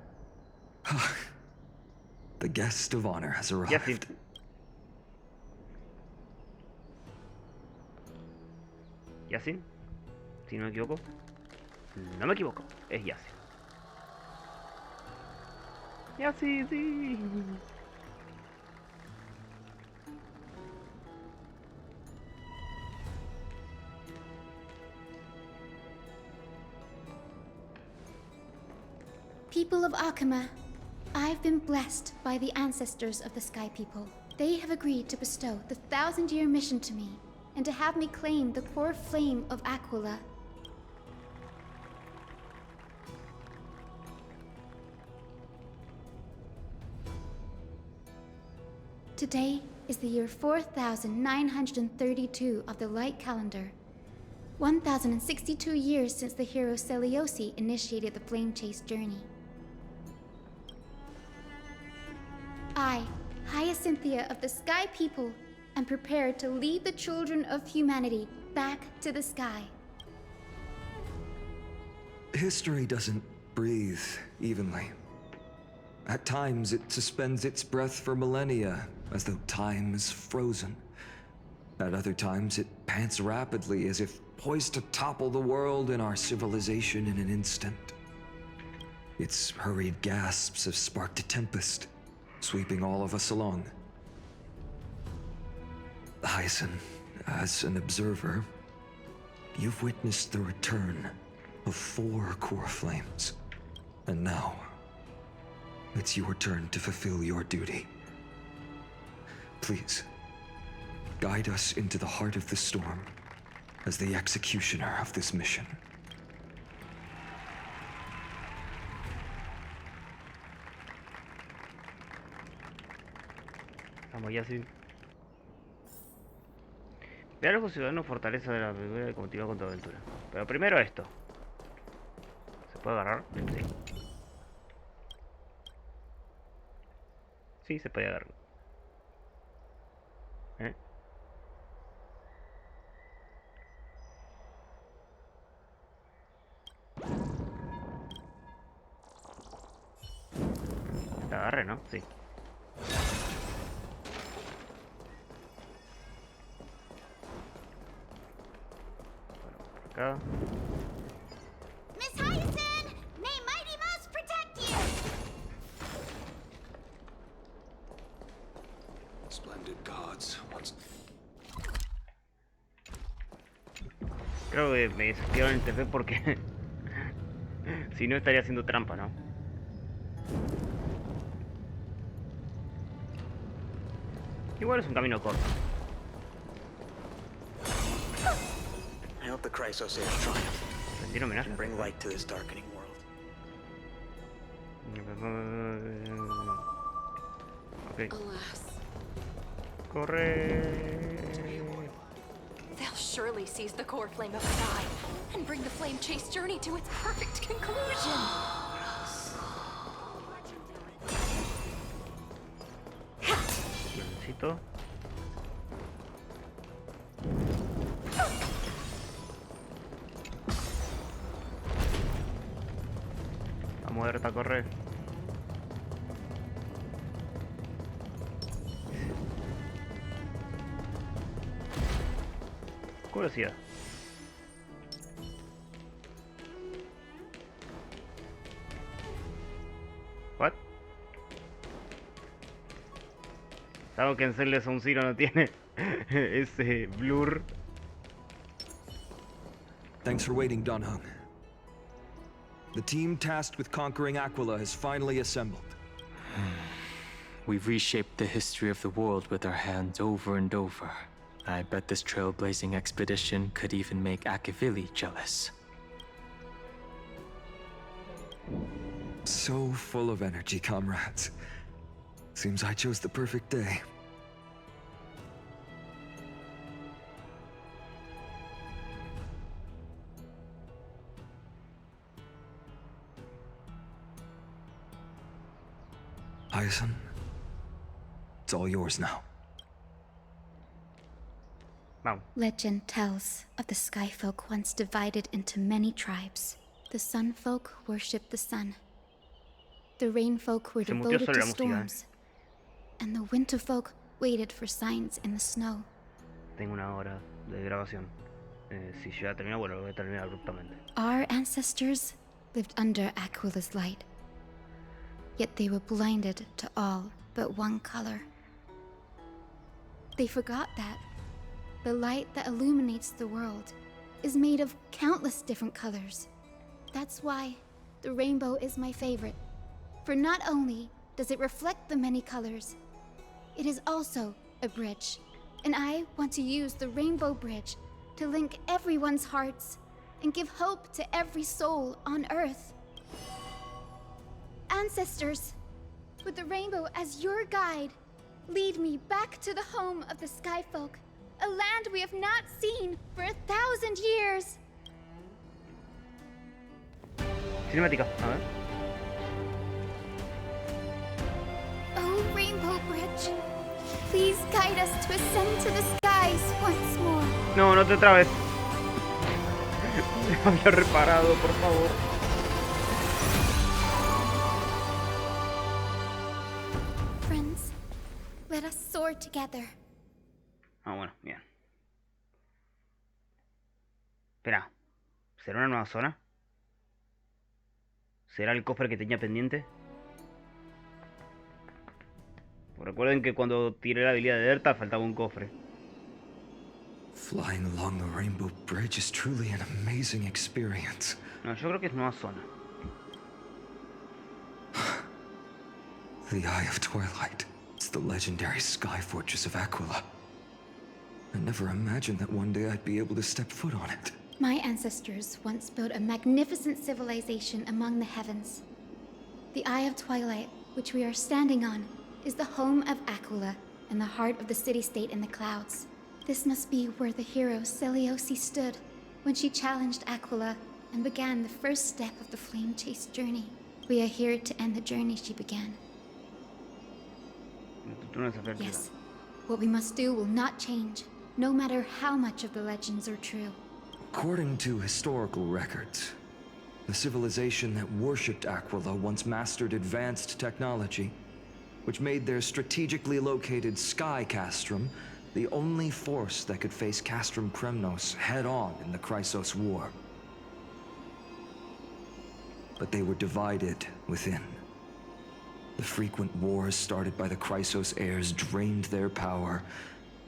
The guest of honor has arrived. Yasin, si no me equivoco. No me equivoco, es Yasin. Yasin, sí. People of Akuma, I've been blessed by the ancestors of the Sky People. They have agreed to bestow the 1,000-year mission to me, and to have me claim the core flame of Aquila. Today is the year 4932 of the Light Calendar. 1062 years since the hero Seliosi initiated the Flame Chase journey. I, Hyacinthia of the Sky People, am prepared to lead the children of humanity back to the sky. History doesn't breathe evenly. At times, it suspends its breath for millennia, as though time is frozen. At other times, it pants rapidly, as if poised to topple the world and our civilization in an instant. Its hurried gasps have sparked a tempest, sweeping all of us along. Hyacinth, as an observer, you've witnessed the return of 4 core flames. And now, it's your turn to fulfill your duty. Please, guide us into the heart of the storm as the executioner of this mission. Vamos, Yasin. Ve a los ciudadanos fortaleza de la aventura y continúa con tu aventura. Pero primero esto. ¿Se puede agarrar? Sí. Sí, se puede agarrar. Te agarré, ¿no? Sí. Por acá. Miss Hyacinth! May Mighty Mouse protect you! Splendid gods. Creo que me desactivaron el TP porque si no estaría haciendo trampa, ¿no? Igual es un camino corto. I hope the Chrysos heirs triumph Rendir homenaje. and bring light to this darkening world. Okay. Alas. Corre. They'll surely seize the core flame of Sky and bring the flame chase journey to its perfect conclusion. Necesito. Vamos a ver, a correr. Curiosidad. What? Algo que encenderles a un Zero no tiene ese blur. Thanks for waiting, Donhung. The team tasked with conquering Aquila has finally assembled. We've reshaped the history of the world with our hands over and over. I bet this trailblazing expedition could even make Akivili jealous. So full of energy, comrades. Seems I chose the perfect day. Hyacin, it's all yours now. Wow. Legend tells of the Sky Folk once divided into many tribes. The Sun Folk worshipped the sun. The Rain Folk were devoted to storms. And the Winter Folk waited for signs in the snow. Tengo una hora de grabación. Si llega a terminar, bueno, lo voy a terminar abruptamente. Our ancestors lived under Aquila's light. Yet they were blinded to all but one color. They forgot that the light that illuminates the world is made of countless different colors. That's why the rainbow is my favorite. For not only does it reflect the many colors, it is also a bridge. And I want to use the Rainbow Bridge to link everyone's hearts and give hope to every soul on Earth. Ancestors, with the rainbow as your guide, lead me back to the home of the Skyfolk, a land we have not seen for 1,000 years. Cinemática, a ver. Oh, Rainbow Bridge, please guide us to ascend to the skies once more. No, no te trabes. Me había reparado, por favor. Friends, let us soar together. Ah, bueno, bien. Espera, ¿será una nueva zona? ¿Será el cofre que tenía pendiente? Pues recuerden que cuando tiré la habilidad de Derta faltaba un cofre. Flying along the Rainbow Bridge is truly an amazing experience. No, yo creo que es nueva zona. The Eye of Twilight. It's the legendary sky fortress of Aquila. I never imagined that one day I'd be able to step foot on it. My ancestors once built a magnificent civilization among the heavens. The Eye of Twilight, which we are standing on, is the home of Aquila and the heart of the city-state in the clouds. This must be where the hero Seleucia stood when she challenged Aquila and began the first step of the flame chase journey. We are here to end the journey she began. Yes, what we must do will not change, no matter how much of the legends are true. According to historical records, the civilization that worshipped Aquila once mastered advanced technology, which made their strategically located Sky Castrum the only force that could face Castrum Kremnos head-on in the Chrysos War. But they were divided within. The frequent wars started by the Chrysos heirs drained their power,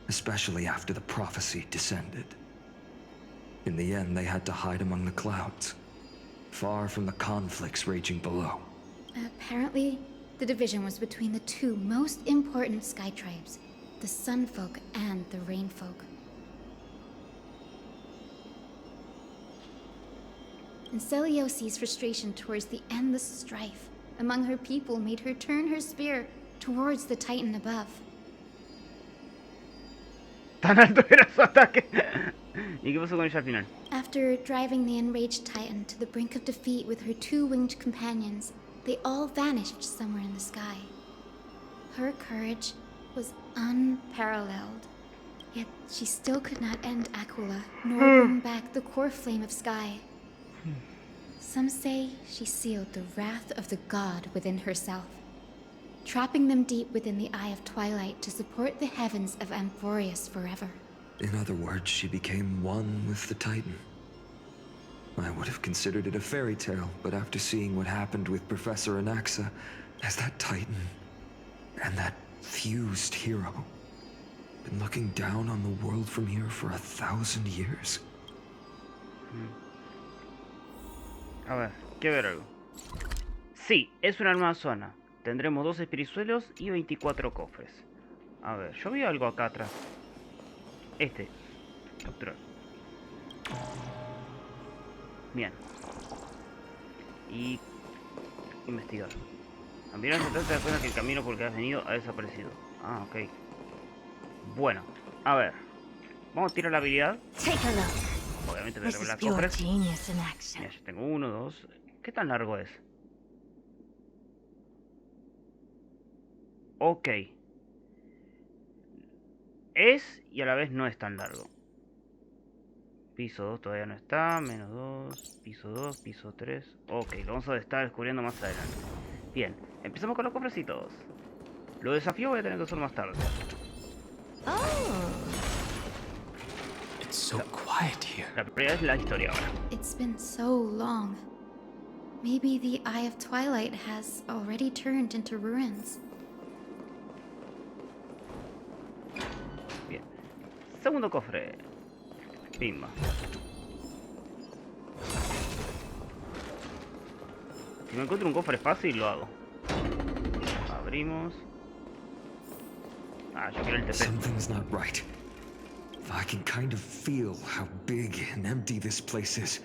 especially after the prophecy descended. In the end, they had to hide among the clouds, far from the conflicts raging below. Apparently, the division was between the two most important sky tribes, the Sun Folk and the Rain Folk. And Celiosi's frustration towards the endless strife among her people made her turn her spear towards the Titan above. Tan alto era su ataque. ¿Y qué pasó con ella al final? After driving the enraged Titan to the brink of defeat with her two winged companions, they all vanished somewhere in the sky. Her courage was unparalleled, yet she still could not end Aquila, nor bring back the core flame of sky. Some say she sealed the wrath of the god within herself, trapping them deep within the Eye of Twilight to support the heavens of Amphoreus forever. In other words, she became one with the Titan. I would have considered it a fairy tale, but after seeing what happened with Professor Anaxa, as that Titan and that fused hero been looking down on the world from here for 1,000 years. A ver, quiero ver algo. Sí, es una nueva zona. Tendremos 2 espirisuelos y 24 cofres. A ver, yo vi algo acá atrás. Capturar. Bien. Y investigar. También se trata de cuenta que el camino por el que has venido ha desaparecido. Ah, ok. Bueno, a ver. Vamos a tirar la habilidad. Obviamente me revela cofres. Mira, yo tengo 1, 2. ¿Qué tan largo es? Ok. Es y a la vez no es tan largo. Piso 2 todavía no está. Menos 2. Piso 2. Piso 3. Ok, lo vamos a estar descubriendo más adelante. Bien, empezamos con los cofrecitos. Los desafíos voy a tener que hacer más tarde. It's so quiet here. La prioridad es la historia ahora. It's been so long. Maybe the Eye of Twilight has already turned into ruins. Bien. Segundo cofre. Pimba. Si me encuentro un cofre fácil, lo hago. Abrimos. Ah, yo quiero el TP. Something's not right. I can kind of feel how big and empty this place is.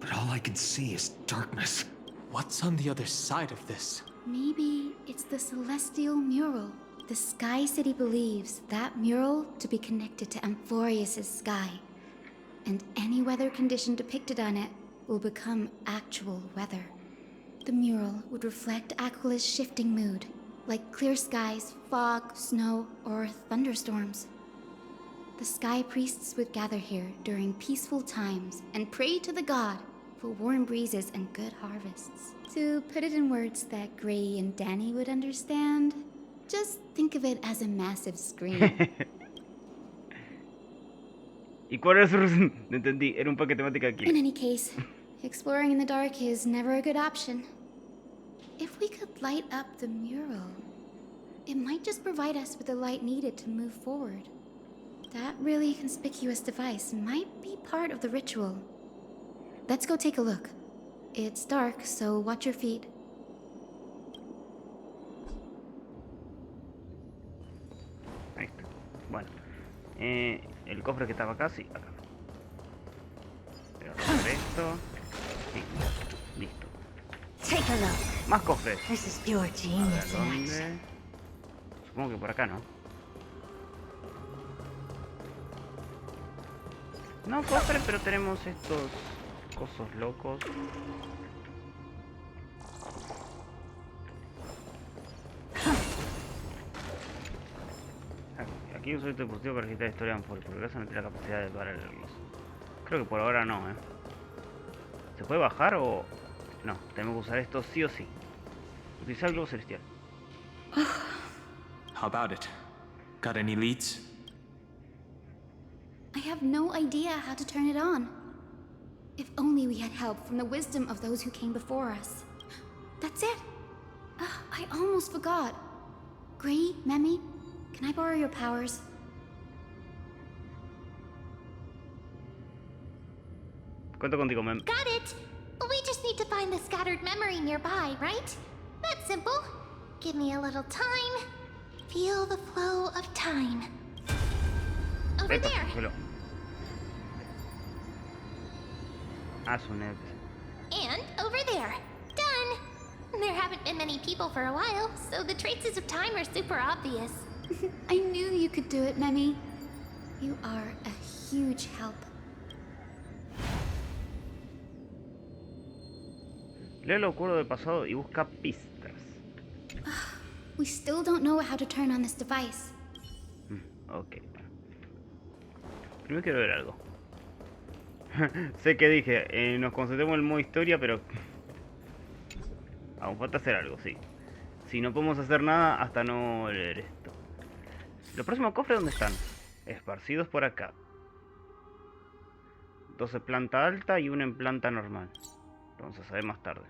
But all I can see is darkness. What's on the other side of this? Maybe it's the celestial mural. The Sky City believes that mural to be connected to Amphoreus' sky. And any weather condition depicted on it will become actual weather. The mural would reflect Aquila's shifting mood, like clear skies, fog, snow, or thunderstorms. The sky priests would gather here during peaceful times and pray to the god for warm breezes and good harvests. To put it in words that Gray and Danny would understand, just think of it as a massive screen. ¿Y cuál era su razón? No entendí, era un paquete temática aquí. In any case, exploring in the dark is never a good option. If we could light up the mural, it might just provide us with the light needed to move forward. That really conspicuous device might be part of the ritual. Let's go take a look. It's dark, so watch your feet. Ahí está. Bueno. El cofre que estaba acá, sí, acá. Voy a hacer esto. Sí, listo. Más cofres. A ver, ¿dónde? Supongo que por acá, ¿no? No cofre, pero tenemos estos cosos locos. Aquí uso este dispositivo para registrar historia de Amphoreus, porque eso no tiene la capacidad de pararlos. Creo que por ahora no, ¿Se puede bajar o...? No, tenemos que usar esto sí o sí. Utilizar el globo celestial. How about it? Got any leads? I have no idea how to turn it on. If only we had help from the wisdom of those who came before us. That's it. I almost forgot. Gray, Memi, can I borrow your powers? Cuento contigo, Mem. Got it! We just need to find the scattered memory nearby, right? That's simple. Give me a little time. Feel the flow of time. Over there. And over there. Done. There haven't been many people for a while, so the traces of time are super obvious. I knew you could do it, Memi. You are a huge help. Lee lo ocurrido del pasado y busca pistas. We still don't know how to turn on this device. Ok. Primero quiero ver algo. Sé que dije, nos concentremos en el modo historia, pero... aún falta hacer algo, sí. Si no podemos hacer nada hasta no leer esto. ¿Los próximos cofres dónde están? Esparcidos por acá. 2 en planta alta y 1 en planta normal. Lo vamos a saber más tarde.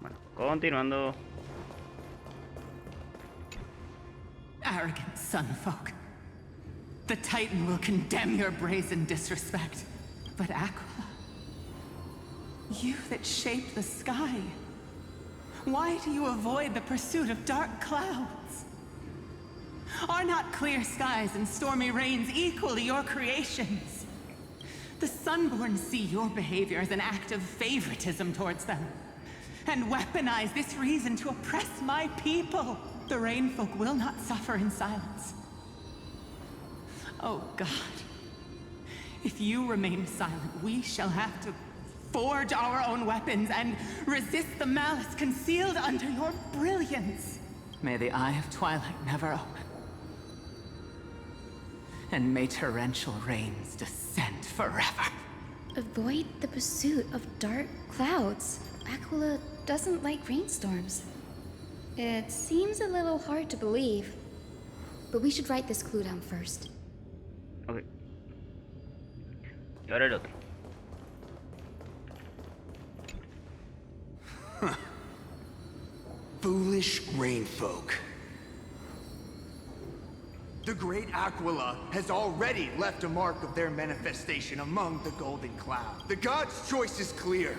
Bueno, continuando. Arrogant sunfolk. The Titan will condemn your brazen disrespect. But Aquila, you that shape the sky, why do you avoid the pursuit of dark clouds? Are not clear skies and stormy rains equally your creations? The Sunborn see your behavior as an act of favoritism towards them, and weaponize this reason to oppress my people. The Rainfolk will not suffer in silence. Oh God. If you remain silent, we shall have to forge our own weapons and resist the malice concealed under your brilliance. May the Eye of Twilight never open. And may torrential rains descend forever. Avoid the pursuit of dark clouds. Aquila doesn't like rainstorms. It seems a little hard to believe. But we should write this clue down first. Ok. Y ahora el otro. Foolish rainfolk. The great Aquila has already left a mark of their manifestation among the Golden Cloud. The gods' choice is clear.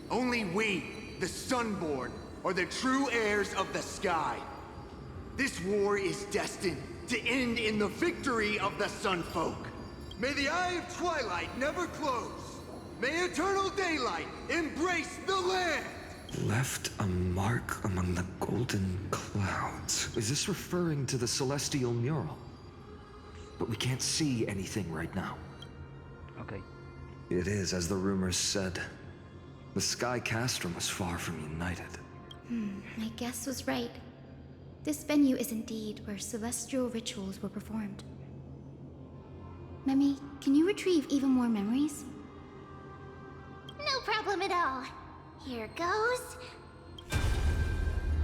Only we, the Sunborn, are the true heirs of the sky. This war is destined to end in the victory of the Sunfolk. May the Eye of Twilight never close. May eternal daylight embrace the land! Left a mark among the golden clouds. Is this referring to the celestial mural? But we can't see anything right now. Okay. It is, as the rumors said. The Sky Castrum was far from united. My guess was right. This venue is indeed where celestial rituals were performed. Memi, can you retrieve even more memories? No problem at all. Here goes.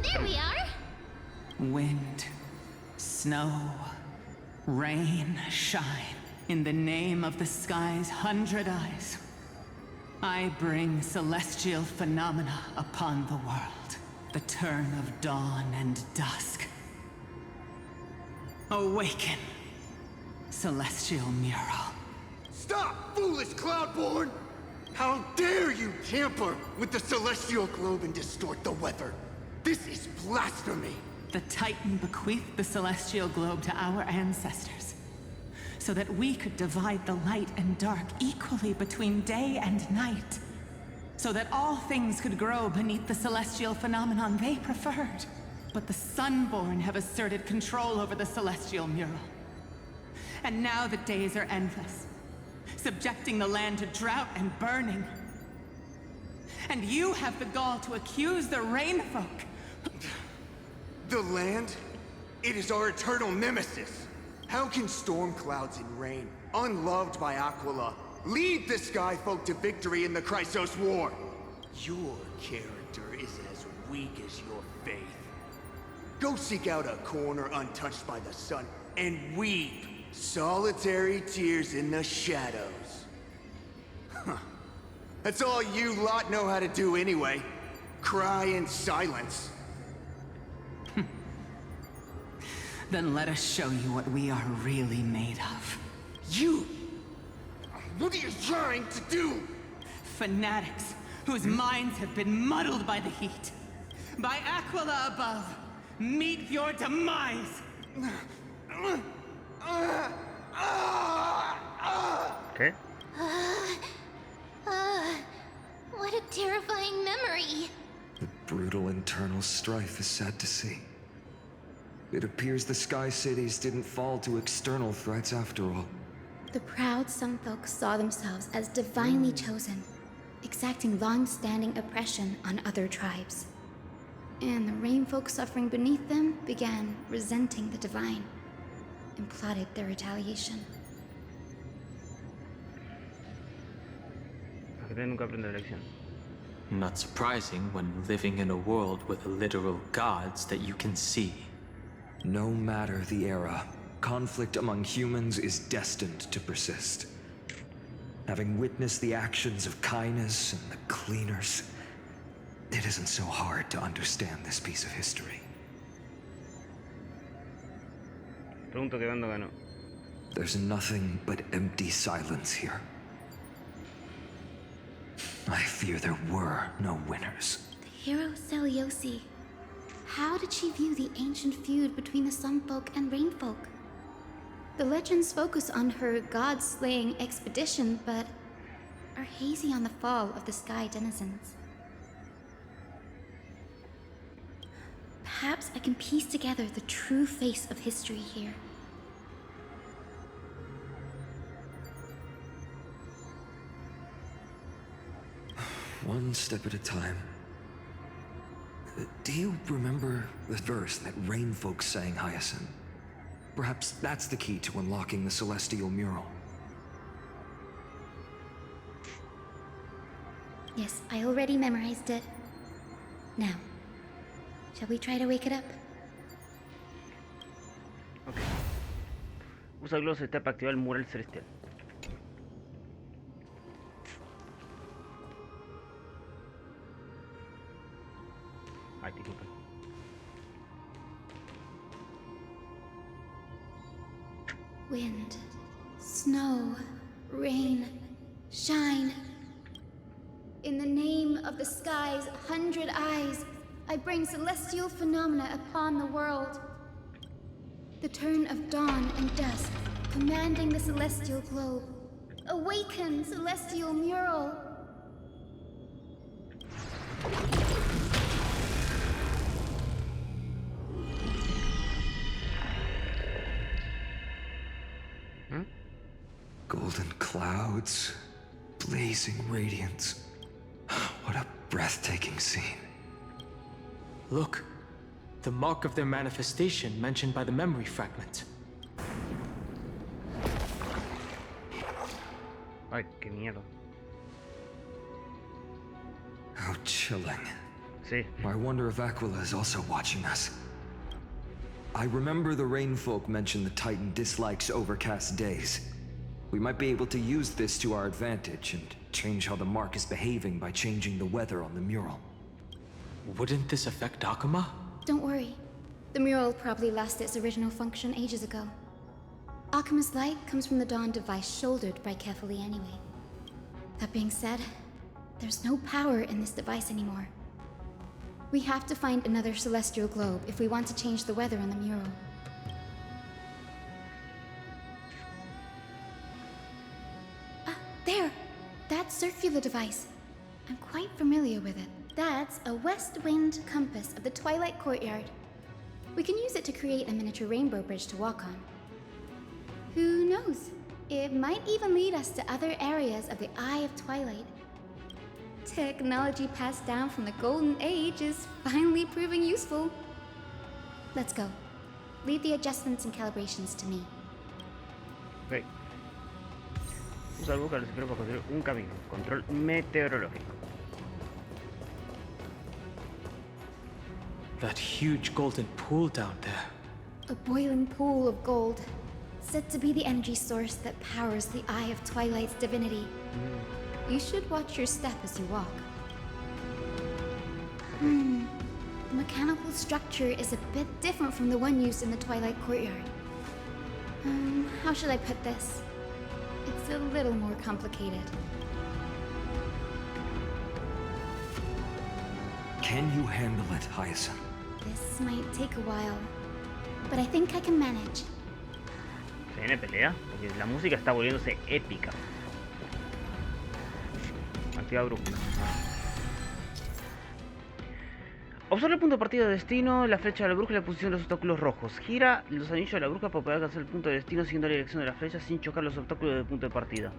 There we are. Wind, snow, rain, shine. In the name of the sky's 100 eyes, I bring celestial phenomena upon the world. The turn of dawn and dusk. Awaken, celestial mural. Stop, foolish Cloudborn! How dare you tamper with the celestial globe and distort the weather? This is blasphemy! The Titan bequeathed the celestial globe to our ancestors, so that we could divide the light and dark equally between day and night, so that all things could grow beneath the celestial phenomenon they preferred. But the Sunborn have asserted control over the celestial mural. And now the days are endless, subjecting the land to drought and burning. And you have the gall to accuse the Rainfolk. The land? It is our eternal nemesis. How can storm clouds and rain, unloved by Aquila, lead the Skyfolk to victory in the Chrysos War? Your character is as weak as your faith. Go seek out a corner untouched by the sun and weep solitary tears in the shadows. Huh. That's all you lot know how to do anyway. Cry in silence. Then let us show you what we are really made of. You? What are you trying to do? Fanatics whose minds have been muddled by the heat. By Aquila above, meet your demise! ¿Qué? What a terrifying memory. The brutal internal strife is sad to see. It appears the Sky Cities didn't fall to external threats after all. The proud Sun Folk saw themselves as divinely chosen, exacting long-standing oppression on other tribes. And the Rain Folk suffering beneath them began resenting the divine and plotted their retaliation. Nunca aprende la lección. Not surprising when living in a world with literal gods that you can see. No matter the era, conflict among humans is destined to persist. Having witnessed the actions of Kindness and the Cleaners, it isn't so hard to understand this piece of history. Pregunto qué bando ganó. There's nothing but empty silence here. I fear there were no winners. The hero Celiosi. How did she view the ancient feud between the Sun Folk and Rain Folk? The legends focus on her god-slaying expedition, but are hazy on the fall of the Sky Denizens. Perhaps I can piece together the true face of history here. One step at a time. Do you remember the verse that Rain Folk sang, Hyacinth? Perhaps that's the key to unlocking the Celestial Mural. Yes, I already memorized it. Now, shall we try to wake it up? Ok. Usa Glow Step para activar el mural celestial. Ay, disculpen. Wind, snow, rain, shine. In the name of the sky's 100 eyes, I bring celestial phenomena upon the world. The turn of dawn and dusk, commanding the celestial globe. Awaken, celestial mural! Golden clouds, blazing radiance. What a breathtaking scene. Look, the mark of their manifestation mentioned by the memory fragment. Ay, qué miedo. How chilling. Sí. I wonder if Aquila is also watching us. I remember the Rain Folk mentioned the Titan dislikes overcast days. We might be able to use this to our advantage and change how the mark is behaving by changing the weather on the mural. Wouldn't this affect Akuma? Don't worry. The mural probably lost its original function ages ago. Akuma's light comes from the Dawn device shouldered by Kefali anyway. That being said, there's no power in this device anymore. We have to find another celestial globe if we want to change the weather on the mural. There! That's circular device. I'm quite familiar with it. That's a west wind compass of the Twilight Courtyard. We can use it to create a miniature rainbow bridge to walk on. Who knows? It might even lead us to other areas of the Eye of Twilight. Technology passed down from the Golden Age is finally proving useful. Let's go. Leave the adjustments and calibrations to me. Ok. Usa algo que les espero para construir un camino. Control meteorológico. That huge golden pool down there. A boiling pool of gold, said to be the energy source that powers the Eye of Twilight's divinity. You should watch your step as you walk. The mechanical structure is a bit different from the one used in the Twilight Courtyard. How should I put this? It's a little more complicated. Can you handle it, Hyacinth? This might take a while. but I think I can manage. Se viene pelea, porque la música está volviéndose épica. Activa brújula. Observa el punto de partida de destino, la flecha de la brújula y la posición de los obstáculos rojos. Gira los anillos de la brújula para poder alcanzar el punto de destino siguiendo la dirección de la flecha sin chocar los obstáculos del punto de partida.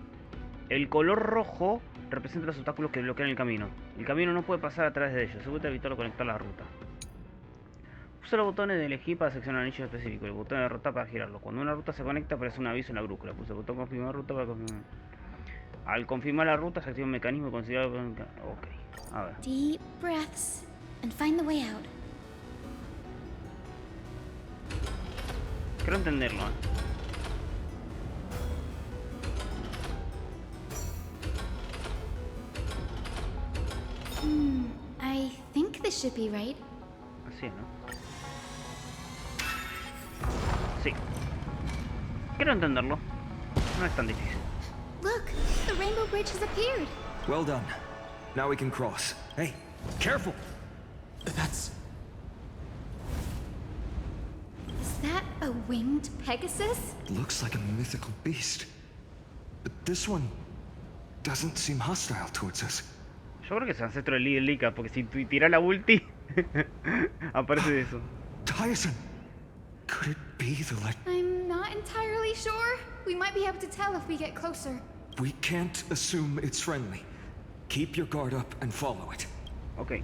El color rojo representa los obstáculos que bloquean el camino. El camino no puede pasar a través de ellos. Se puede evitar o conectar la ruta. Usa los botones de elegir para seleccionar un anillo específico. El botón de derrotar para girarlo. Cuando una ruta se conecta aparece un aviso en la brújula. Puse el botón confirmar ruta para confirmar. Al confirmar la ruta se activa un mecanismo considerado... Ok, a ver. Deep breaths and find the way out. Quiero entenderlo, I think this should be right. Así, ¿no? Sí. Quiero entenderlo. No es tan difícil. Look, the rainbow bridge has appeared. Well done. Now we can cross. Hey, careful! That's... Is that a winged Pegasus? Looks like a mythical beast. But this one doesn't seem hostile towards us. Yo creo que es ancestro del Lika, porque si tira la ulti, aparece eso. Tyson! Could it be the I'm not entirely sure. We might be able to tell if we get closer. We can't assume it's friendly. Keep your guard up and follow it. Okay.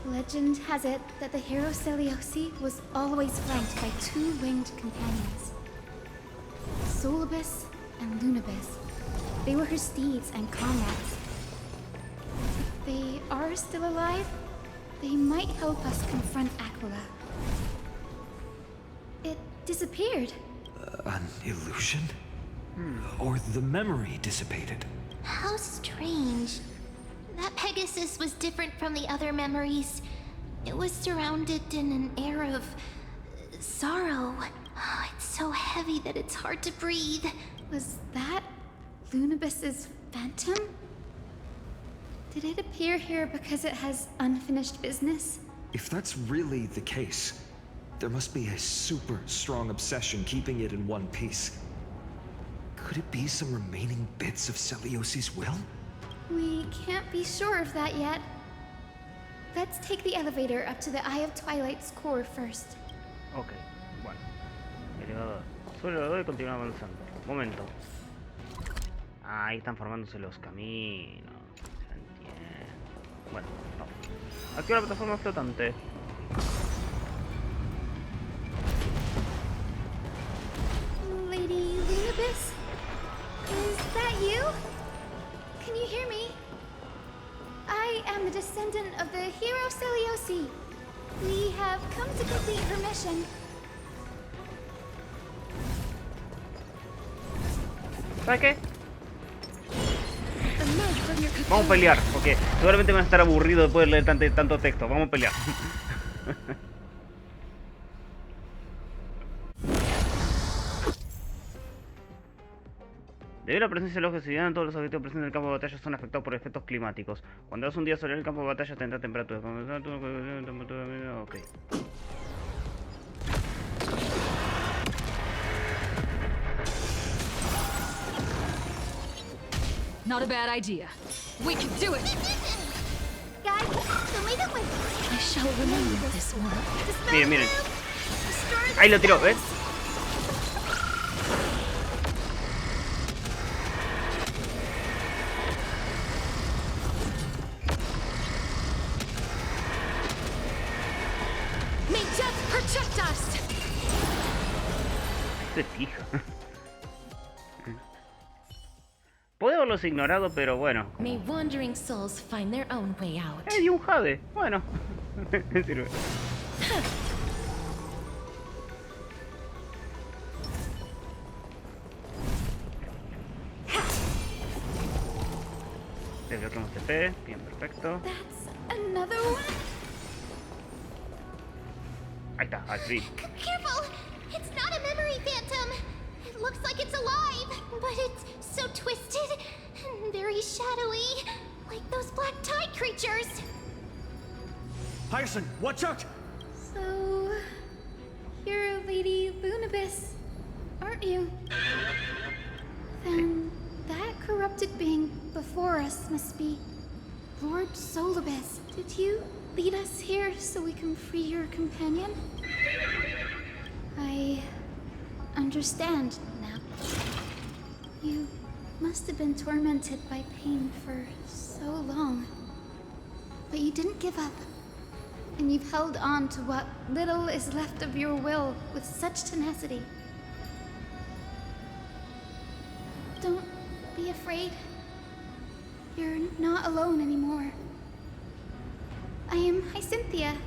Legend has it that the hero Celiosi was always flanked by two winged companions. Solibus and Lunabis. They were her steeds and comrades. If they are still alive, they might help us confront Aquila. It disappeared. An illusion? Or the memory dissipated? How strange. That Pegasus was different from the other memories. It was surrounded in an air of sorrow. Oh, it's so heavy that it's hard to breathe. Was that Lunabis's phantom? Did it appear here because it has unfinished business? If that's really the case, there must be a super strong obsession keeping it in one piece. Could it be some remaining bits of Celiosi's will? We can't be sure of that yet. Let's take the elevator up to the Eye of Twilight's core first. Ok, bueno. Elevador. Sube el elevador y continuamos avanzando. Momento. Ah, ahí están formándose los caminos. Se entiende. Bueno, no. Activa la plataforma flotante. Lady Lunabis? Is that you? Can you hear me? I am the descendant of the hero Celiosi. We have come to complete her mission. ¿Sabes qué? Vamos a pelear, porque seguramente van a estar aburridos después de leer tanto texto. Vamos a pelear. Debido a la presencia de los obsidiana, todos los objetos presentes en el campo de batalla son afectados por efectos climáticos. Cuando das un día sobre el campo de batalla tendrá temperatura. Ok. Not a bad idea. We can do it! Guys, don't leave it with us. I shall remember this one. Miren, miren. Ahí lo tiró, ¿ves? May death protect us! Se fija. Puedo haberlos ignorado, pero bueno. May wandering souls find their own way out. ¡Di un jade! Bueno. Me sirve. Desbloqueamos TP. Bien, perfecto. That's another one? Ahí está, al fin. Careful! It's not a memory phantom! It looks like it's alive, but it's so twisted and very shadowy, like those black tide creatures. Hyacinth, watch out! So... you're Lady Lunabis, aren't you? Then that corrupted being before us must be Lord Solibus. Did you lead us here so we can free your companion? I understand now. You must have been tormented by pain for so long. But you didn't give up. And you've held on to what little is left of your will with such tenacity. Don't be afraid. You're not alone anymore. I am Hyacinthia,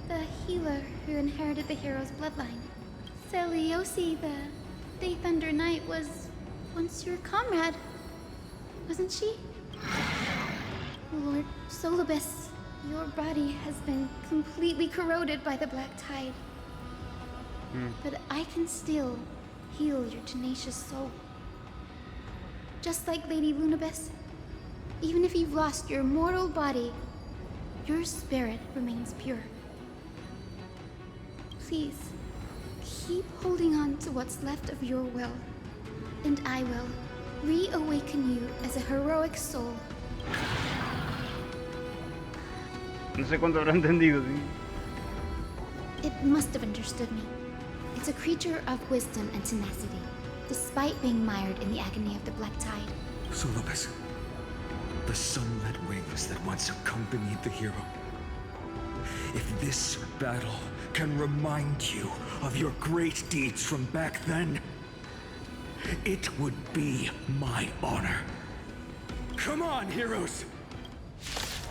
the healer who inherited the hero's bloodline. Celiosi, the Day Thunder Knight, was once your comrade, wasn't she? Lord Solibus, your body has been completely corroded by the Black Tide. But I can still heal your tenacious soul. Just like Lady Lunabis, even if you've lost your mortal body, your spirit remains pure. Please, keep holding on to what's left of your will, and I will reawaken you as a heroic soul. No sé cuánto habrá entendido, sí. It must have understood me. It's a creature of wisdom and tenacity, despite being mired in the agony of the Black Tide. Solibus, the sunlit wings that once accompanied the hero. If this battle can remind you of your great deeds from back then, it would be my honor. Come on, heroes!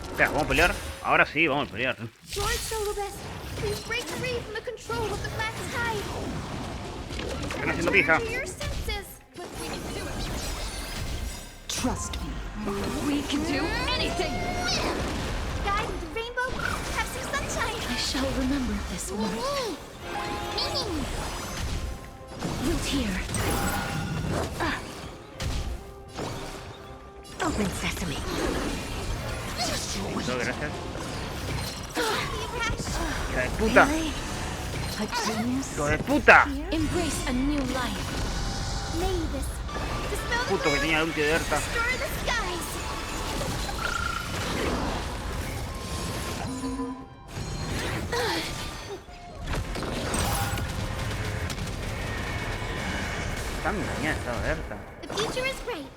Espera, ¿vamos a pelear? Ahora sí, vamos a pelear. Lord Solibus, please break free from the control of the Black Tide. Están haciendo pija. To your senses. Trust me. We can do anything! Guide with the rainbow, have some sunshine. I shall remember this one. Wilt here. Open sesame. Muchas gracias. ¡Hija de puta! ¡Hijo de puta! Embrace a new life. May this dispel the Puto que tenía ulti de Erta. destroy the skies. Tan dañada esta Erta. The future is bright.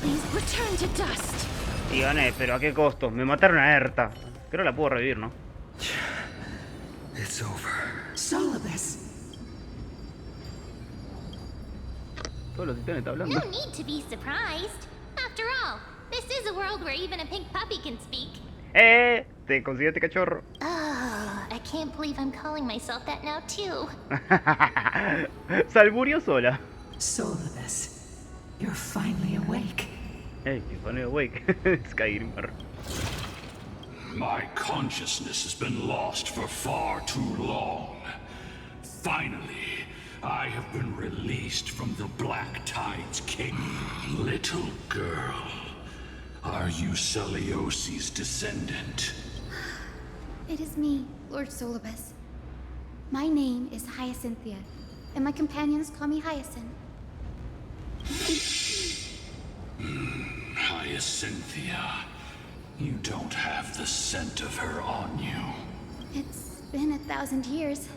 Please return to dust. Y gané, pero ¿a qué costo? Me mataron a Erta. Creo que la puedo revivir, ¿no? It's over. Solibus. Todos los titanes están hablando. No need to be surprised. After all, this is a world where even a pink puppy can speak. Te consiguió este cachorro. Oh, I can't believe I'm calling myself that now too. Salburio sola. Solibus, you're finally awake. Hey, you're finally awake. Skyrimmer. My consciousness has been lost for far too long. Finally, I have been released from the Black Tide's king. Little girl, are you Celiosi's descendant? It is me, Lord Solibus. My name is Hyacinthia, and my companions call me Hyacinth. Hyacinthia, you don't have the scent of her on you. It's been 1,000 years.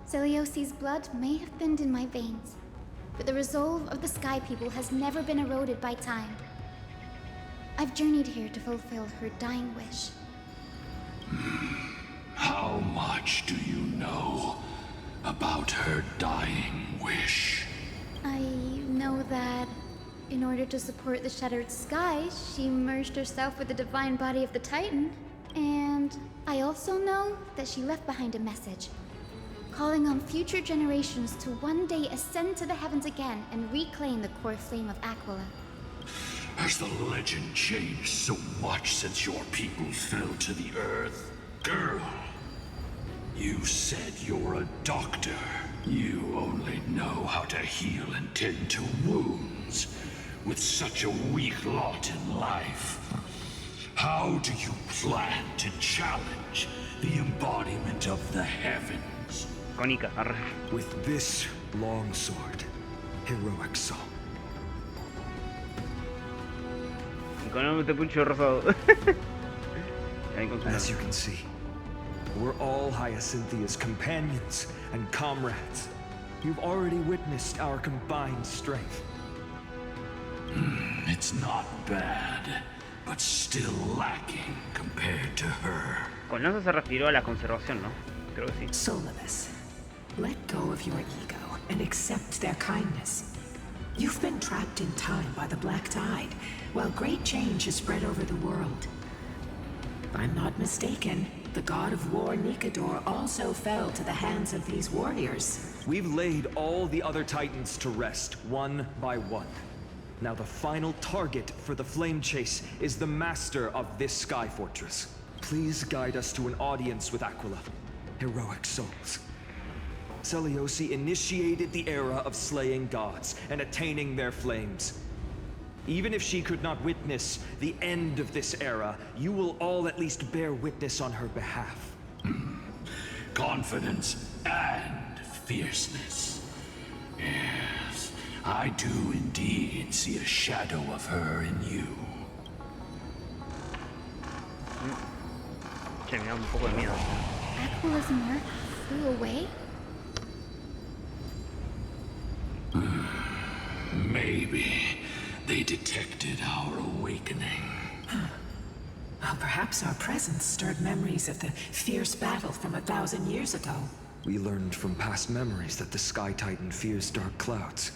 Celiosi's blood may have thinned in my veins, but the resolve of the Sky People has never been eroded by time. I've journeyed here to fulfill her dying wish. How much do you know about her dying wish? I know that in order to support the shattered sky, she merged herself with the divine body of the Titan. And I also know that she left behind a message, calling on future generations to one day ascend to the heavens again and reclaim the core flame of Aquila. Has the legend changed so much since your people fell to the earth? Girl, you said you're a doctor. You only know how to heal and tend to wounds, with such a weak lot in life. How do you plan to challenge the embodiment of the heavens? With this long sword, heroic soul. As you can see, we're all Hyacinthia's companions and comrades. You've already witnessed our combined strength. It's not bad, but still lacking compared to her. Con lanza se refirió a la conservación, ¿no? Creo que sí. Solaris, let go of your ego and accept their kindness. You've been trapped in time by the Black Tide, while great change has spread over the world. If I'm not mistaken, the god of war Nikador also fell to the hands of these warriors. We've laid all the other titans to rest, one by one. Now the final target for the flame chase is the master of this sky fortress. Please guide us to an audience with Aquila. Heroic souls. Seliosi initiated the era of slaying gods and attaining their flames. Even if she could not witness the end of this era, you will all at least bear witness on her behalf. Confidence and fierceness. Yes, I do indeed see a shadow of her in you. Che, me da un poco de miedo. Aquila's mark flew away? Maybe they detected our awakening. Well, perhaps our presence stirred memories of the fierce battle from 1,000 years ago. We learned from past memories that the Sky Titan fears dark clouds.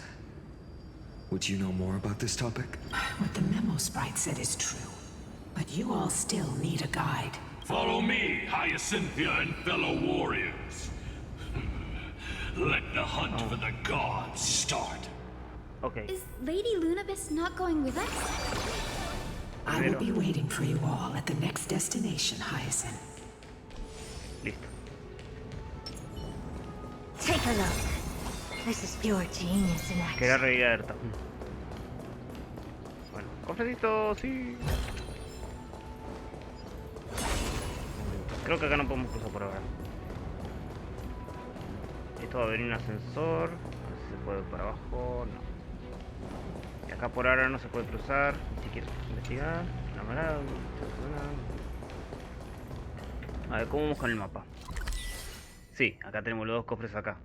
Would you know more about this topic? What the memo sprite said is true. But you all still need a guide. Follow me, Hyacinthia and fellow warriors. Let the hunt for the gods start. Okay. Is Lady Lunabis not going with us? I will be waiting for you all at the next destination, Hyacinth. Listo. Take a look. This is pure genius in action. Queda reabierta. Bueno, cofrecito, sí. Creo que acá no podemos cruzar por ahora. Esto va a venir un ascensor. No sé si se puede para abajo. No. Y acá por ahora no se puede cruzar. Ni siquiera investigar. Cámara. A ver, ¿cómo vamos con el mapa? Sí, acá tenemos los dos cofres acá.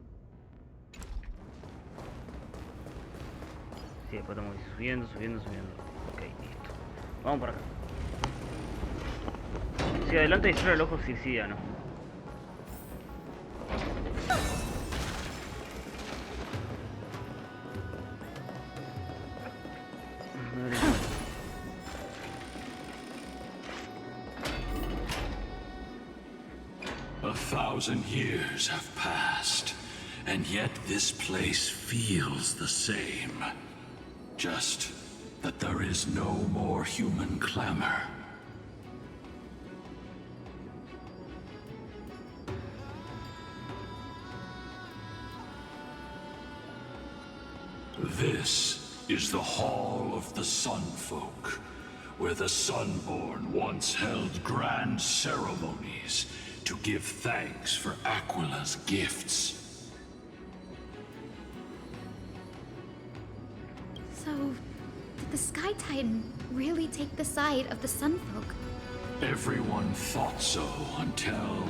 Sí, después estamos subiendo. Ok, listo. Vamos por acá. Sí, adelante distrae el ojo siciliano. A 1,000 years have passed, and yet this place feels the same. Just that there is no more human clamor. This is the Hall of the Sunfolk, where the Sunborn once held grand ceremonies to give thanks for Aquila's gifts. So, did the Sky Titan really take the side of the Sunfolk? Everyone thought so until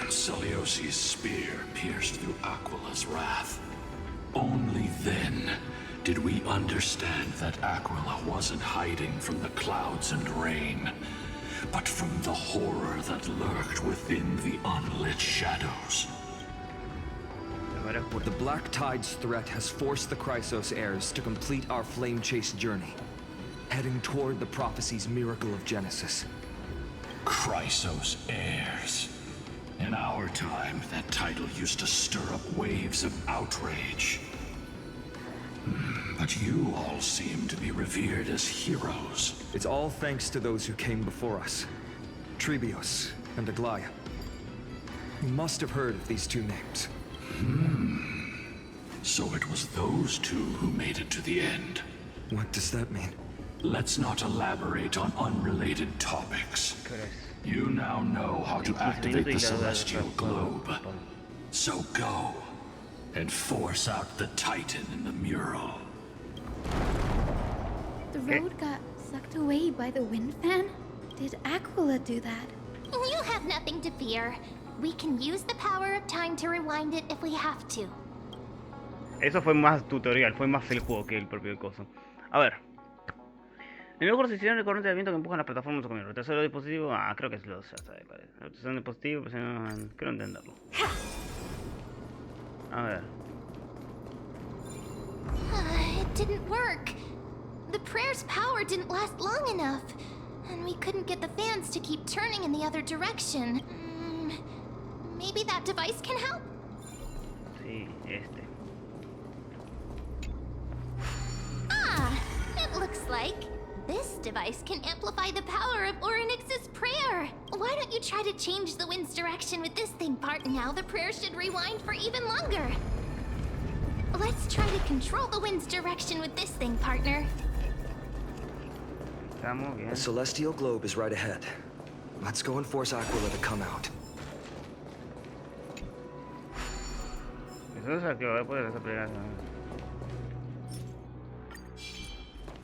Celiosi's spear pierced through Aquila's wrath. Only then did we understand that Aquila wasn't hiding from the clouds and rain, but from the horror that lurked within the unlit shadows. The Black Tide's threat has forced the Chrysos heirs to complete our flame chase journey, heading toward the prophecy's miracle of Genesis. Chrysos heirs. In our time, that title used to stir up waves of outrage. But you all seem to be revered as heroes. It's all thanks to those who came before us. Trebios and Aglaia. You must have heard of these two names. So it was those two who made it to the end. What does that mean? Let's not elaborate on unrelated topics. You now know how to activate the celestial globe. So go and force out the Titan in the mural. The road got sucked away by the wind fan? Did Aquila do that? You have nothing to fear. We can use the power of time to rewind it if we have to. Eso fue más tutorial, fue más el juego que el propio coso. A ver. El mejor sistema de corriente de viento que empujan las plataformas de camino. Retrasar los dispositivos. Creo que es lo ya sabe cuál es. Retrasar el dispositivo, pues no, quiero entenderlo. A ver. It didn't work. The prayer's power didn't last long enough. And we couldn't get the fans to keep turning in the other direction. Maybe that device can help? Sí, este. It looks like this device can amplify the power of Orynyx's prayer. Why don't you try to change the wind's direction with this thing, part? Now the prayer should rewind for even longer. Let's try to control the wind's direction with this thing, partner. The celestial globe is right ahead. Let's go and force Aquila to come out.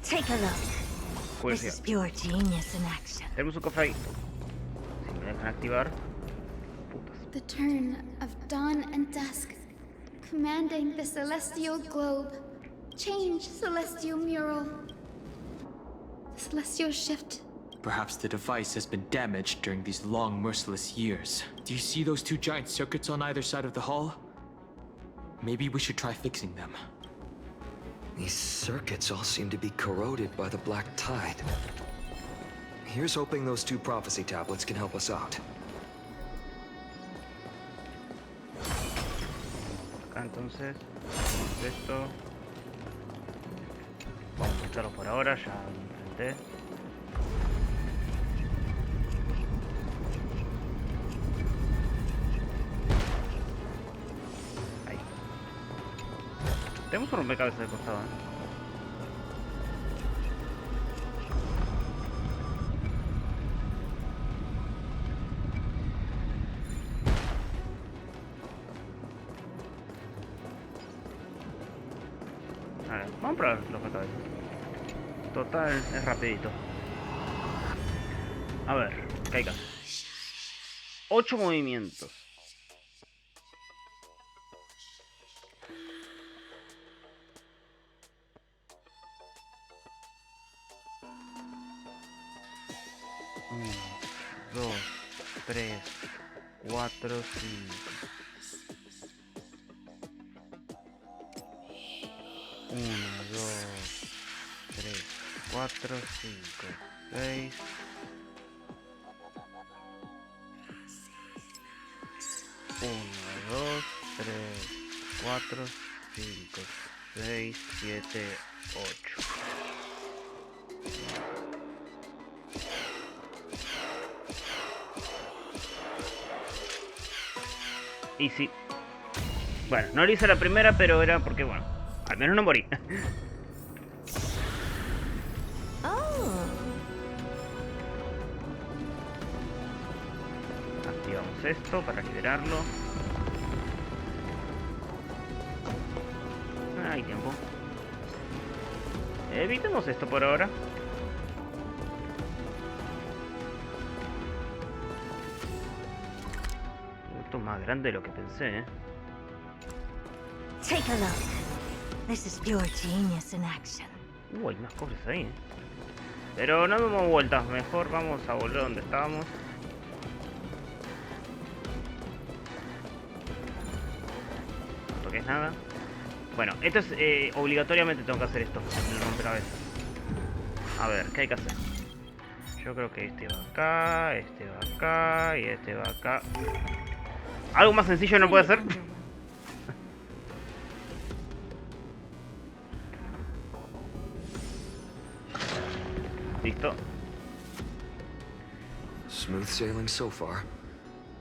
Take a look. This is pure genius in action. Tenemos un cofre ahí. Si me dejan activar. Putas. The turn of dawn and dusk, commanding the celestial globe. Change celestial mural. The celestial shift. Perhaps the device has been damaged during these long, merciless years. Do you see those two giant circuits on either side of the hull? Maybe we should try fixing them. These circuits all seem to be corroded by the black tide. Here's hoping those two prophecy tablets can help us out. Acá entonces, esto. Vamos a echarlo por ahora, ya lo intenté. Ahí. Tenemos un rompecabezas de costado, A ver, vamos a probar los rompecabezas. Total, es rapidito. A ver, caiga. 8 movimientos. Uno, 2, 3, 4, 5. 1, 2, 3, 4, 5, 6. 1, 2, 3, 4, 5, 6, 7, 8. Y sí. Bueno, no lo hice la primera, pero era porque, bueno, al menos no morí. Activamos esto para liberarlo. Hay tiempo. Evitemos esto por ahora. Esto es más grande de lo que pensé, Take a look. This is pure genius in action. Hay más cofres ahí, Pero no demos vueltas, mejor vamos a volver donde estábamos. No toques nada. Bueno, esto es obligatoriamente tengo que hacer esto en el rompecabezas. A ver, ¿qué hay que hacer? Yo creo que este va acá, este va acá y este va acá. ¿Algo más sencillo no puede ser? Listo. Smooth sailing so far.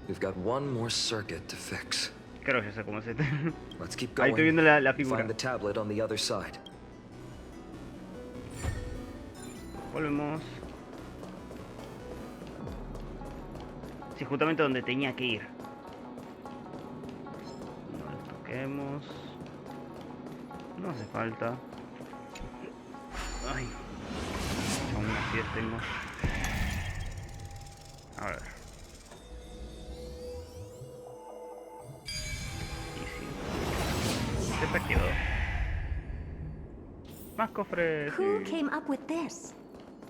We've got one more circuit to fix. Creo que ya sé cómo es este. Let's keep Ahí going. estoy viendo la figura. Find the tablet on the other side. Volvemos. Sí, justamente donde tenía que ir. No le toquemos. No hace falta. Ay. Aún así tengo. A ver. Y sí. Desactivado. Más cofres. Who came up with this?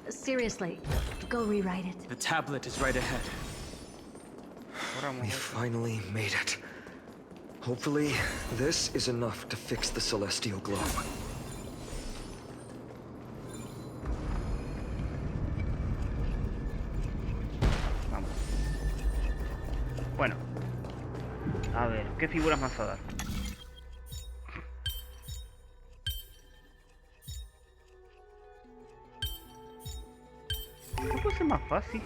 Seriously, go rewrite it. The tablet is right ahead. We finally made it. Hopefully, this is enough to fix the celestial globe. Vamos. Bueno. A ver, ¿qué figuras más a dar? ¿No puede ser más fácil?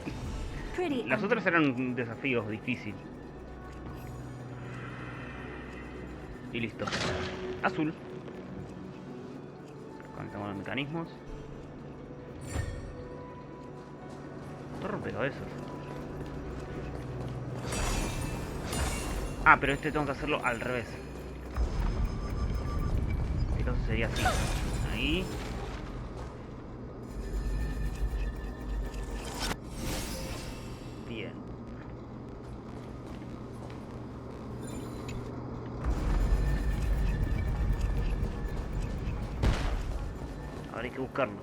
Las otras eran desafíos difíciles. Y listo. Azul. Conectamos los mecanismos. Todo rompecabezas. Ah, pero este tengo que hacerlo al revés. En este caso sería así. Ahí. Bien. Ahora hay que buscarlo.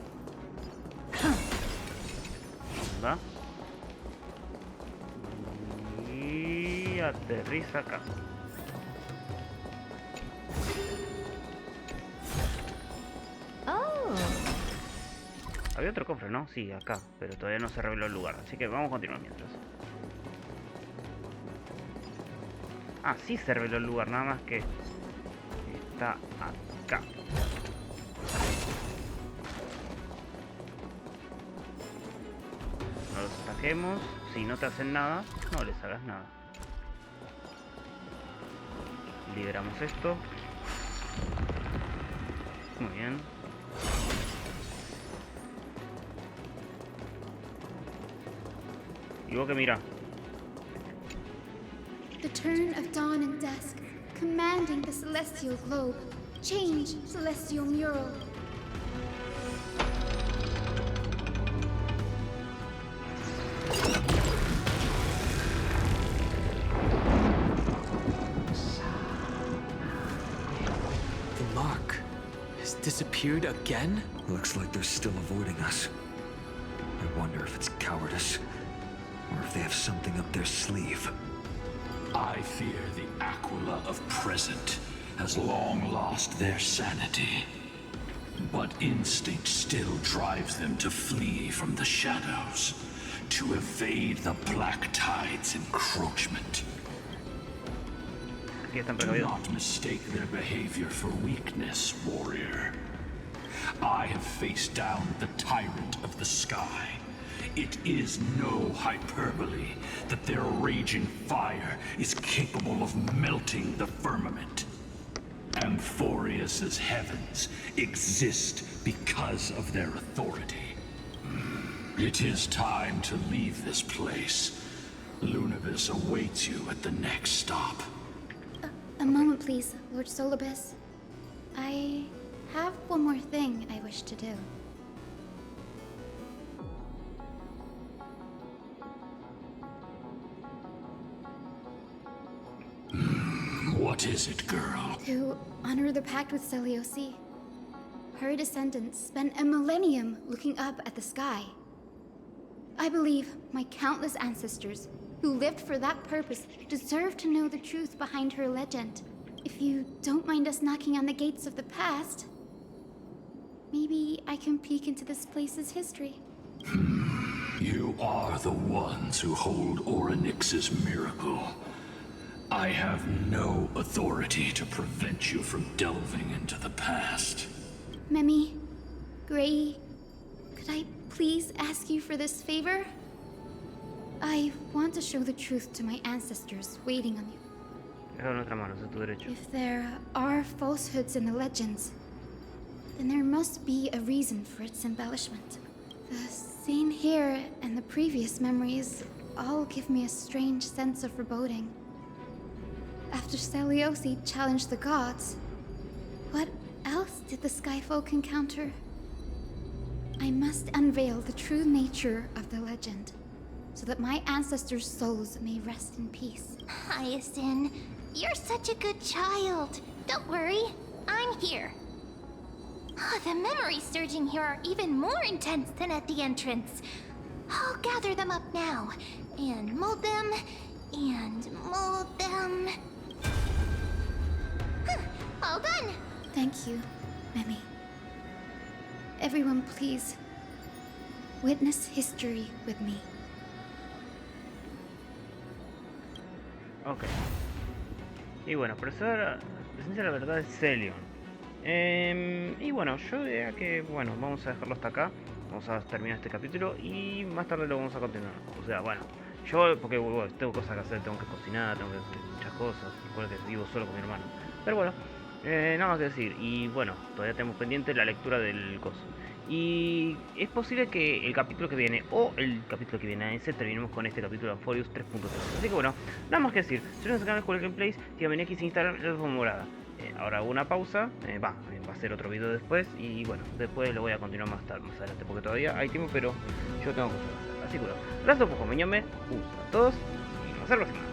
¿Va? Y aterriza acá. Oh. Había otro cofre, ¿no? Sí, acá, pero todavía no se reveló el lugar, así que vamos a continuar mientras. Ah, sí se reveló el lugar, nada más que está acá. No los ataquemos. Si no te hacen nada, no les hagas nada. Liberamos esto. Muy bien. Y vos que mira. The turn of dawn and dusk, commanding the celestial globe. Change, celestial mural. The mark has disappeared again? Looks like they're still avoiding us. I wonder if it's cowardice, or if they have something up their sleeve. I fear the Aquila of present has long lost their sanity. But instinct still drives them to flee from the shadows, to evade the Black Tide's encroachment. Do not mistake their behavior for weakness, warrior. I have faced down the tyrant of the sky. It is no hyperbole that their raging fire is capable of melting the firmament. Amphoreus's heavens exist because of their authority. It is time to leave this place. Lunavis awaits you at the next stop. A moment, please, Lord Solibus. I have one more thing I wish to do. What is it, girl? To honor the pact with Seliosi. Her descendants spent a millennium looking up at the sky. I believe my countless ancestors who lived for that purpose deserve to know the truth behind her legend. If you don't mind us knocking on the gates of the past, maybe I can peek into this place's history. You are the ones who hold Orynyx's miracle. I have no authority to prevent you from delving into the past. Memi, Gray, could I please ask you for this favor? I want to show the truth to my ancestors waiting on you. Déjalo en nuestras manos, es tu derecho. If there are falsehoods in the legends, then there must be a reason for its embellishment. The scene here and the previous memories all give me a strange sense of foreboding. After Celiosi challenged the gods, what else did the Skyfolk encounter? I must unveil the true nature of the legend, so that my ancestors' souls may rest in peace. Hyacinth, you're such a good child. Don't worry, I'm here. The memories surging here are even more intense than at the entrance. I'll gather them up now, and mold them, All done! Thank you, Mimi. Everyone, please, witness history with me. Ok. Y bueno, profesor, presencia la verdad es Celion. Y bueno, yo diría que, bueno, vamos a dejarlo hasta acá. Vamos a terminar este capítulo y más tarde lo vamos a continuar. O sea, bueno, yo, porque bueno, tengo cosas que hacer, tengo que cocinar, tengo que hacer muchas cosas. Recuerda que vivo solo con mi hermano. Pero bueno, nada más que decir. Y bueno, todavía tenemos pendiente la lectura del coso. Y es posible que el capítulo que viene o el capítulo que viene a ese terminemos con este capítulo de Amphoreus 3.3. Así que bueno, nada más que decir. Si no se acaban de gameplays, síganme aquí sin Instagram, la morada. Ahora hago una pausa, va a ser otro video después y bueno, después lo voy a continuar más adelante porque todavía hay tiempo, pero yo tengo cosas que hacer. Así que bueno, gracias por acompañarme, a todos y nos vemos la próxima.